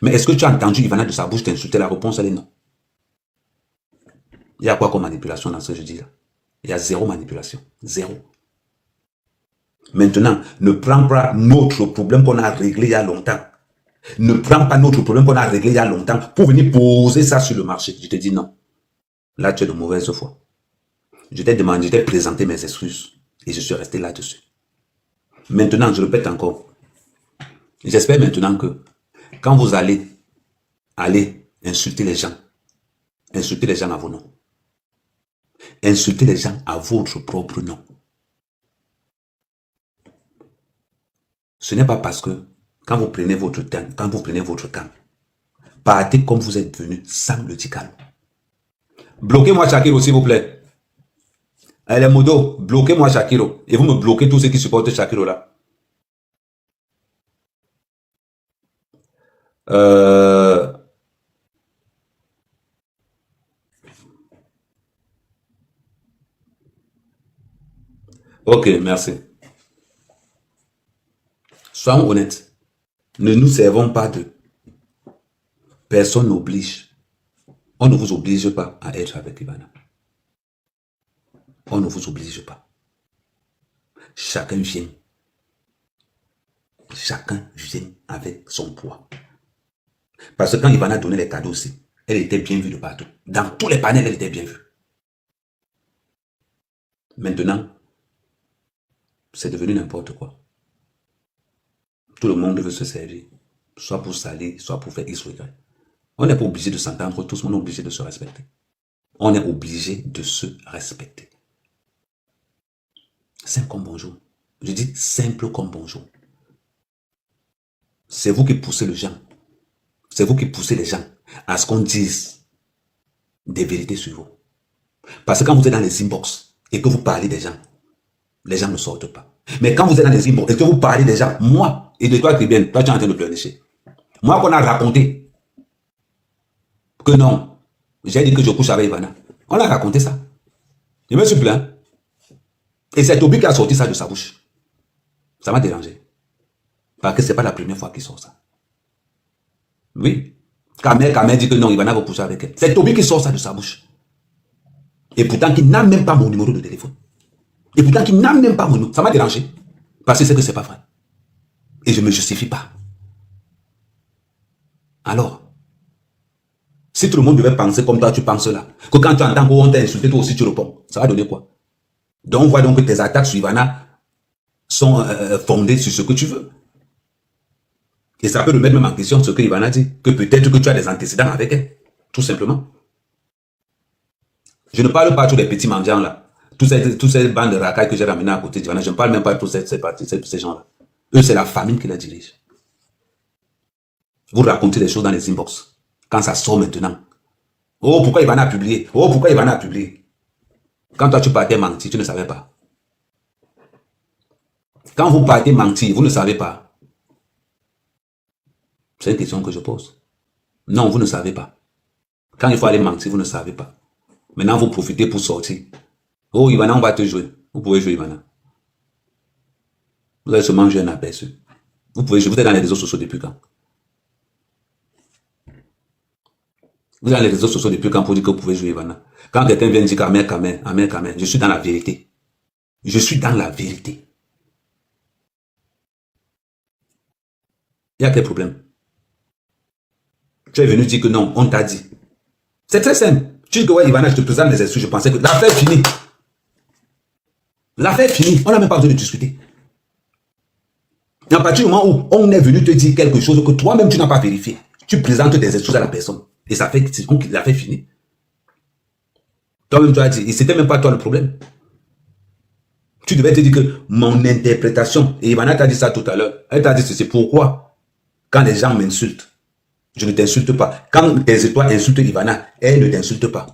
Mais est-ce que tu as entendu Ivana de sa bouche t'insulter? La réponse, elle est non. Il y a quoi comme manipulation dans ce que je dis là? Il y a zéro manipulation. Zéro. Maintenant, ne prends pas notre problème qu'on a réglé il y a longtemps. Ne prends pas notre problème qu'on a réglé il y a longtemps pour venir poser ça sur le marché. Je te dis non. Là, tu es de mauvaise foi. Je t'ai demandé, je t'ai présenté mes excuses et je suis resté là-dessus. Maintenant, je répète encore. J'espère maintenant que quand vous allez insulter les gens à vos noms. Insultez les gens à votre propre nom. Ce n'est pas parce que quand vous prenez votre temps, partez comme vous êtes venu sans le ticalo. Bloquez-moi Shakiro, s'il vous plaît. Allez, les modos, bloquez-moi Shakiro. Et vous me bloquez tous ceux qui supportent Shakiro là. Ok, merci. Soyons honnêtes. Ne nous servons pas de... Personne n'oblige. On ne vous oblige pas à être avec Ivana. On ne vous oblige pas. Chacun vient. Chacun vient avec son poids. Parce que quand Ivana donnait les cadeaux aussi, elle était bien vue de partout. Dans tous les panels, elle était bien vue. Maintenant, c'est devenu n'importe quoi. Tout le monde veut se servir. Soit pour salir, soit pour faire X ou Y. On n'est pas obligé de s'entendre tous, on est obligé de se respecter. On est obligé de se respecter. Simple comme bonjour. Je dis simple comme bonjour. C'est vous qui poussez les gens. C'est vous qui poussez les gens à ce qu'on dise des vérités sur vous. Parce que quand vous êtes dans les inbox et que vous parlez des gens, les gens ne sortent pas. Mais quand vous êtes dans les inbox et que vous parlez des gens, moi et de toi qui viens, toi tu es en train de pleurnicher. Moi qu'on a raconté que non, j'ai dit que je couche avec Ivana. On a raconté ça. Je me suis plaint. Et c'est Toby qui a sorti ça de sa bouche. Ça m'a dérangé. Parce que ce n'est pas la première fois qu'il sort ça. Oui. Kamel dit que non, Ivana va pousser avec elle. C'est Toby qui sort ça de sa bouche. Et pourtant, qui n'a même pas mon numéro de téléphone. Et pourtant, qui n'a même pas mon numéro. Ça m'a dérangé. Parce que c'est que c'est pas vrai. Et je ne me justifie pas. Alors, si tout le monde devait penser comme toi, tu penses là, que quand tu entends qu'on t'a insulté, toi aussi tu réponds, ça va donner quoi? Donc, on voit donc que tes attaques sur Ivana sont fondées sur ce que tu veux. Et ça peut remettre même en question ce que Ivana dit, que peut-être que tu as des antécédents avec elle, tout simplement. Je ne parle pas de tous les petits mendiants là, tous ces bandes de racailles que j'ai ramenées à côté d'Ivana, je ne parle même pas de tous ces gens-là. Eux, c'est la famille qui les dirige. Vous racontez des choses dans les inbox, quand ça sort maintenant. Oh, pourquoi Ivana a publié? Oh, pourquoi Ivana a publié? Quand toi tu partais mentir, tu ne savais pas. Quand vous partez mentir, vous ne savez pas. C'est une question que je pose. Non, vous ne savez pas. Quand il faut aller mentir, vous ne savez pas. Maintenant, vous profitez pour sortir. Oh, Ivana, on va te jouer. Vous pouvez jouer, Ivana. Vous avez seulement joué un aperçu. Vous pouvez jouer. Vous êtes dans les réseaux sociaux depuis quand? Vous êtes dans les réseaux sociaux depuis quand pour dire que vous pouvez jouer, Ivana? Quand quelqu'un vient dire Kamel, je suis dans la vérité. Je suis dans la vérité. Il y a quel problème? Tu es venu dire que non, on t'a dit. C'est très simple. Tu dis que ouais, Ivana, je te présente des excuses, je pensais que l'affaire est finie. L'affaire est finie. On n'a même pas besoin de discuter. Et à partir du moment où on est venu te dire quelque chose que toi-même tu n'as pas vérifié, tu présentes des excuses à la personne. Et ça fait que l'affaire est finie. Toi-même tu as dit, et c'était même pas toi le problème. Tu devais te dire que mon interprétation, et Ivana t'a dit ça tout à l'heure, elle t'a dit c'est pourquoi quand les gens m'insultent, je ne t'insulte pas. Quand tes étoiles insultent Ivana, elle ne t'insulte pas.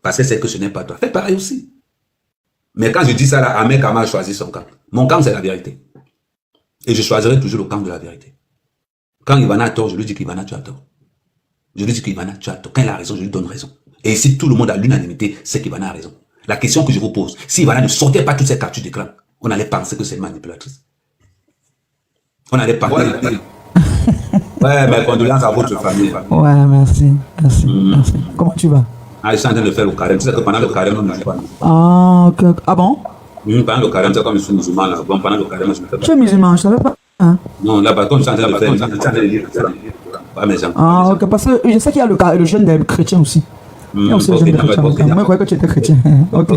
Parce que c'est que ce n'est pas toi. Fais pareil aussi. Mais quand je dis ça là, Ahmed Kama a choisi son camp. Mon camp, c'est la vérité. Et je choisirai toujours le camp de la vérité. Quand Ivana a tort, je lui dis qu'Ivana, tu as tort. Je lui dis qu'Ivana, tu as tort. Quand elle a raison, je lui donne raison. Et si tout le monde a l'unanimité, c'est qu'Ivana a raison. La question que je vous pose, si Ivana ne sortait pas toutes ces captures d'écran, on allait penser que c'est une manipulatrice. On allait parler. Ouais, mais condoléances à votre famille. Ouais, merci. Merci. Comment tu vas? Ah, je suis en train de faire le carême. Tu sais que pendant le carême, on ne mange pas. Ah, ok. Ah bon? Pendant le carême, c'est comme je suis musulman. Là. Bon, pendant le carême, je ne fais pas. Tu es musulman, je ne savais pas. Hein? Non, là-bas, comme je suis en train de faire, je suis en train de lire. Pas mes gens. Ah, ok, parce que je sais qu'il y a le jeûne des chrétiens aussi. Il y a aussi le jeûne des chrétiens. Moi, je croyais que tu étais chrétien. Ok.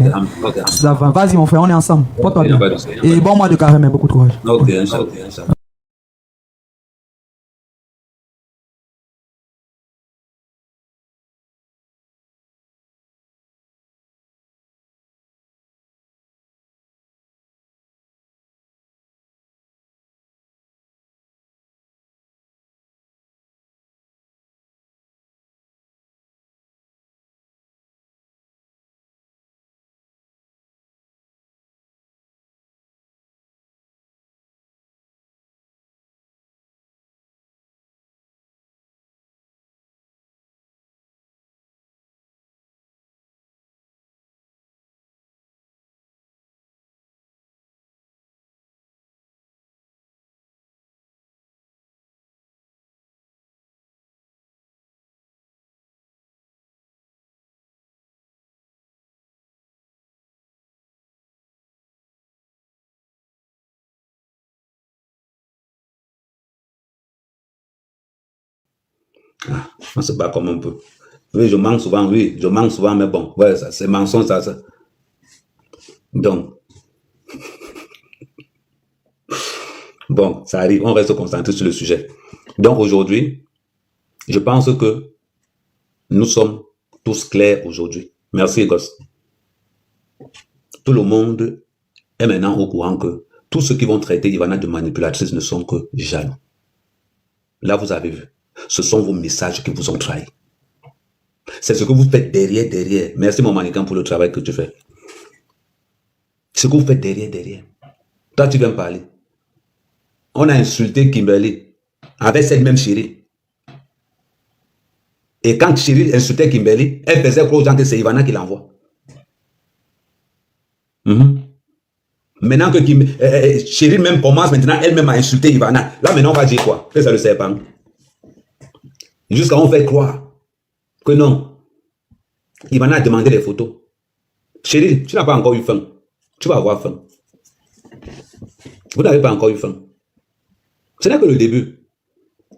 Ça va. Vas-y, mon frère, on est ensemble. Porte-toi bien. Et bon mois de carême, beaucoup de courage. Ok, Inch'Allah. On se bat comme on peut. Oui, je manque souvent, mais bon, ouais, c'est mensonge, ça. Donc, bon, ça arrive, on reste concentré sur le sujet. Donc, aujourd'hui, je pense que nous sommes tous clairs aujourd'hui. Merci, Gosse. Tout le monde est maintenant au courant que tous ceux qui vont traiter Ivana de manipulatrice ne sont que jaloux. Là, vous avez vu. Ce sont vos messages qui vous ont trahi. C'est ce que vous faites derrière. Merci mon mannequin pour le travail que tu fais. Ce que vous faites derrière. Toi, tu viens me parler. On a insulté Kimberly avec cette même chérie. Et quand Chérie insultait Kimberly, elle faisait croire aux gens que c'est Ivana qui l'envoie. Maintenant que Chérie même commence maintenant elle-même à insulter Ivana. Là maintenant on va dire quoi? Que ça le sait pas. Jusqu'à on fait croire que non. Ivana a demandé les photos. Chérie, tu n'as pas encore eu faim. Tu vas avoir faim. Vous n'avez pas encore eu faim. Ce n'est que le début.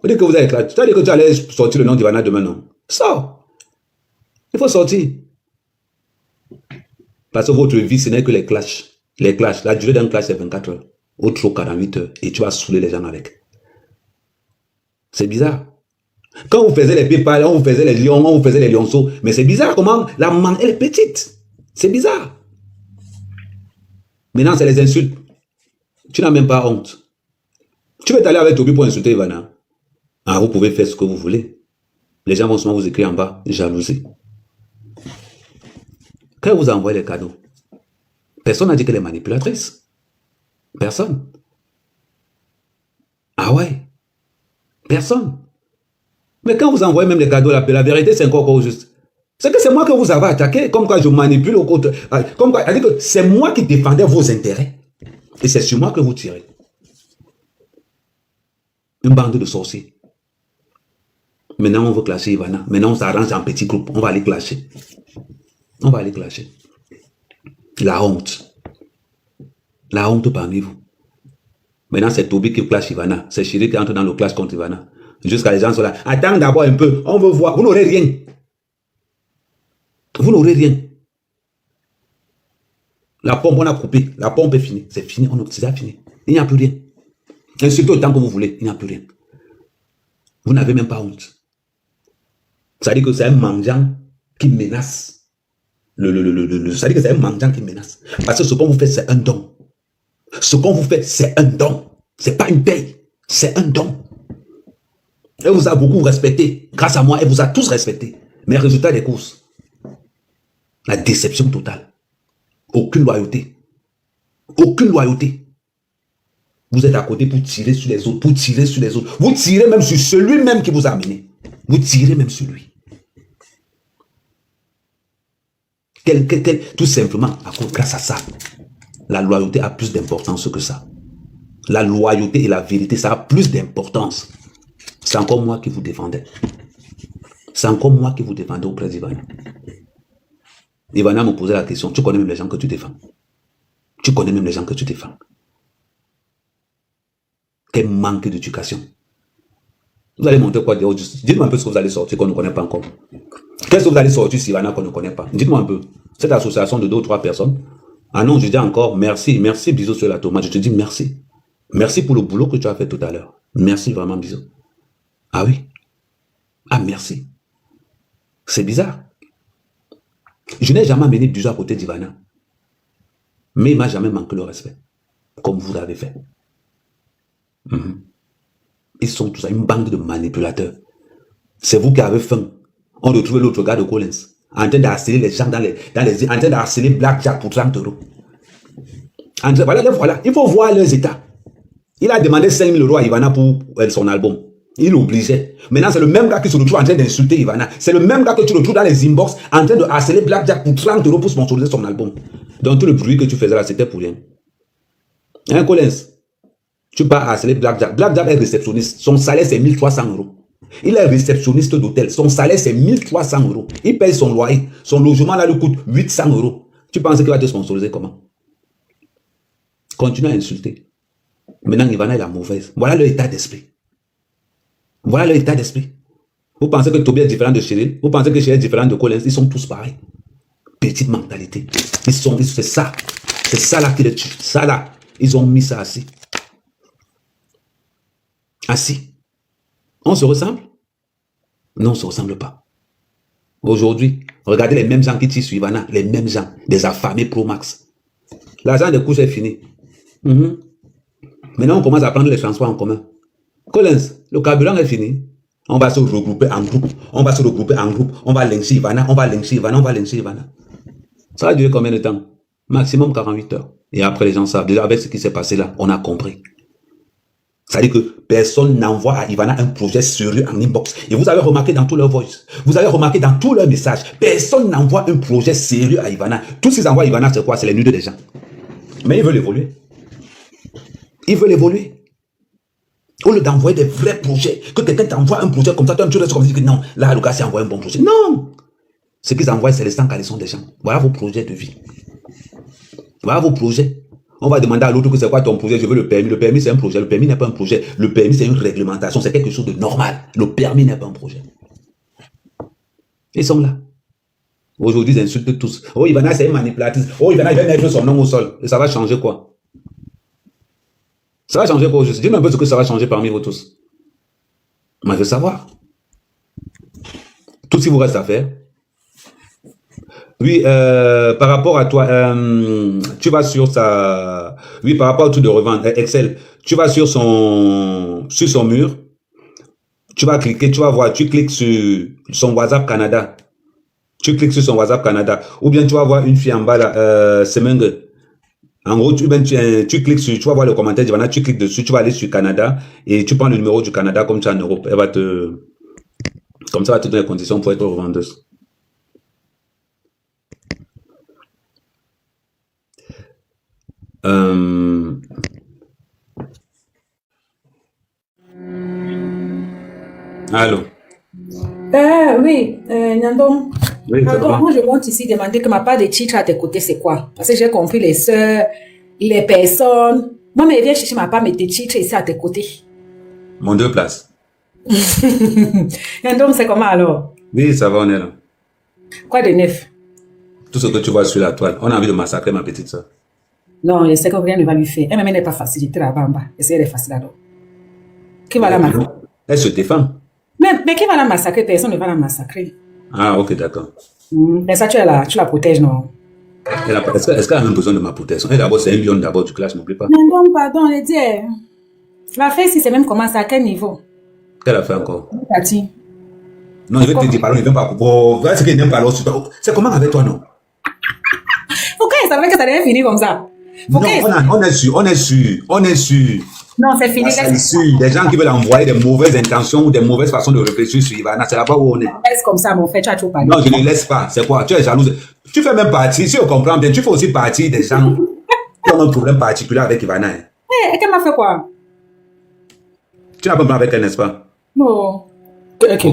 Vous dites que vous avez éclaté. Tu as dit que tu allais sortir le nom d'Ivana demain, non? Sors. Il faut sortir. Parce que votre vie, ce n'est que les clashs. Les clashs. La durée d'un clash, c'est 24 heures. Ou trop 48 heures. Et tu vas saouler les gens avec. C'est bizarre. Quand vous faisiez les PayPal, on vous faisait les lions, on vous faisait les lionceaux. Mais c'est bizarre comment la manne, elle est petite. C'est bizarre. Maintenant, c'est les insultes. Tu n'as même pas honte. Tu veux t'aller avec Toby pour insulter Ivana. Ah, vous pouvez faire ce que vous voulez. Les gens vont souvent vous écrire en bas, jalousie. Quand vous envoyez les cadeaux, personne n'a dit qu'elle est manipulatrice. Personne. Ah ouais. Personne. Mais quand vous envoyez même les cadeaux, la vérité, c'est encore juste. C'est que c'est moi que vous avez attaqué, comme quoi je manipule au côté. Comme quoi, c'est-à-dire que c'est moi qui défendais vos intérêts. Et c'est sur moi que vous tirez. Une bande de sorciers. Maintenant, on veut clasher Ivana. Maintenant, on s'arrange en petits groupes. On va aller clasher. On va aller clasher. La honte. La honte parmi vous. Maintenant, c'est Toby qui clash Ivana. C'est Chérie qui entre dans le clash contre Ivana. Jusqu'à les gens sont là. Attends d'abord un peu. On veut voir. Vous n'aurez rien. Vous n'aurez rien. La pompe, on a coupé. La pompe est finie. C'est fini. C'est déjà fini. Il n'y a plus rien. Insultez autant que vous voulez. Il n'y a plus rien. Vous n'avez même pas honte. Ça dit que c'est un mendiant qui menace. Ça dit que c'est un mendiant qui menace. Parce que ce qu'on vous fait, c'est un don. Ce qu'on vous fait, c'est un don. C'est pas une paye. C'est un don. Elle vous a beaucoup respecté. Grâce à moi, elle vous a tous respecté. Mais résultat des courses, la déception totale. Aucune loyauté. Aucune loyauté. Vous êtes à côté pour tirer sur les autres, pour tirer sur les autres. Vous tirez même sur celui-même qui vous a amené. Vous tirez même sur lui. Tout simplement, grâce à ça, la loyauté a plus d'importance que ça. La loyauté et la vérité, ça a plus d'importance. C'est encore moi qui vous défendais. C'est encore moi qui vous défendais auprès d'Ivana. Ivana me posait la question, tu connais même les gens que tu défends. Tu connais même les gens que tu défends. Quel manque d'éducation. Vous allez monter quoi? Dites-moi un peu ce que vous allez sortir qu'on ne connaît pas encore. Qu'est-ce que vous allez sortir si Ivana qu'on ne connaît pas? Dites-moi un peu. Cette association de 2 ou 3 personnes. Ah non, je dis encore merci. Merci, bisous sur la tomate. Je te dis merci. Merci pour le boulot que tu as fait tout à l'heure. Merci vraiment, bisous. Ah oui? Ah merci. C'est bizarre. Je n'ai jamais mené du à côté d'Ivana. Mais il ne m'a jamais manqué le respect. Comme vous l'avez fait. Ils sont tous une bande de manipulateurs. C'est vous qui avez faim. On retrouve l'autre gars de Collins en train d'harceler les gens en train d'harceler Blackjack pour 30 €. Voilà. Il faut voir leurs états. Il a demandé 5 000 € à Ivana pour son album. Il l'obligeait. Maintenant, c'est le même gars qui se retrouve en train d'insulter Ivana. C'est le même gars que tu retrouves dans les inbox en train de harceler Blackjack pour 30 € pour sponsoriser son album. Donc tout le bruit que tu faisais là, c'était pour rien. Hein, Collins? Tu pars harceler Blackjack. Blackjack est réceptionniste. Son salaire, c'est 1300 €. Il est réceptionniste d'hôtel. Son salaire, c'est 1300 €. Il paye son loyer. Son logement, là, lui coûte 800 €. Tu penses qu'il va te sponsoriser comment? Continue à insulter. Maintenant, Ivana est la mauvaise. Voilà leur état d'esprit. Voilà leur état d'esprit. Vous pensez que Toby est différent de Cheryl? Vous pensez que Cheryl est différent de Collins? Ils sont tous pareils. Petite mentalité. C'est ça. C'est ça là qui les tue. Ça là. Ils ont mis ça assis. Assis. On se ressemble? Non, on ne se ressemble pas. Aujourd'hui, regardez les mêmes gens qui tirent sur Ivana, les mêmes gens, des affamés Pro Max. L'argent des couches est fini. Maintenant, on commence à prendre les transports en commun. Collins, le carburant est fini. On va se regrouper en groupe. On va se regrouper en groupe. On va lyncher Ivana, on va lyncher Ivana, on va lyncher Ivana. Ça va durer combien de temps? Maximum 48 heures. Et après, les gens savent. Déjà, avec ce qui s'est passé là, on a compris. C'est-à-dire que personne n'envoie à Ivana un projet sérieux en inbox. Et vous avez remarqué dans tous leurs voices, vous avez remarqué dans tous leurs messages, personne n'envoie un projet sérieux à Ivana. Tout ce qu'ils envoient à Ivana, c'est quoi? C'est les nudes des gens. Mais ils veulent évoluer. Ils veulent évoluer. Au lieu d'envoyer des vrais projets, que quelqu'un t'envoie un projet comme ça, toi tu restes comme ça, que non, là, le gars s'est envoyé un bon projet. Non! Ce qu'ils envoient, c'est les 100 caleçons des gens. Voilà vos projets de vie. Voilà vos projets. On va demander à l'autre que c'est quoi ton projet, je veux le permis. Le permis, c'est un projet. Le permis n'est pas un projet. Le permis, c'est une réglementation. C'est quelque chose de normal. Le permis n'est pas un projet. Ils sont là. Aujourd'hui, ils insultent tous. Oh, Ivana, c'est une manipulatrice. Oh, Ivana, il va mettre son nom au sol. Et ça va changer quoi? Ça va changer quoi? Dis-moi un peu ce que ça va changer parmi vous tous. Moi, je veux savoir. Tout ce qui vous reste à faire. Oui, par rapport à toi, tu vas sur sa... Oui, par rapport au truc de revente, Excel, tu vas sur son mur, tu vas cliquer, tu vas voir, tu cliques sur son WhatsApp Canada. Tu cliques sur son WhatsApp Canada. Ou bien tu vas voir une fille en bas là, Semenge. En gros, tu cliques sur, tu vas voir le commentaire d'Ivana, tu cliques dessus, tu vas aller sur Canada et tu prends le numéro du Canada comme tu es en Europe. Elle va te... Comme ça, elle va te donner les conditions pour être revendeuse. Allô? Oui, Nyandong. Oui, Alors, moi, je compte ici demander que ma part de titre à tes côtés, c'est quoi? Parce que j'ai compris les sœurs, les personnes. Moi, mais viens chercher ma part de titres ici à tes côtés. Mon 2 places. Nyandong, c'est comment alors? Oui, ça va, on est là. Quoi de neuf? Tout ce que tu vois sur la toile, on a envie de massacrer ma petite soeur. Non, je sais que rien ne va lui faire. Elle-même n'est pas facile. J'étais là-bas en bas. Essayez de facile alors. Qui va la massacrer? Elle se défend. Mais qui va la massacrer? Personne ne va la massacrer. Ah, ok, d'accord. Mais ça, tu la protèges, non? Est-ce qu'elle a même besoin de ma protection? Elle d'abord, c'est un lion d'abord du clash, n'oublie pas. Non, pardon, je dis. La fête, si c'est même commencé à quel niveau? Qu'elle a fait encore? Tati. Non, je vais te dire, pardon, il ne vient pas. Bon, voilà ce qu'il n'aime pas alors. C'est comment avec toi, non? Pourquoi il savait que ça devait finir comme ça? Non, on est sûr. Non, c'est fini. C'est sûr. Des gens qui veulent envoyer des mauvaises intentions ou des mauvaises façons de réfléchir sur Ivana, c'est là-bas où on est. Laisse comme ça, mon frère, tu as trop parlé. Non, je ne laisse pas. C'est quoi? Tu es jalouse. Tu fais même partie, si on comprend bien, tu fais aussi partie des gens qui ont un problème particulier avec Ivana. Et qu'elle m'a fait quoi? Tu n'as pas problème avec elle, n'est-ce pas? Non. Ok. Parce que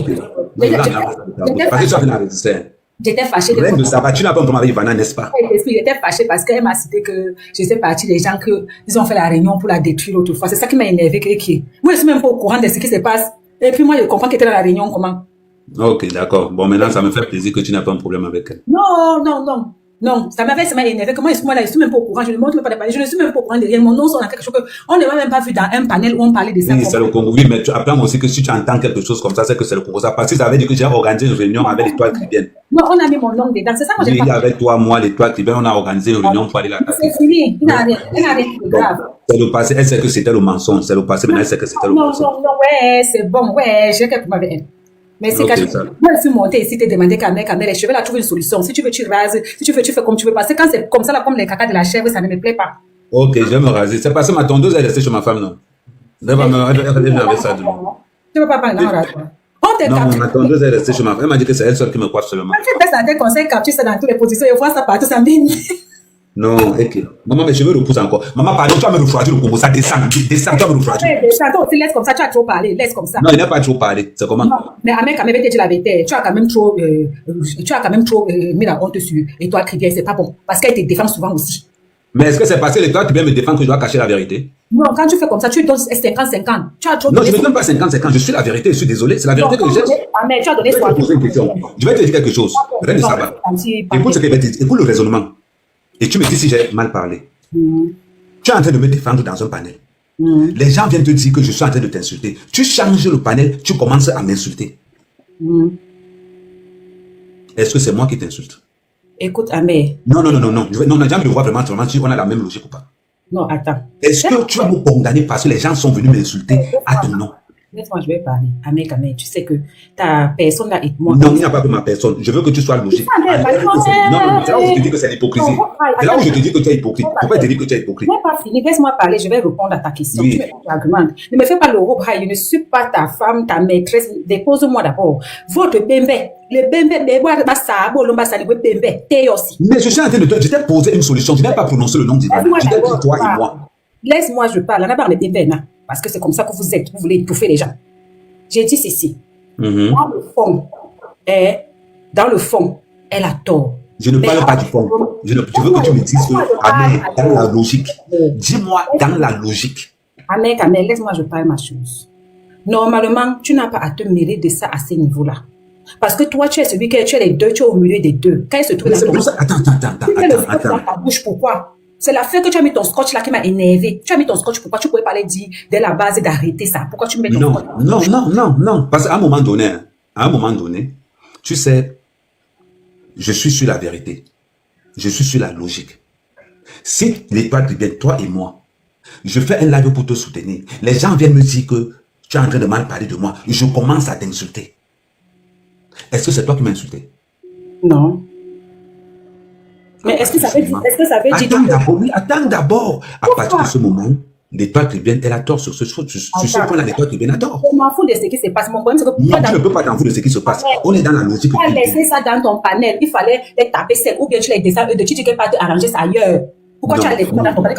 tu as fait la résistance. J'étais fâchée. Tu n'as pas un problème avec Ivana, n'est-ce pas? J'étais fâchée parce qu'elle m'a cité que je sais partie des gens qu'ils ont fait la réunion pour la détruire l'autre fois. C'est ça qui m'a énervé. Moi, je suis même pas au courant de ce qui se passe. Et puis moi, je comprends qu'elle était dans la réunion comment. Ok, d'accord. Bon, maintenant, ça me fait plaisir que tu n'as pas un problème avec elle. Non, ça m'a énervé. Comment est-ce que moi là, je suis même pas au courant, je ne montre même pas de parler, je ne suis même pas au courant de rien. Mon nom sonne dans quelque chose que on ne m'a même pas vu dans un panel où on parlait de ça. Oui, c'est le Congo. Oui, mais tu apprends aussi que si tu entends quelque chose comme ça, c'est que c'est le Congo. Ça, parce que ça veut dire que j'ai organisé une réunion avec l'Étoile Caribéenne. Non, on a mis mon nom dedans. C'est ça que j'ai pas. Oui, avec toi, moi, l'Étoile Caribéenne, on a organisé une réunion pour aller là. C'est fini. Il n'a rien de grave. C'est le passé. Elle sait que c'était le mensonge. C'est le passé. Maintenant, elle sait que c'était le mensonge. Non, ouais, c'est bon. Ouais, j'ai quelqu'un pour m'avoir. Mais c'est quand moi je suis montée ici, t'es demandé qu'à les cheveux là, trouve une solution. Si tu veux, tu rases. Si tu veux, tu fais comme tu veux. Parce que quand c'est comme ça là, comme les caca de la chèvre, ça ne me plaît pas. Ok, je vais me raser. C'est parce que ma tondeuse est restée chez ma femme, non? Elle va me ça de moi. Tu ne veux pas parler dans la non, ma tondeuse est restée chez ma femme. Elle m'a dit que c'est elle seule qui me coiffe seulement. Tu fais ça, tes conseils, capture ça dans toutes les positions. Et vois ça partout, ça m'énerve. Non, ok. Maman, mes cheveux repoussent encore. Maman, pardon, tu vas me refroidir le Congo. Ça descend, tu vas me refroidir. Descends, tu laisses comme ça, tu as trop parlé. Laisse comme ça. Non, il n'a pas trop parlé. C'est comment? Non, mais Ahmed, quand même, dit la vérité. Tu as quand même trop mis la honte sur Étoile Caribéenne. C'est pas bon. Parce qu'elle te défend souvent aussi. Mais est-ce que c'est parce que l'Étoile Caribéenne me défend que je dois cacher la vérité? Non, quand tu fais comme ça, tu donnes 50-50. Tu as trop. Non, je ne donne pas 50-50. Je suis la vérité. Je suis désolé. C'est la vérité que j'ai. Ahmed, tu as donné 60. Je vais te dire quelque chose. Rien de savoir. Écoute ce que je vais te dire. Écoute le raisonnement. Et tu me dis si j'ai mal parlé. Tu es en train de me défendre dans un panel. Les gens viennent te dire que je suis en train de t'insulter. Tu changes le panel, tu commences à m'insulter. Est-ce que c'est moi qui t'insulte? Écoute, Ahmed. Non, j'ai envie de voir vraiment si on a la même logique ou pas. Non, attends. Est-ce que tu vas me condamner parce que les gens sont venus m'insulter à ton nom? Laisse-moi, je vais parler. Ahmed, tu sais que ta personne là et moi. Non, il n'y a pas que ma personne. Je veux que tu sois logique. Non, c'est là où je te dis que c'est l'hypocrisie. C'est là où je te dis que tu es hypocrite. Pourquoi te dire que tu es hypocrite? Je n'ai pas fini. Laisse-moi parler. Je vais répondre à ta question. Oui. Tu m'argumentes. Ne me fais pas le robe. Je ne suis pas ta femme, ta maîtresse. Dépose-moi d'abord. Votre bébé. Le bébé, aussi. Mais je suis en train de te... Je t'ai posé une solution. Je n'ai pas prononcé le nom d'Ivan. Je t'ai dit toi et moi. Laisse-moi, je parle. On a parlé de bébé, parce que c'est comme ça que vous êtes. Vous voulez étouffer les gens. J'ai dit ceci. Dans le fond, elle a tort. Je ne parle pas du fond. Je veux que tu me dises que, dans la logique. Dis-moi dans la logique. Ahmed, laisse-moi, je parle ma chose. Normalement, tu n'as pas à te mêler de ça à ce niveau-là. Parce que toi, tu es celui qui tu es les deux, tu es au milieu des deux. Quand il se trouve dans ton... Attends. Dans ta bouche, pourquoi? C'est la fait que tu as mis ton scotch là qui m'a énervé. Tu as mis ton scotch, pourquoi tu pouvais pas dire dès la base d'arrêter ça? Pourquoi tu mets ton scotch? Non. Parce qu'à un moment donné, tu sais, je suis sur la vérité. Je suis sur la logique. Si l'étoile vient, toi et moi, je fais un live pour te soutenir. Les gens viennent me dire que tu es en train de mal parler de moi. Je commence à t'insulter. Est-ce que c'est toi qui m'as insulté? Non. Mais est-ce que ça veut dire... Attends d'abord. À partir de ce moment, l'étoile chrétienne, elle a tort sur ce point-là. L'étoile chrétienne a tort. Je m'en fous de ce qui se passe. Mon problème, c'est que... Non, tu ne peux pas t'en foutre de ce qui se passe. On est dans la logique. Tu as laissé ça dans ton panel. Il fallait les taper sec ou bien tu les descends. Tu dis que pas arranger ça ailleurs. Pourquoi tu as laissé ça dans ton panel?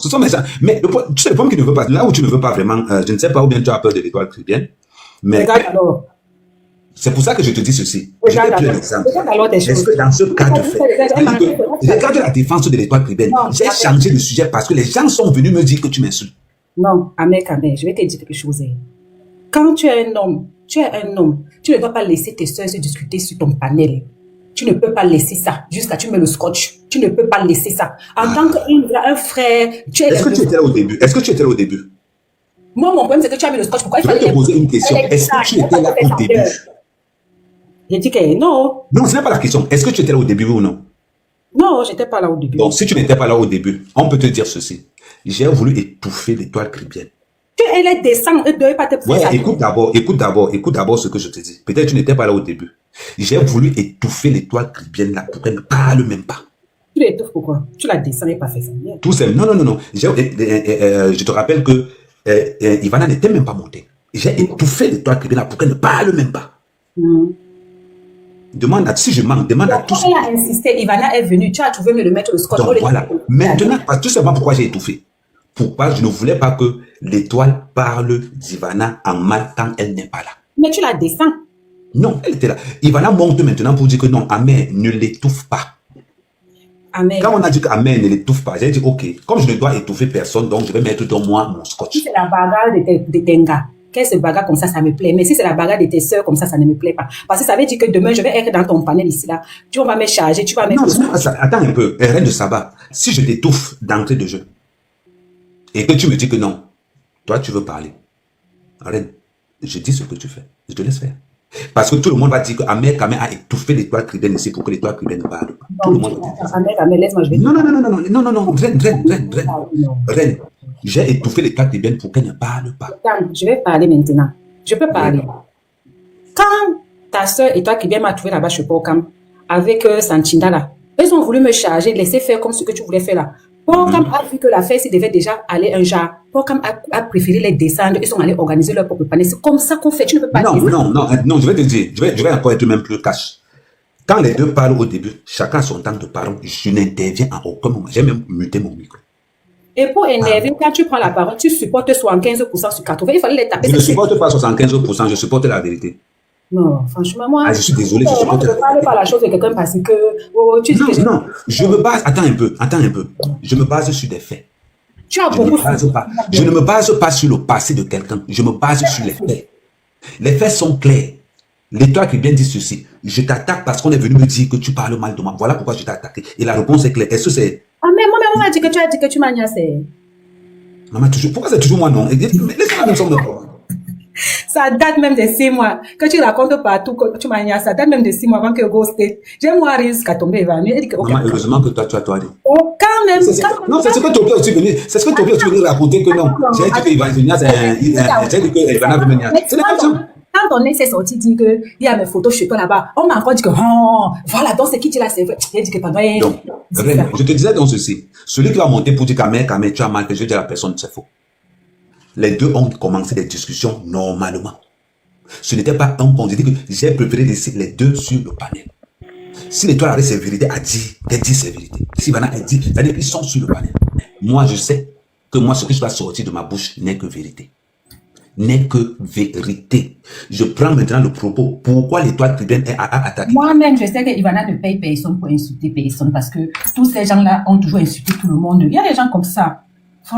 Ce sont mes gens. Mais tu sais, le problème qui ne veut pas... Là où tu ne veux pas vraiment... je ne sais pas où bien tu as peur de l'étoile chrétienne. Mais... Regarde alors. C'est pour ça que je te dis ceci. Je vais te donner un exemple. Est-ce que dans ce cas de fait, regarde la défense de l'étoile chrétienne. J'ai changé de sujet parce que les gens sont venus me dire que tu m'insultes. Non, Ahmed, je vais te dire quelque chose. Quand tu es un homme, tu ne dois pas laisser tes soeurs se discuter sur ton panel. Tu ne peux pas laisser ça jusqu'à tu mets le scotch. Tu ne peux pas laisser ça. En tant qu'un frère, tu es... Est-ce que tu étais là au début? Moi, mon problème, c'est que tu as mis le scotch. Pourquoi je vais te poser une question. Est-ce que tu étais là au début? J'ai dit que non. Non, ce n'est pas la question. Est-ce que tu étais là au début ou non? Non, je n'étais pas là au début. Donc, si tu n'étais pas là au début, on peut te dire ceci. J'ai voulu étouffer l'étoile chrétienne. Elle est descendre, elle ne devait pas te pousser. Ouais, écoute d'abord ce que je te dis. Peut-être que tu n'étais pas là au début. J'ai voulu étouffer l'étoile chrétienne là pour qu'elle ne parle même pas. Tu l'étouffes pourquoi? Tu la descends et pas fait ça. Tout ça. Non. Je te rappelle que Ivana n'était même pas montée. J'ai étouffé l'étoile chrétienne là pour qu'elle ne parle même pas. Demande à, si je manque, demande à tous. Elle a insisté, Ivana est venue, tu as trouvé me le mettre le scotch. Donc voilà. Maintenant, tout simplement pourquoi j'ai étouffé. Pourquoi je ne voulais pas que l'étoile parle d'Ivana en mal quand elle n'est pas là. Mais tu la descends. Non, elle était là. Ivana monte maintenant pour dire que non, Amen ne l'étouffe pas. Amen. Quand on a dit qu'Amen ne l'étouffe pas, j'ai dit ok, comme je ne dois étouffer personne, donc je vais mettre dans moi mon scotch. Si c'est la bagarre de tes gars, qu'elle se bagarre comme ça me plaît. Mais si c'est la bagarre de tes soeurs comme ça ne me plaît pas. Parce que ça veut dire que demain, je vais être dans ton panel ici, là. Tu vas me charger, tu vas me... Non, attends un peu, reine de sabbat. Si je t'étouffe d'entrée de jeu, et que tu me dis que non, toi, tu veux parler. Reine, je dis ce que tu fais. Je te laisse faire. Parce que tout le monde va dire que Ahmed a étouffé l'étoile chrétienne ici pour que l'étoile chrétienne ne parle pas. Tout le monde va dire. Ahmed, laisse-moi, je vais... Non, Reine. J'ai étouffé l'étoile chrétienne pour qu'elle ne parle pas. Je vais parler maintenant. Je peux parler. Quand ta soeur et toi qui viens m'a trouvé là-bas chez Pocam, avec Sanchinda là, ils ont voulu me charger, laisser faire comme ce que tu voulais faire là. Pocam a vu que l'affaire s'y devait déjà aller un genre. Pocam a préféré les descendre, ils sont allés organiser leur propre panel. C'est comme ça qu'on fait, tu ne peux pas dire. Non, je vais te dire, je vais encore être même plus cash. Quand les deux parlent au début, chacun son temps de parole, je n'interviens en aucun moment. J'ai même muté mon micro. Et pour énerver, quand tu prends la parole, tu supportes 75% sur 80%. Il fallait les taper. Je ne supporte pas 75%, je supporte la vérité. Non, franchement, moi... je suis désolé, je supporte la vérité. Je ne parle pas la chose de quelqu'un parce que... Non, je me base... Attends un peu. Je me base sur des faits. Je ne me base pas sur le passé de quelqu'un. Je me base sur les faits. Les faits sont clairs. L'étoile qui vient dire ceci. Je t'attaque parce qu'on est venu me dire que tu parles mal de moi. Voilà pourquoi je t'ai attaqué. Et la réponse est claire. Est-ce que c'est... Ah, mais moi, m'a dit que tu m'as niassé. Maman, toujours, pourquoi c'est toujours moi non? Laisse-moi même son de quoi. Ça date même de 6 mois. Quand tu racontes partout, que tu m'as ça date même de 6 mois avant que Go State. J'ai moi risque à tomber évanoui. Elle dit que, okay. Maman, heureusement que toi, tu as toi dit. Oh, quand même. Non, c'est ce que Topia aussi venu. C'est ce que Topia aussi venu raconter que non. J'ai dit que Ivana veut venir. C'est la même chose. Quand ton ex est sorti dire que il y a mes photos chez toi là-bas, on m'a encore dit que oh, voilà donc c'est qui tu l'as, c'est vrai. Il dit que pendant donc, je te disais donc ceci, celui qui va monter pour dire Kamé, tu as mal fait, je dis à la personne c'est faux. Les deux ont commencé des discussions normalement. Ce n'était pas un point, je dis que j'ai préféré laisser les deux sur le panel. Si l'étoile avait ses vérités à dire, elle dit ses vérités. Si Ivana a dit, c'est-à-dire qu'ils sont sur le panel. Moi je sais que moi ce qui va sortir de ma bouche n'est que vérité. N'est que vérité. Je prends maintenant le propos. Pourquoi l'étoile cubaine a attaqué? Moi-même, je sais que Ivana ne paye personne pour insulter personne parce que tous ces gens-là ont toujours insulté tout le monde. Il y a des gens comme ça.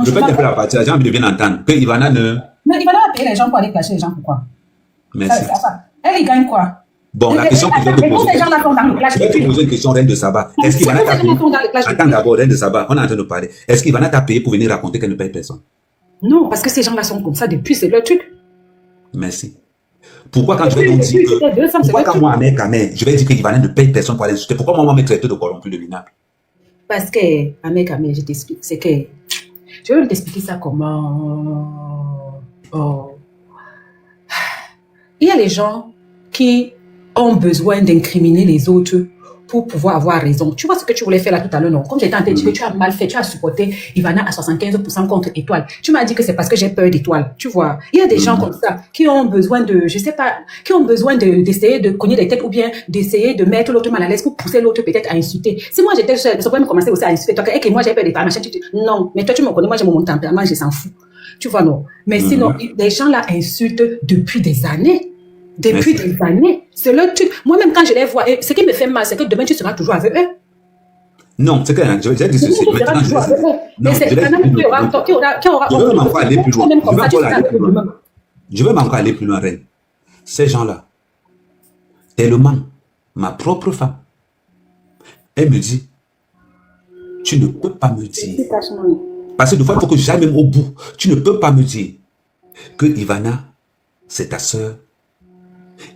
Je vais te faire la partie. Les gens veulent bien entendre que Ivana ne... Mais Ivana a payé les gens pour aller clasher les gens. Pourquoi? Merci. Elle, il gagne quoi? Bon, la question que je vais te poser. Je vais te poser une question, Reine de Saba. Est-ce qu'Ivana t'a payé? Attends d'abord, Reine de Saba, on est en train de parler. Est-ce qu'Ivana t'a payé pour venir raconter qu'elle ne paye personne? Non, parce que ces gens-là sont comme ça depuis, c'est leur truc. Merci. Pourquoi quand je vais donc dire que... Pourquoi quand moi, Kamé, je vais dire que Ivana ne paye personne pour aller insulter? Pourquoi moi, me traite de corrompu de minable? Parce que, Kamé, je t'explique. C'est que... Je vais t'expliquer ça comment... Oh. Il y a les gens qui ont besoin d'incriminer les autres pour pouvoir avoir raison. Tu vois ce que tu voulais faire là tout à l'heure, non? Comme j'étais en train de dire que tu as mal fait, tu as supporté Ivana à 75% contre Étoile. Tu m'as dit que c'est parce que j'ai peur d'Étoile. Tu vois, il y a des gens comme ça qui ont besoin de, je sais pas, qui ont besoin d'essayer de cogner des têtes ou bien d'essayer de mettre l'autre mal à l'aise pour pousser l'autre peut-être à insulter. Si moi j'étais seule, ça pourrait me commencer aussi à insulter toi, et que moi j'ai peur d'Étoile, machin, non, mais toi tu me connais, moi j'ai mon tempérament, je s'en fous. Tu vois, non. Mais sinon, les gens là insultent depuis des années. Depuis des années. C'est le truc. Moi-même, quand je les vois, ce qui me fait mal, c'est que demain, tu seras toujours avec eux. Non, c'est que je vais dire ceci. Maintenant, je vais encore aller plus loin, Reine. Ces gens-là, tellement, ma propre femme, elle me dit, tu ne peux pas me dire, parce que des fois, il faut que j'aille même au bout, tu ne peux pas me dire que Ivana, c'est ta sœur,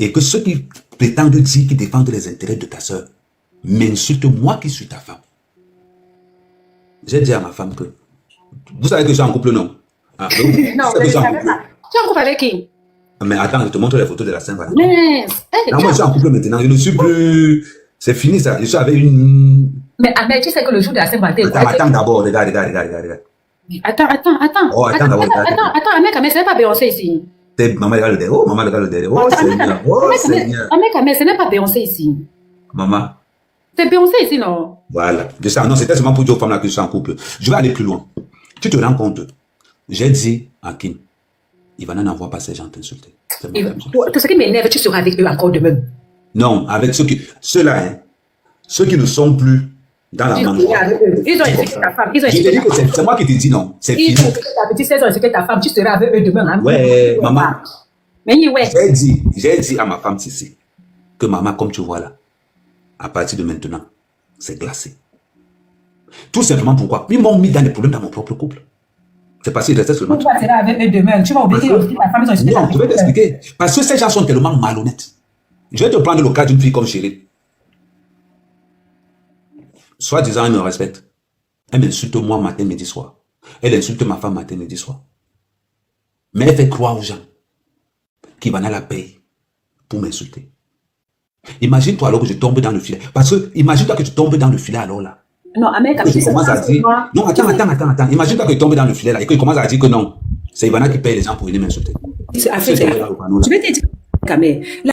et que ceux qui prétendent dire qu'ils défendent les intérêts de ta sœur m'insultent moi qui suis ta femme. J'ai dit à ma femme que vous savez que je suis en couple, non? Ah, donc, non, je ne savais pas. Tu es en couple avec qui? Mais attends, je te montre les photos de la Saint-Valentin. Mais, non, moi je suis en couple maintenant, je ne suis plus... C'est fini ça, je suis avec une... Mais tu sais que le jour de la Saint-Valentin... Attends d'abord, regarde. Attends. Oh, attends d'abord, attends, mais c'est pas Beyoncé ici. Maman regarde le derrière. Oh, maman regarde le derrière. Oh, Seigneur. Oh, Seigneur. Mais ce n'est pas Beyoncé ici. Maman. C'est Beyoncé ici, non? Voilà. Non, c'était seulement pour dire aux femmes là que je suis en couple. Je vais aller plus loin. Tu te rends compte? J'ai dit à Kim, Ivana n'envoie pas ces gens t'insulter. Tout ce qui m'énerve, tu seras avec eux encore demain. Non, avec ceux-là, hein, ceux qui ne sont plus dans la manche. Ils ont insulté ta femme. C'est moi qui te dis non. C'est fini. Ils ont insulté ta femme. Tu seras avec eux demain. Hein? Ouais, maman. Mais ouais. J'ai dit à ma femme Sissi que maman, comme tu vois là, à partir de maintenant, c'est glacé. Tout simplement pourquoi? Ils m'ont mis dans des problèmes dans mon propre couple. C'est parce qu'ils restaient seulement. Tu vas avec eux demain. Tu vas oublier aussi ta femme. Non, je vais t'expliquer. Parce que ces gens sont tellement malhonnêtes. Je vais te prendre le cas d'une fille comme Chérie. Soit disant, elle me respecte. Elle m'insulte moi matin, midi, soir. Elle insulte ma femme matin, midi, soir. Mais elle fait croire aux gens qu'Ivana la paye pour m'insulter. Imagine-toi alors que je tombe dans le filet. Parce que, imagine-toi que tu tombes dans le filet alors là. Non, Ahmed, quand je commence à dire... Non, attends. Imagine-toi que tu tombes dans le filet là et que je commence à dire que non, c'est Ivana qui paye les gens pour venir m'insulter. Je vais te dire, Kamé,